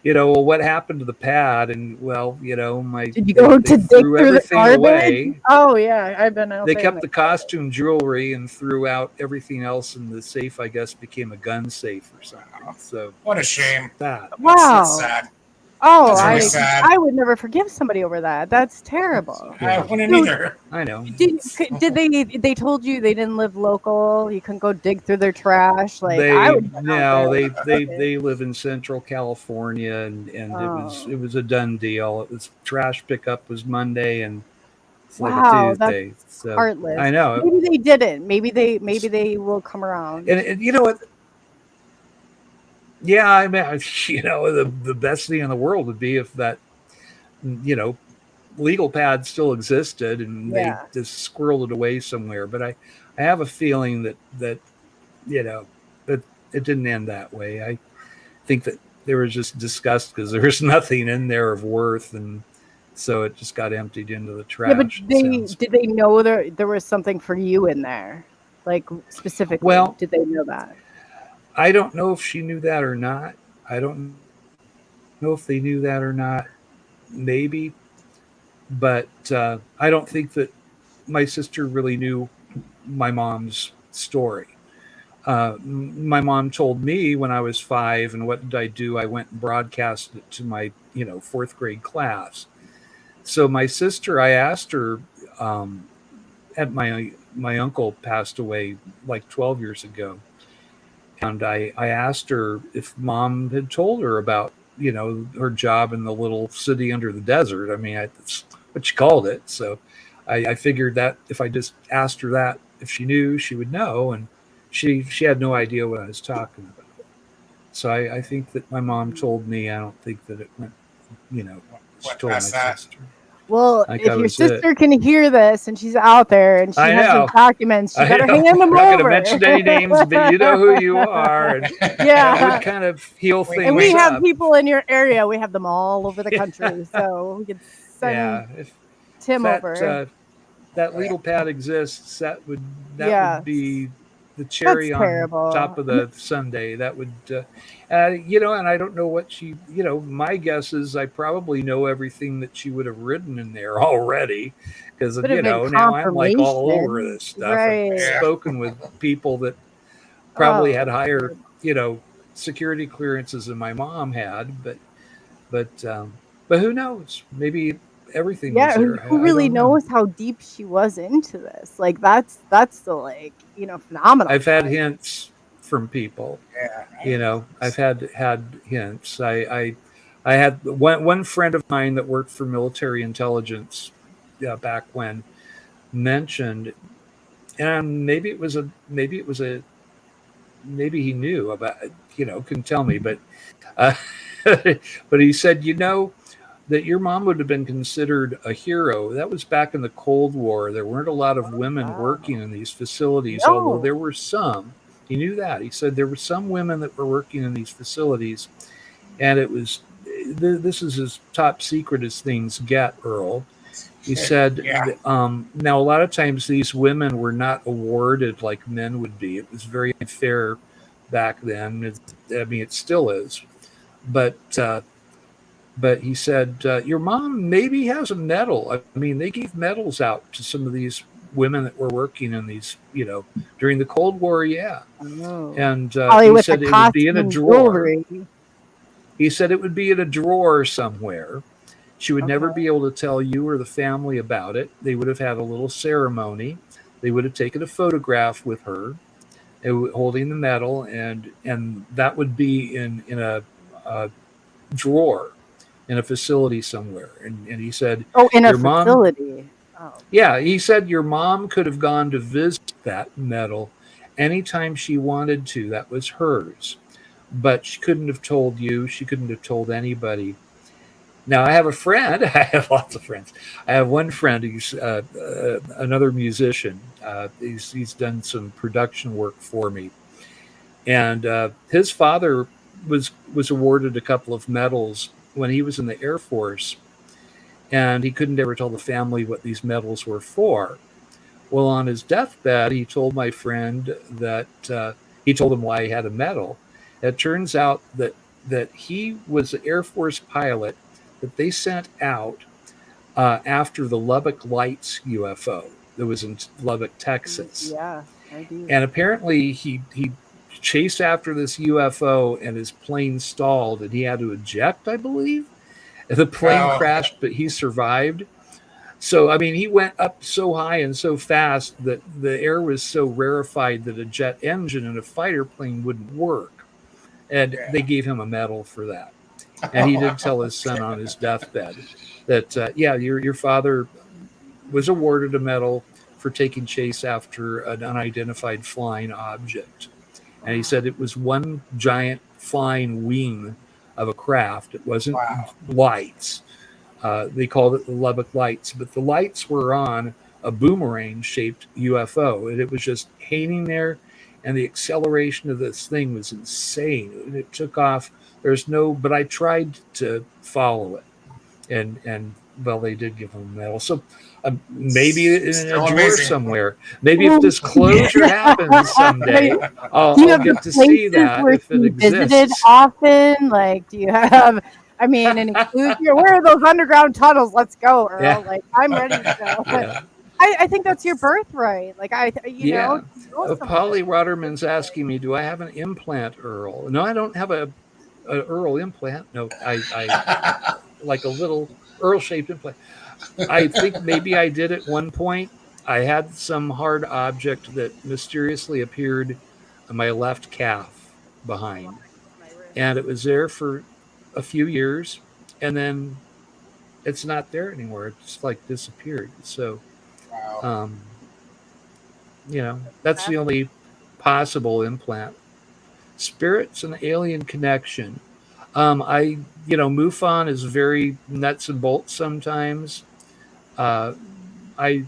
Speaker 3: well, what happened to the pad? And
Speaker 4: did you go to dig through the garbage? Away. Oh yeah, I've been out.
Speaker 3: They kept the costume jewelry and threw out everything else in the safe. I guess became a gun safe or something. So
Speaker 2: what a shame.
Speaker 4: Wow.
Speaker 2: That's sad.
Speaker 4: Oh, I would never forgive somebody over that. That's terrible.
Speaker 2: I wouldn't either.
Speaker 3: I know.
Speaker 4: Did they told you they didn't live local? You couldn't go dig through their trash. Like
Speaker 3: they live in Central California, and it was a done deal. It was trash pickup was Monday, and it's like a Tuesday.
Speaker 4: That's heartless.
Speaker 3: I know.
Speaker 4: Maybe they didn't. Maybe they will come around.
Speaker 3: And you know what? Yeah, I mean, the best thing in the world would be if that, legal pad still existed and they just squirreled it away somewhere. But I have a feeling that that it didn't end that way. I think that they were just disgust because there was nothing in there of worth, and so it just got emptied into the trash.
Speaker 4: Yeah, but did they know there was something for you in there, like specifically? Well, did they know that?
Speaker 3: I don't know if she knew that or not. I don't know if they knew that or not. Maybe. But I don't think that my sister really knew my mom's story. My mom told me when I was 5, and what did I do? I went and broadcast it to my, 4th grade class. So my sister, I asked her, my uncle passed away like 12 years ago. And I asked her if mom had told her about, her job in the little city under the desert. I mean, that's what she called it. So I figured that if I just asked her that, if she knew, she would know. And she had no idea what I was talking about. So I think that my mom told me. I don't think that it went, she told my sister.
Speaker 4: Well, if your sister can hear this and she's out there and she has some documents, she better hand them over.
Speaker 3: I'm not going to mention any names, but you know who you are. And that would kind of heal things up.
Speaker 4: And we have people in your area. We have them all over the country. So we could send Tim over.
Speaker 3: That legal pad exists. That would be the cherry on top of the sundae. That would, and I don't know what she, my guess is I probably know everything that she would have written in there already. Because, now I'm like all over this stuff.
Speaker 4: Right.
Speaker 3: I've spoken with people that probably had higher, security clearances than my mom had, but who knows? Maybe everything was
Speaker 4: Yeah,
Speaker 3: there.
Speaker 4: who
Speaker 3: I
Speaker 4: really
Speaker 3: don't know.
Speaker 4: knows how deep she was into this? Like that's the like, phenomenal.
Speaker 3: I've had hints from people.
Speaker 2: Yeah.
Speaker 3: I've had hints. I had one friend of mine that worked for military intelligence back when mentioned, and maybe he knew about, couldn't tell me, but but he said, that your mom would have been considered a hero. That was back in the Cold War. There weren't a lot of women working in these facilities, although there were some. He knew that. He said there were some women that were working in these facilities, and it was, this is as top secret as things get, Earl. He said, now a lot of times these women were not awarded like men would be. It was very unfair back then. It still is. But he said, your mom maybe has a medal. I mean, they gave medals out to some of these women that were working in these, during the Cold War, yeah.
Speaker 4: Oh.
Speaker 3: And
Speaker 4: he
Speaker 3: said it would be in a drawer.
Speaker 4: Jewelry.
Speaker 3: He said it would be in a drawer somewhere. She would never be able to tell you or the family about it. They would have had a little ceremony. They would have taken a photograph with her holding the medal, and that would be in a drawer in a facility somewhere. And he said,
Speaker 4: in a facility.
Speaker 3: Yeah, he said your mom could have gone to visit that medal anytime she wanted to. That was hers. But she couldn't have told you. She couldn't have told anybody. Now, I have a friend. I have lots of friends. I have one friend who's another musician. He's done some production work for me. And his father was awarded a couple of medals when he was in the Air Force. And he couldn't ever tell the family what these medals were for. Well, on his deathbed, he told my friend that he told him why he had a medal. It turns out that he was an Air Force pilot that they sent out after the Lubbock Lights UFO that was in Lubbock, Texas.
Speaker 4: Yeah, I do.
Speaker 3: And apparently he chased after this UFO and his plane stalled and he had to eject, I believe. The plane crashed, but he survived. So, I mean, he went up so high and so fast that the air was so rarefied that a jet engine in a fighter plane wouldn't work. And they gave him a medal for that. And he did tell his son on his deathbed that, your father was awarded a medal for taking chase after an unidentified flying object. And he said it was one giant flying wing of a craft. It wasn't lights. They called it the Lubbock Lights. But the lights were on a boomerang-shaped UFO. And it was just hanging there. And the acceleration of this thing was insane. And it took off. But I tried to follow it, and well, they did give him a medal. So maybe in a drawer somewhere. Maybe if disclosure happens someday, I'll get to see that if it exists.
Speaker 4: Visited often? Like, do you have? I mean, an inclusion. Where are those underground tunnels? Let's go, Earl. Yeah. Like, I'm ready to go.
Speaker 3: Yeah.
Speaker 4: I think that's your birthright. Like, you know.
Speaker 3: Polly Rottermann's asking me, do I have an implant, Earl? No, I don't have a Earl implant. No, I like a little Earl-shaped implant. I think maybe I did at one point. I had some hard object that mysteriously appeared on my left calf behind. And it was there for a few years, and then it's not there anymore. It just like disappeared. So, that's the only possible implant. Spirits and alien connection. MUFON is very nuts and bolts sometimes. I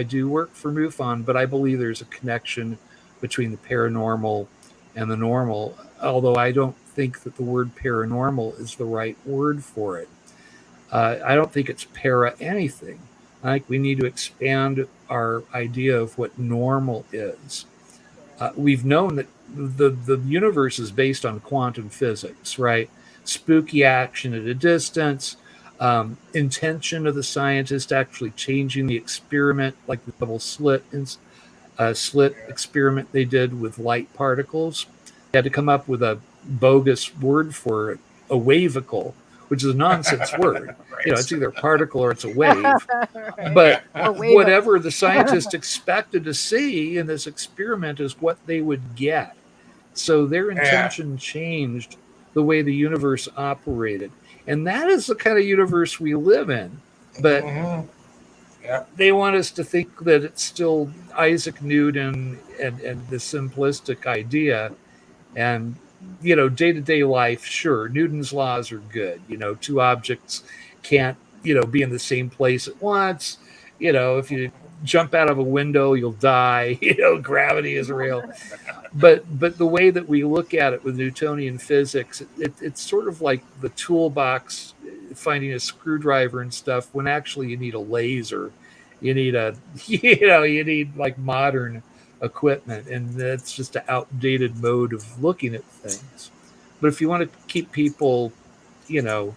Speaker 3: do work for MUFON, but I believe there's a connection between the paranormal and the normal, although I don't think that the word paranormal is the right word for it. I don't think it's para anything. I think we need to expand our idea of what normal is. We've known that the universe is based on quantum physics, right? Spooky action at a distance, intention of the scientist actually changing the experiment, like the double slit experiment they did with light particles. had to come up with a bogus word for it, a wavicle, which is a nonsense word.
Speaker 2: Right.
Speaker 3: You know, it's either a particle or it's a wave.
Speaker 4: Right.
Speaker 3: But
Speaker 4: A wave.
Speaker 3: whatever the scientists expected to see in this experiment is what they would get. So their intention changed the way the universe operated. And that is the kind of universe we live in. But they want us to think that it's still Isaac Newton and the simplistic idea. And, you know, day-to-day life, sure, Newton's laws are good. You know, two objects can't, you know, be in the same place at once. You know, if you jump out of a window, you'll die. You know, gravity is real. But the way that we look at it with Newtonian physics, it's sort of like the toolbox, finding a screwdriver and stuff, when actually you need a laser. You need you need like modern equipment, and that's just an outdated mode of looking at things. But if you want to keep people, you know,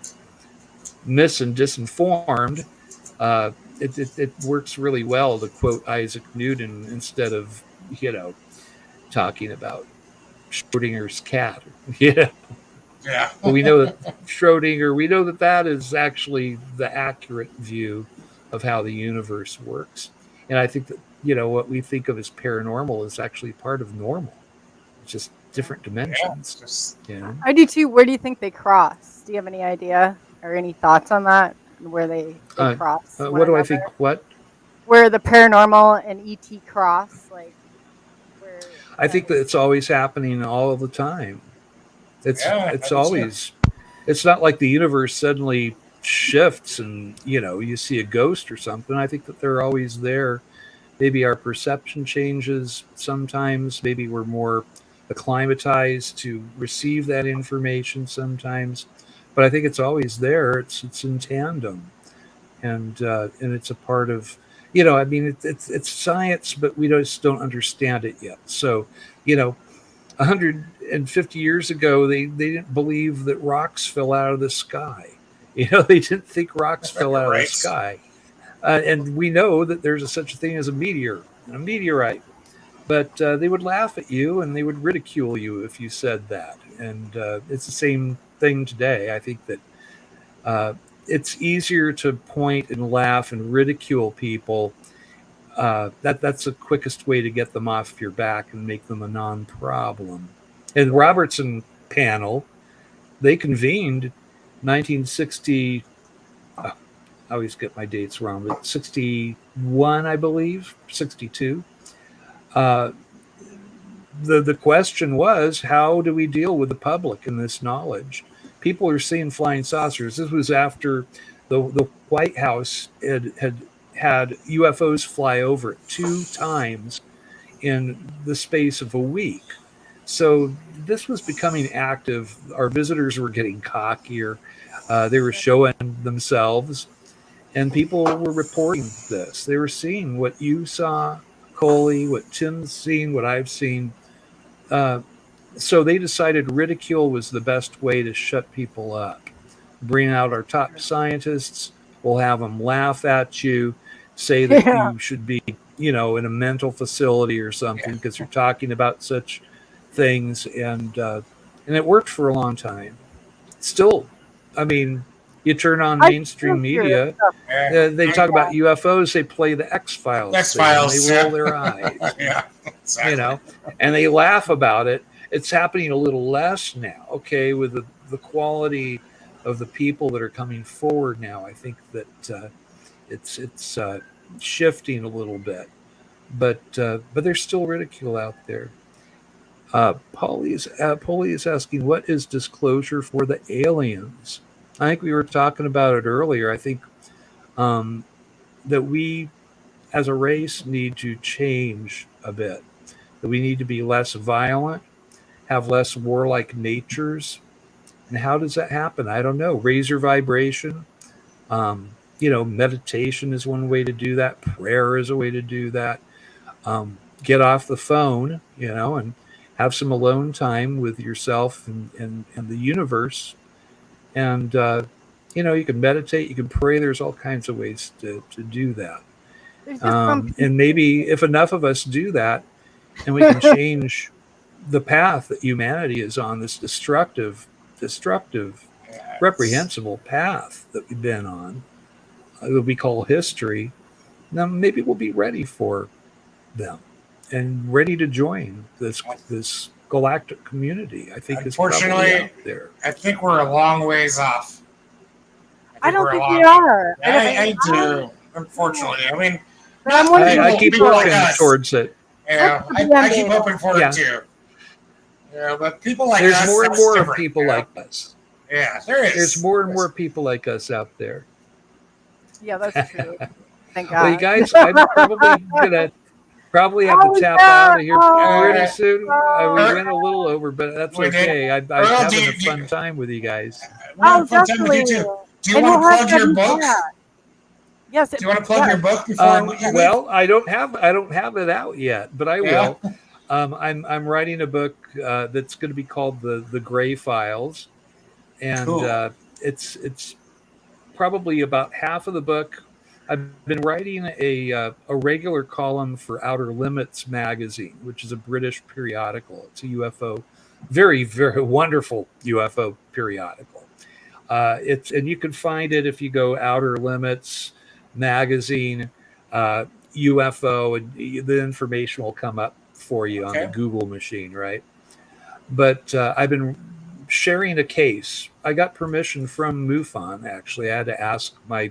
Speaker 3: disinformed, it works really well to quote Isaac Newton instead of, you know, talking about Schrodinger's cat. Yeah. But we know that Schrodinger, we know that is actually the accurate view of how the universe works. And I think that, you know, what we think of as paranormal is actually part of normal. It's just different dimensions.
Speaker 4: I do too. Where do you think they cross? Do you have any idea or any thoughts on that? Where they cross?
Speaker 3: What do I think? What?
Speaker 4: Where the paranormal and ET cross? Like, where?
Speaker 3: I think that it's always happening all of the time. It's always. It's not like the universe suddenly shifts and, you know, you see a ghost or something. I think that they're always there. Maybe our perception changes sometimes. Maybe we're more acclimatized to receive that information sometimes. But I think it's always there. It's in tandem, and it's a part of, you know, I mean, it's science, but we just don't understand it yet. So, you know, 150 years ago, they didn't believe that rocks fell out of the sky. You know, they didn't think rocks fell out of the sky. And we know that there's such a thing as a meteor and a meteorite. But they would laugh at you and they would ridicule you if you said that. And it's the same thing today. I think that it's easier to point and laugh and ridicule people. That's the quickest way to get them off your back and make them a non-problem. And the Robertson panel, they convened 1960, I always get my dates wrong, but 61, I believe, 62. The question was, how do we deal with the public in this knowledge? People are seeing flying saucers. This was after the White House had UFOs fly over it 2 times in the space of a week. So this was becoming active. Our visitors were getting cockier. They were showing themselves, and people were reporting this. They were seeing what you saw, Coley, what Tim's seen, what I've seen. So they decided ridicule was the best way to shut people up. Bring out our top scientists. We'll have them laugh at you, say that you should be, you know, in a mental facility or something because you're talking about such things. And it worked for a long time. Still, I mean, you turn on mainstream media, they talk about UFOs, they play the X-Files. They roll their eyes.
Speaker 2: Exactly.
Speaker 3: You know, and they laugh about it. It's happening a little less now, okay, with the quality of the people that are coming forward now. I think that it's shifting a little bit, but there's still ridicule out there. Polly is asking, what is disclosure for the aliens? I think we were talking about it earlier. I think that we, as a race, need to change a bit. That we need to be less violent, have less warlike natures. And how does that happen? I don't know. Raise your vibration. You know, meditation is one way to do that. Prayer is a way to do that. Get off the phone, you know, and have some alone time with yourself and the universe. And, you know, you can meditate, you can pray. There's all kinds of ways to do that. And maybe if enough of us do that, and we can change the path that humanity is on, this destructive, reprehensible path that we've been on, that we call history. Now maybe we'll be ready for them and ready to join this galactic community. I think it's probably out there.
Speaker 2: I think we're a long ways off.
Speaker 4: I don't think we are.
Speaker 2: I do, unfortunately. I mean,
Speaker 3: I keep working towards it.
Speaker 2: Yeah, I keep hoping for it too. Yeah, but people like us.
Speaker 3: There's more and more people like us.
Speaker 2: Yeah, there is.
Speaker 3: There's more and more people like us out there.
Speaker 4: Yeah, that's true. Thank God.
Speaker 3: Well, you guys, I'm probably gonna have to tap out of here pretty soon. We went a little over, but that's okay. I'm having a fun time with you guys.
Speaker 4: Definitely.
Speaker 2: Do you want to plug your book?
Speaker 4: Yes.
Speaker 2: Do you want to plug your book before?
Speaker 3: Well, I don't have it out yet, but I will. I'm writing a book that's going to be called the Gray Files, and cool. It's probably about half of the book. I've been writing a regular column for Outer Limits magazine, which is a British periodical. It's a UFO, very, very wonderful UFO periodical. And you can find it if you go Outer Limits magazine, UFO, and the information will come up for you on the Google machine, right? But I've been sharing a case. I got permission from MUFON, actually. I had to ask my,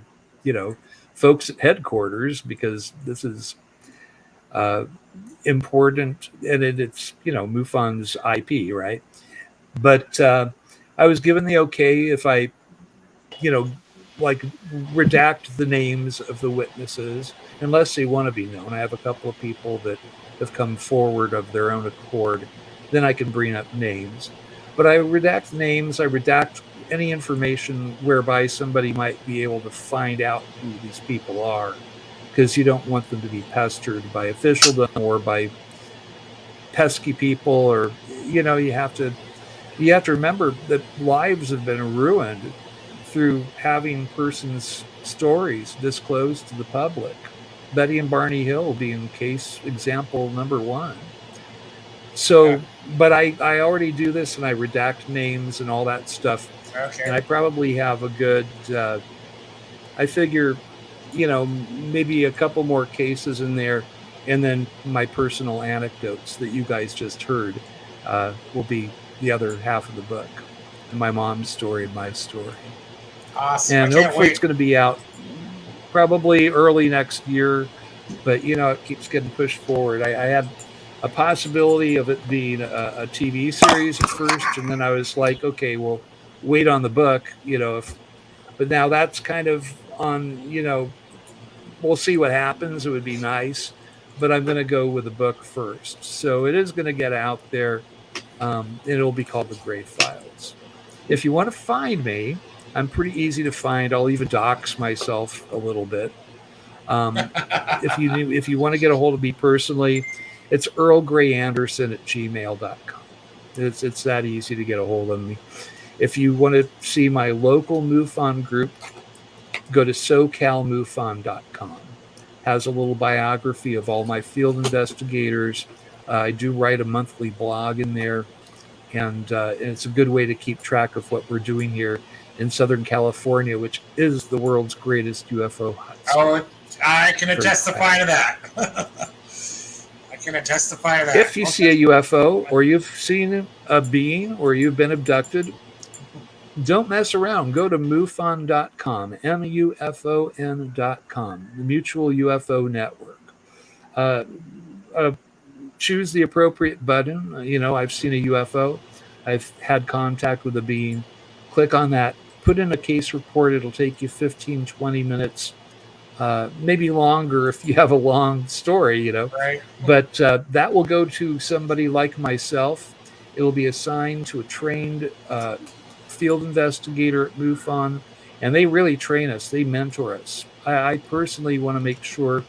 Speaker 3: folks at headquarters, because this is important, and it's, MUFON's IP, right? But I was given the okay if I, redact the names of the witnesses, unless they want to be known. I have a couple of people that have come forward of their own accord. Then I can bring up names. But I redact names, I redact any information whereby somebody might be able to find out who these people are, because you don't want them to be pestered by officialdom or by pesky people, or, you have to remember that lives have been ruined through having persons' stories disclosed to the public. Betty and Barney Hill being case example number one. So, but I already do this, and I redact names and all that stuff. Okay. And I probably have a good, I figure, maybe a couple more cases in there, and then my personal anecdotes that you guys just heard will be the other half of the book. And my mom's story and my story.
Speaker 2: Awesome.
Speaker 3: And hopefully it's going to be out probably early next year, but it keeps getting pushed forward. I had a possibility of it being a TV series at first, and then I was like, okay, well, wait on the book, but now that's kind of on, we'll see what happens. It would be nice, but I'm going to go with the book first. So it is going to get out there. It'll be called The Gray Files. If you want to find me, I'm pretty easy to find. I'll even dox myself a little bit. If you want to get a hold of me personally, it's earlgrayanderson@gmail.com. It's that easy to get a hold of me. If you want to see my local MUFON group, go to socalmufon.com. Has a little biography of all my field investigators. I do write a monthly blog in there, and it's a good way to keep track of what we're doing here in Southern California, which is the world's greatest UFO hotspot.
Speaker 2: Oh, I can testify to that. If
Speaker 3: you see a UFO, or you've seen a being, or you've been abducted, don't mess around. Go to MUFON.com, MUFON.com, the Mutual UFO Network. Choose the appropriate button. I've seen a UFO. I've had contact with a being. Click on that. Put in a case report. It'll take you 15, 20 minutes. Maybe longer if you have a long story,
Speaker 2: Right.
Speaker 3: But that will go to somebody like myself. It'll be assigned to a trained field investigator at MUFON, and they really train us. They mentor us. I personally want to make sure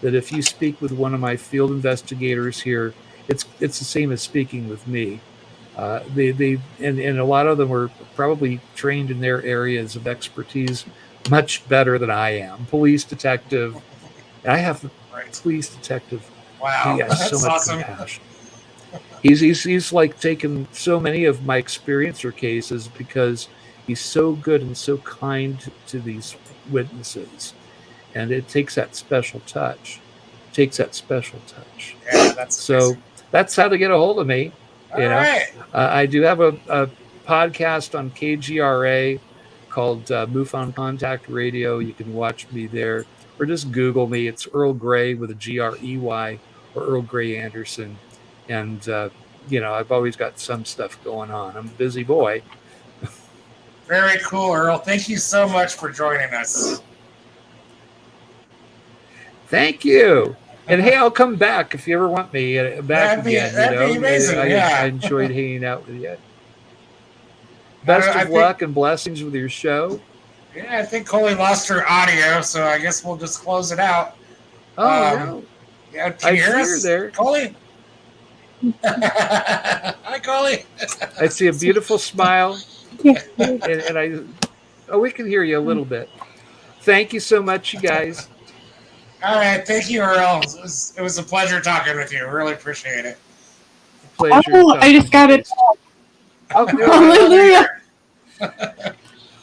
Speaker 3: that if you speak with one of my field investigators here, it's the same as speaking with me. They and a lot of them were probably trained in their areas of expertise much better than I am. Police detective. I have police detective.
Speaker 2: Wow,
Speaker 3: he has
Speaker 2: that's
Speaker 3: so much
Speaker 2: awesome.
Speaker 3: compassion. He's like taken so many of my experiencer cases because he's so good and so kind to these witnesses, and it takes that special touch.
Speaker 2: Yeah, that's
Speaker 3: so.
Speaker 2: amazing.
Speaker 3: That's how to get a hold of me.
Speaker 2: All right.
Speaker 3: I do have a podcast on KGRA called MUFON Contact Radio. You can watch me there, or just Google me. It's Earl Grey with a Grey, or Earl Grey Anderson. And, I've always got some stuff going on. I'm a busy boy.
Speaker 2: Very cool, Earl. Thank you so much for joining us.
Speaker 3: Thank you. And hey, I'll come back if you ever want me back again.
Speaker 2: That'd be amazing.
Speaker 3: I enjoyed hanging out with you. Best of luck and blessings with your show.
Speaker 2: Yeah, I think Coley lost her audio, so I guess we'll just close it out.
Speaker 3: Oh, no.
Speaker 2: Yeah, can you hear us
Speaker 3: there,
Speaker 2: Coley? Hi, Coley.
Speaker 3: I see a beautiful smile, and we can hear you a little bit. Thank you so much, you guys.
Speaker 2: All right, thank you, Earl. It was a pleasure talking with you. Really appreciate it.
Speaker 3: Pleasure.
Speaker 6: I just got it.
Speaker 3: Hallelujah.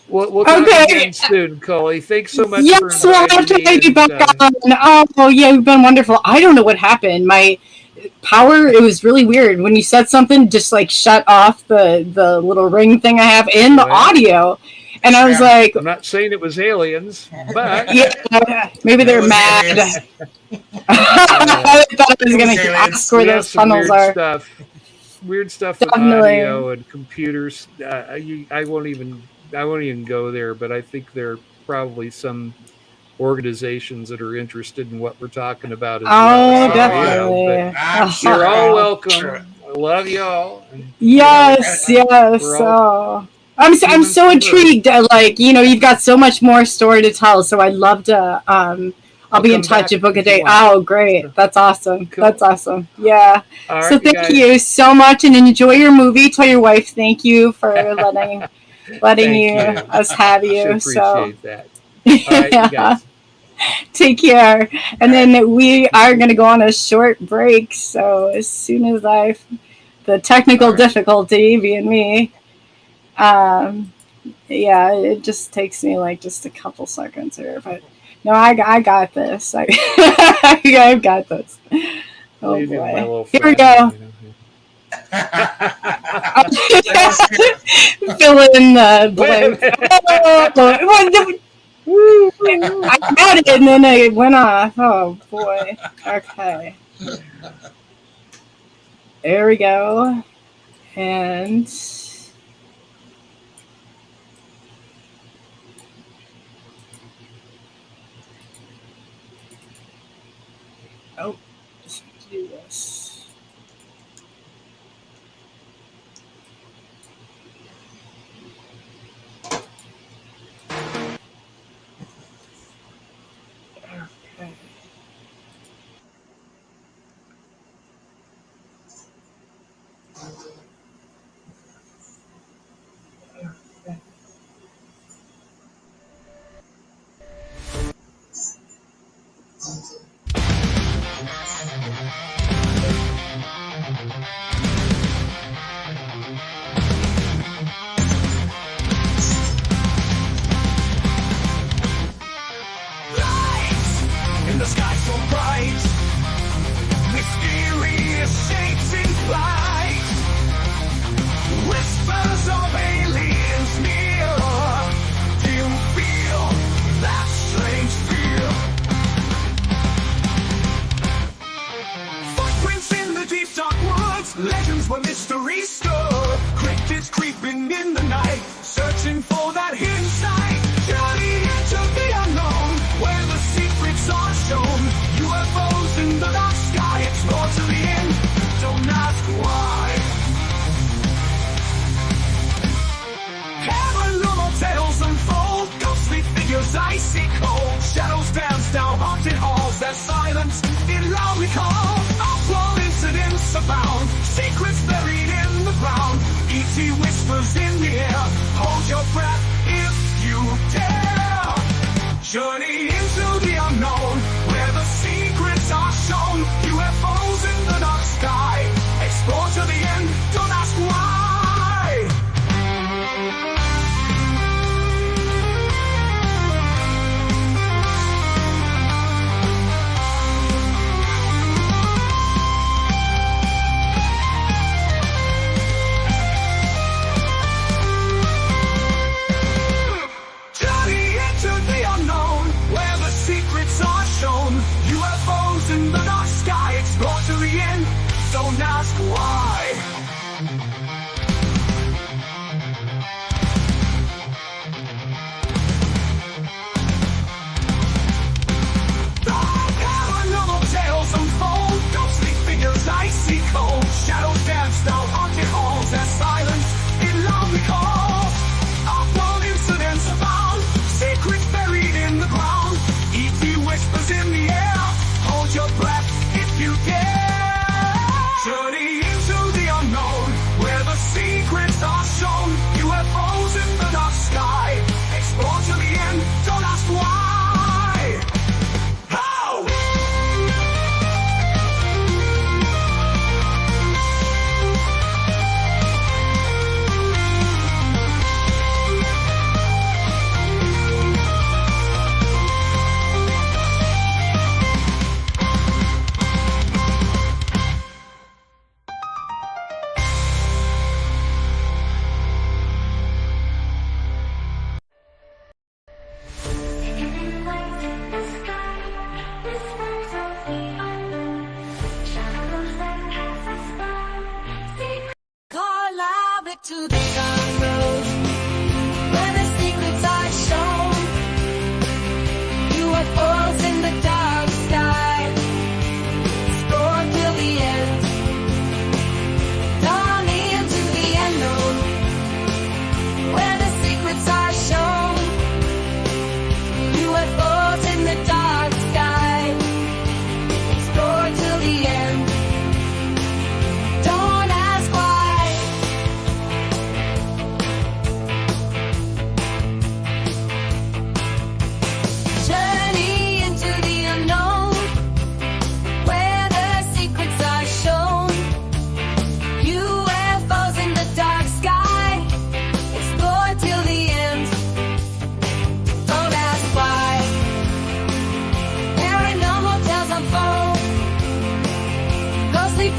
Speaker 3: We'll talk again soon, Coley. Thanks so much.
Speaker 6: Yes, well, I'll take you back on. Oh, yeah, you've been wonderful. I don't know what happened. My power, it was really weird. When you said something, just like shut off the little ring thing I have in the audio. And I was like...
Speaker 3: I'm not saying it was aliens, but...
Speaker 6: Yeah, maybe they're mad. I thought I was going to ask where those tunnels are.
Speaker 3: Weird stuff with audio and computers. I won't even go there, but I think there are probably some organizations that are interested in what we're talking about as well.
Speaker 6: Oh, definitely.
Speaker 3: You're all welcome. I love you all.
Speaker 6: Yes. Oh. I'm so intrigued. Like, you've got so much more story to tell. So I'd love to. I'll be in touch and book a date. Oh, great! That's awesome. Cool. That's awesome. Yeah.
Speaker 3: Right,
Speaker 6: so thank you so much, and enjoy your movie. Tell your wife thank you for letting us have you.
Speaker 3: Appreciate that. All right, you guys.
Speaker 6: Take care. And then we are going to go on a short break. So as soon as the technical difficulty being me. Yeah, it just takes me like just a couple seconds here, but no, I got this. I've got this. Oh boy, here we go. Fill in the blanks. I got it, and then it went off. Oh boy. Okay. There we go, and. Oh, let's do this. Okay.
Speaker 7: Legends where mystery stood. Cryptids creeping in the night, searching for that hidden sight. Journey into the unknown, where the secrets are shown. UFOs in the dark sky, explore to the end. Don't ask why. Paranormal tales unfold, ghostly figures icy cold. Shadows dance down haunted halls, their silence it loudly calls. Awful incidents abound, secrets buried in the ground. E.T. whispers in the air, hold your breath if you dare. Journey into the unknown, where the secrets are shown. UFOs in the dark sky, explore to the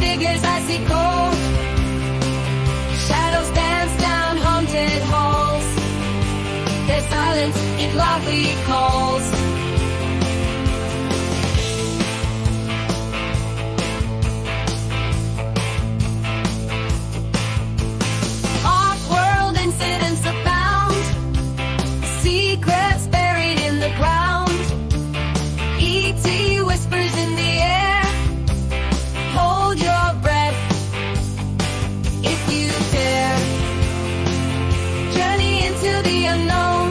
Speaker 5: figures I see cold. Shadows dance down haunted halls. There's silence in lovely calls. Off-world incidents abound. Secrets buried in the ground. E.T. whispers in the air. Hold your breath if you dare. Journey into the unknown,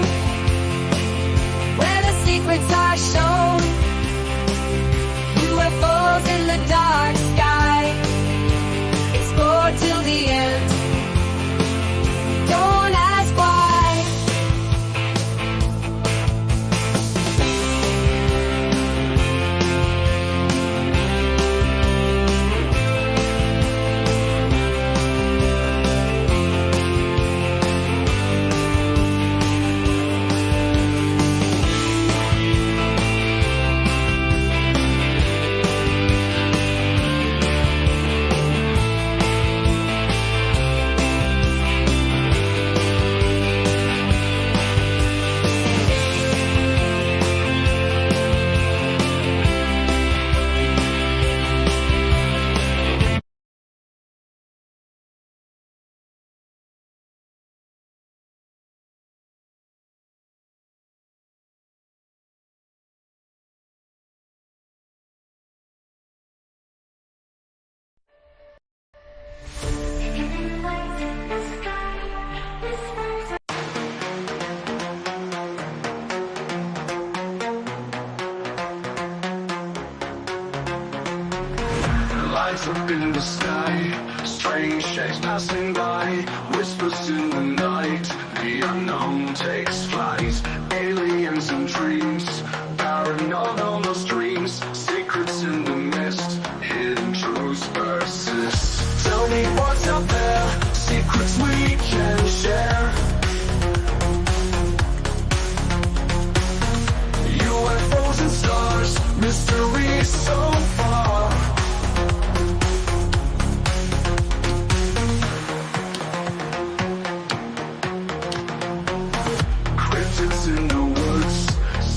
Speaker 5: where the secrets are shown. UFOs in the dark sky. Explore till the end. Don't ask why.
Speaker 7: Lights up in the sky, strange shapes passing by, whispers in the night, the unknown takes flight. Aliens and dreams, paranormal streams, secrets in the mist, hidden truths persist. Tell me what's out there, secrets we can share. UFOs and stars, mystery so far. Cryptids in the woods,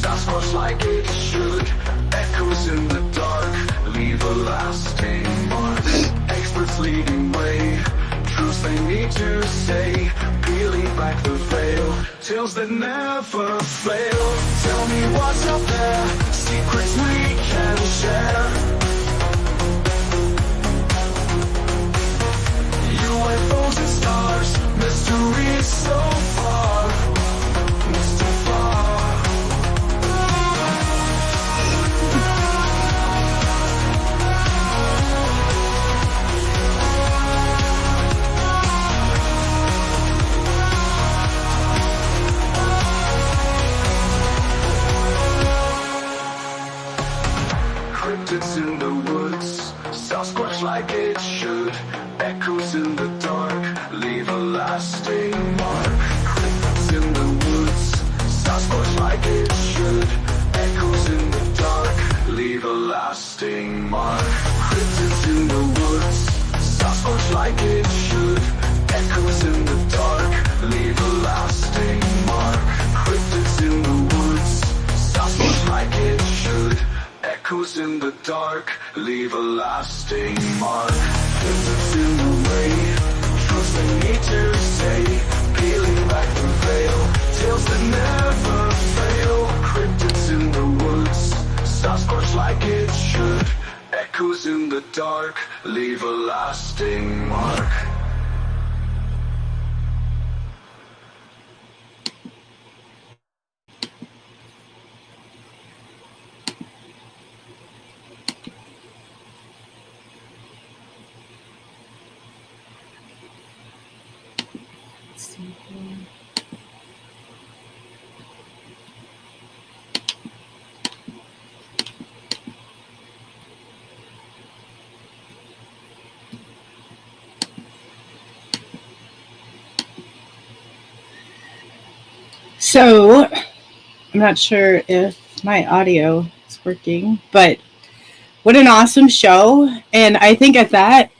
Speaker 7: Sasquatch like it should. Echoes in the dark, leave a lasting mark. Experts leading way, truths they need to say. Peeling back the veil, tales that never fail. Tell me what's out there, secrets we can share. UFOs and stars, mystery so far. Mr. Far. Cryptids in the woods, Sasquatch like it should. Echoes in the dark, leave a lasting mark. Cryptids in the woods, Sasquatch like it should. Echoes in the dark, leave a lasting mark. Cryptids in the woods, Sasquatch like it should. Echoes in the dark, leave a lasting mark. Cryptids in the woods, Sasquatch like it should. Echoes in the dark, leave a lasting mark. Cryptids in the way, truths they need to say. Peeling back the veil, tales that never fail. Cryptids in the woods, Sasquatch like it should. Echoes in the dark, leave a lasting mark.
Speaker 6: So, I'm not sure if my audio is working, but what an awesome show. And I think at that,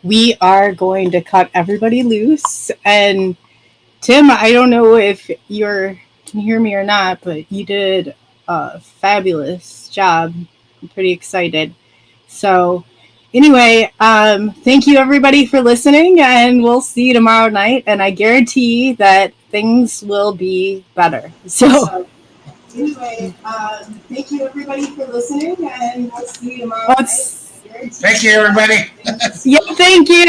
Speaker 6: we are going to cut everybody loose. And Tim, I don't know if you can hear me or not, but you did a fabulous job. I'm pretty excited. So anyway, thank you everybody for listening, and we'll see you tomorrow night. And I guarantee that things will be better. So anyway, thank you everybody for listening, and we'll see you tomorrow night.
Speaker 2: Thank you, everybody.
Speaker 6: Yeah, thank you.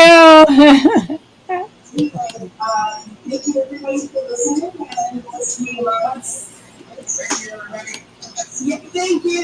Speaker 6: Thank you everybody for listening, and we'll see you tomorrow. Thank you, everybody. Yeah, thank you.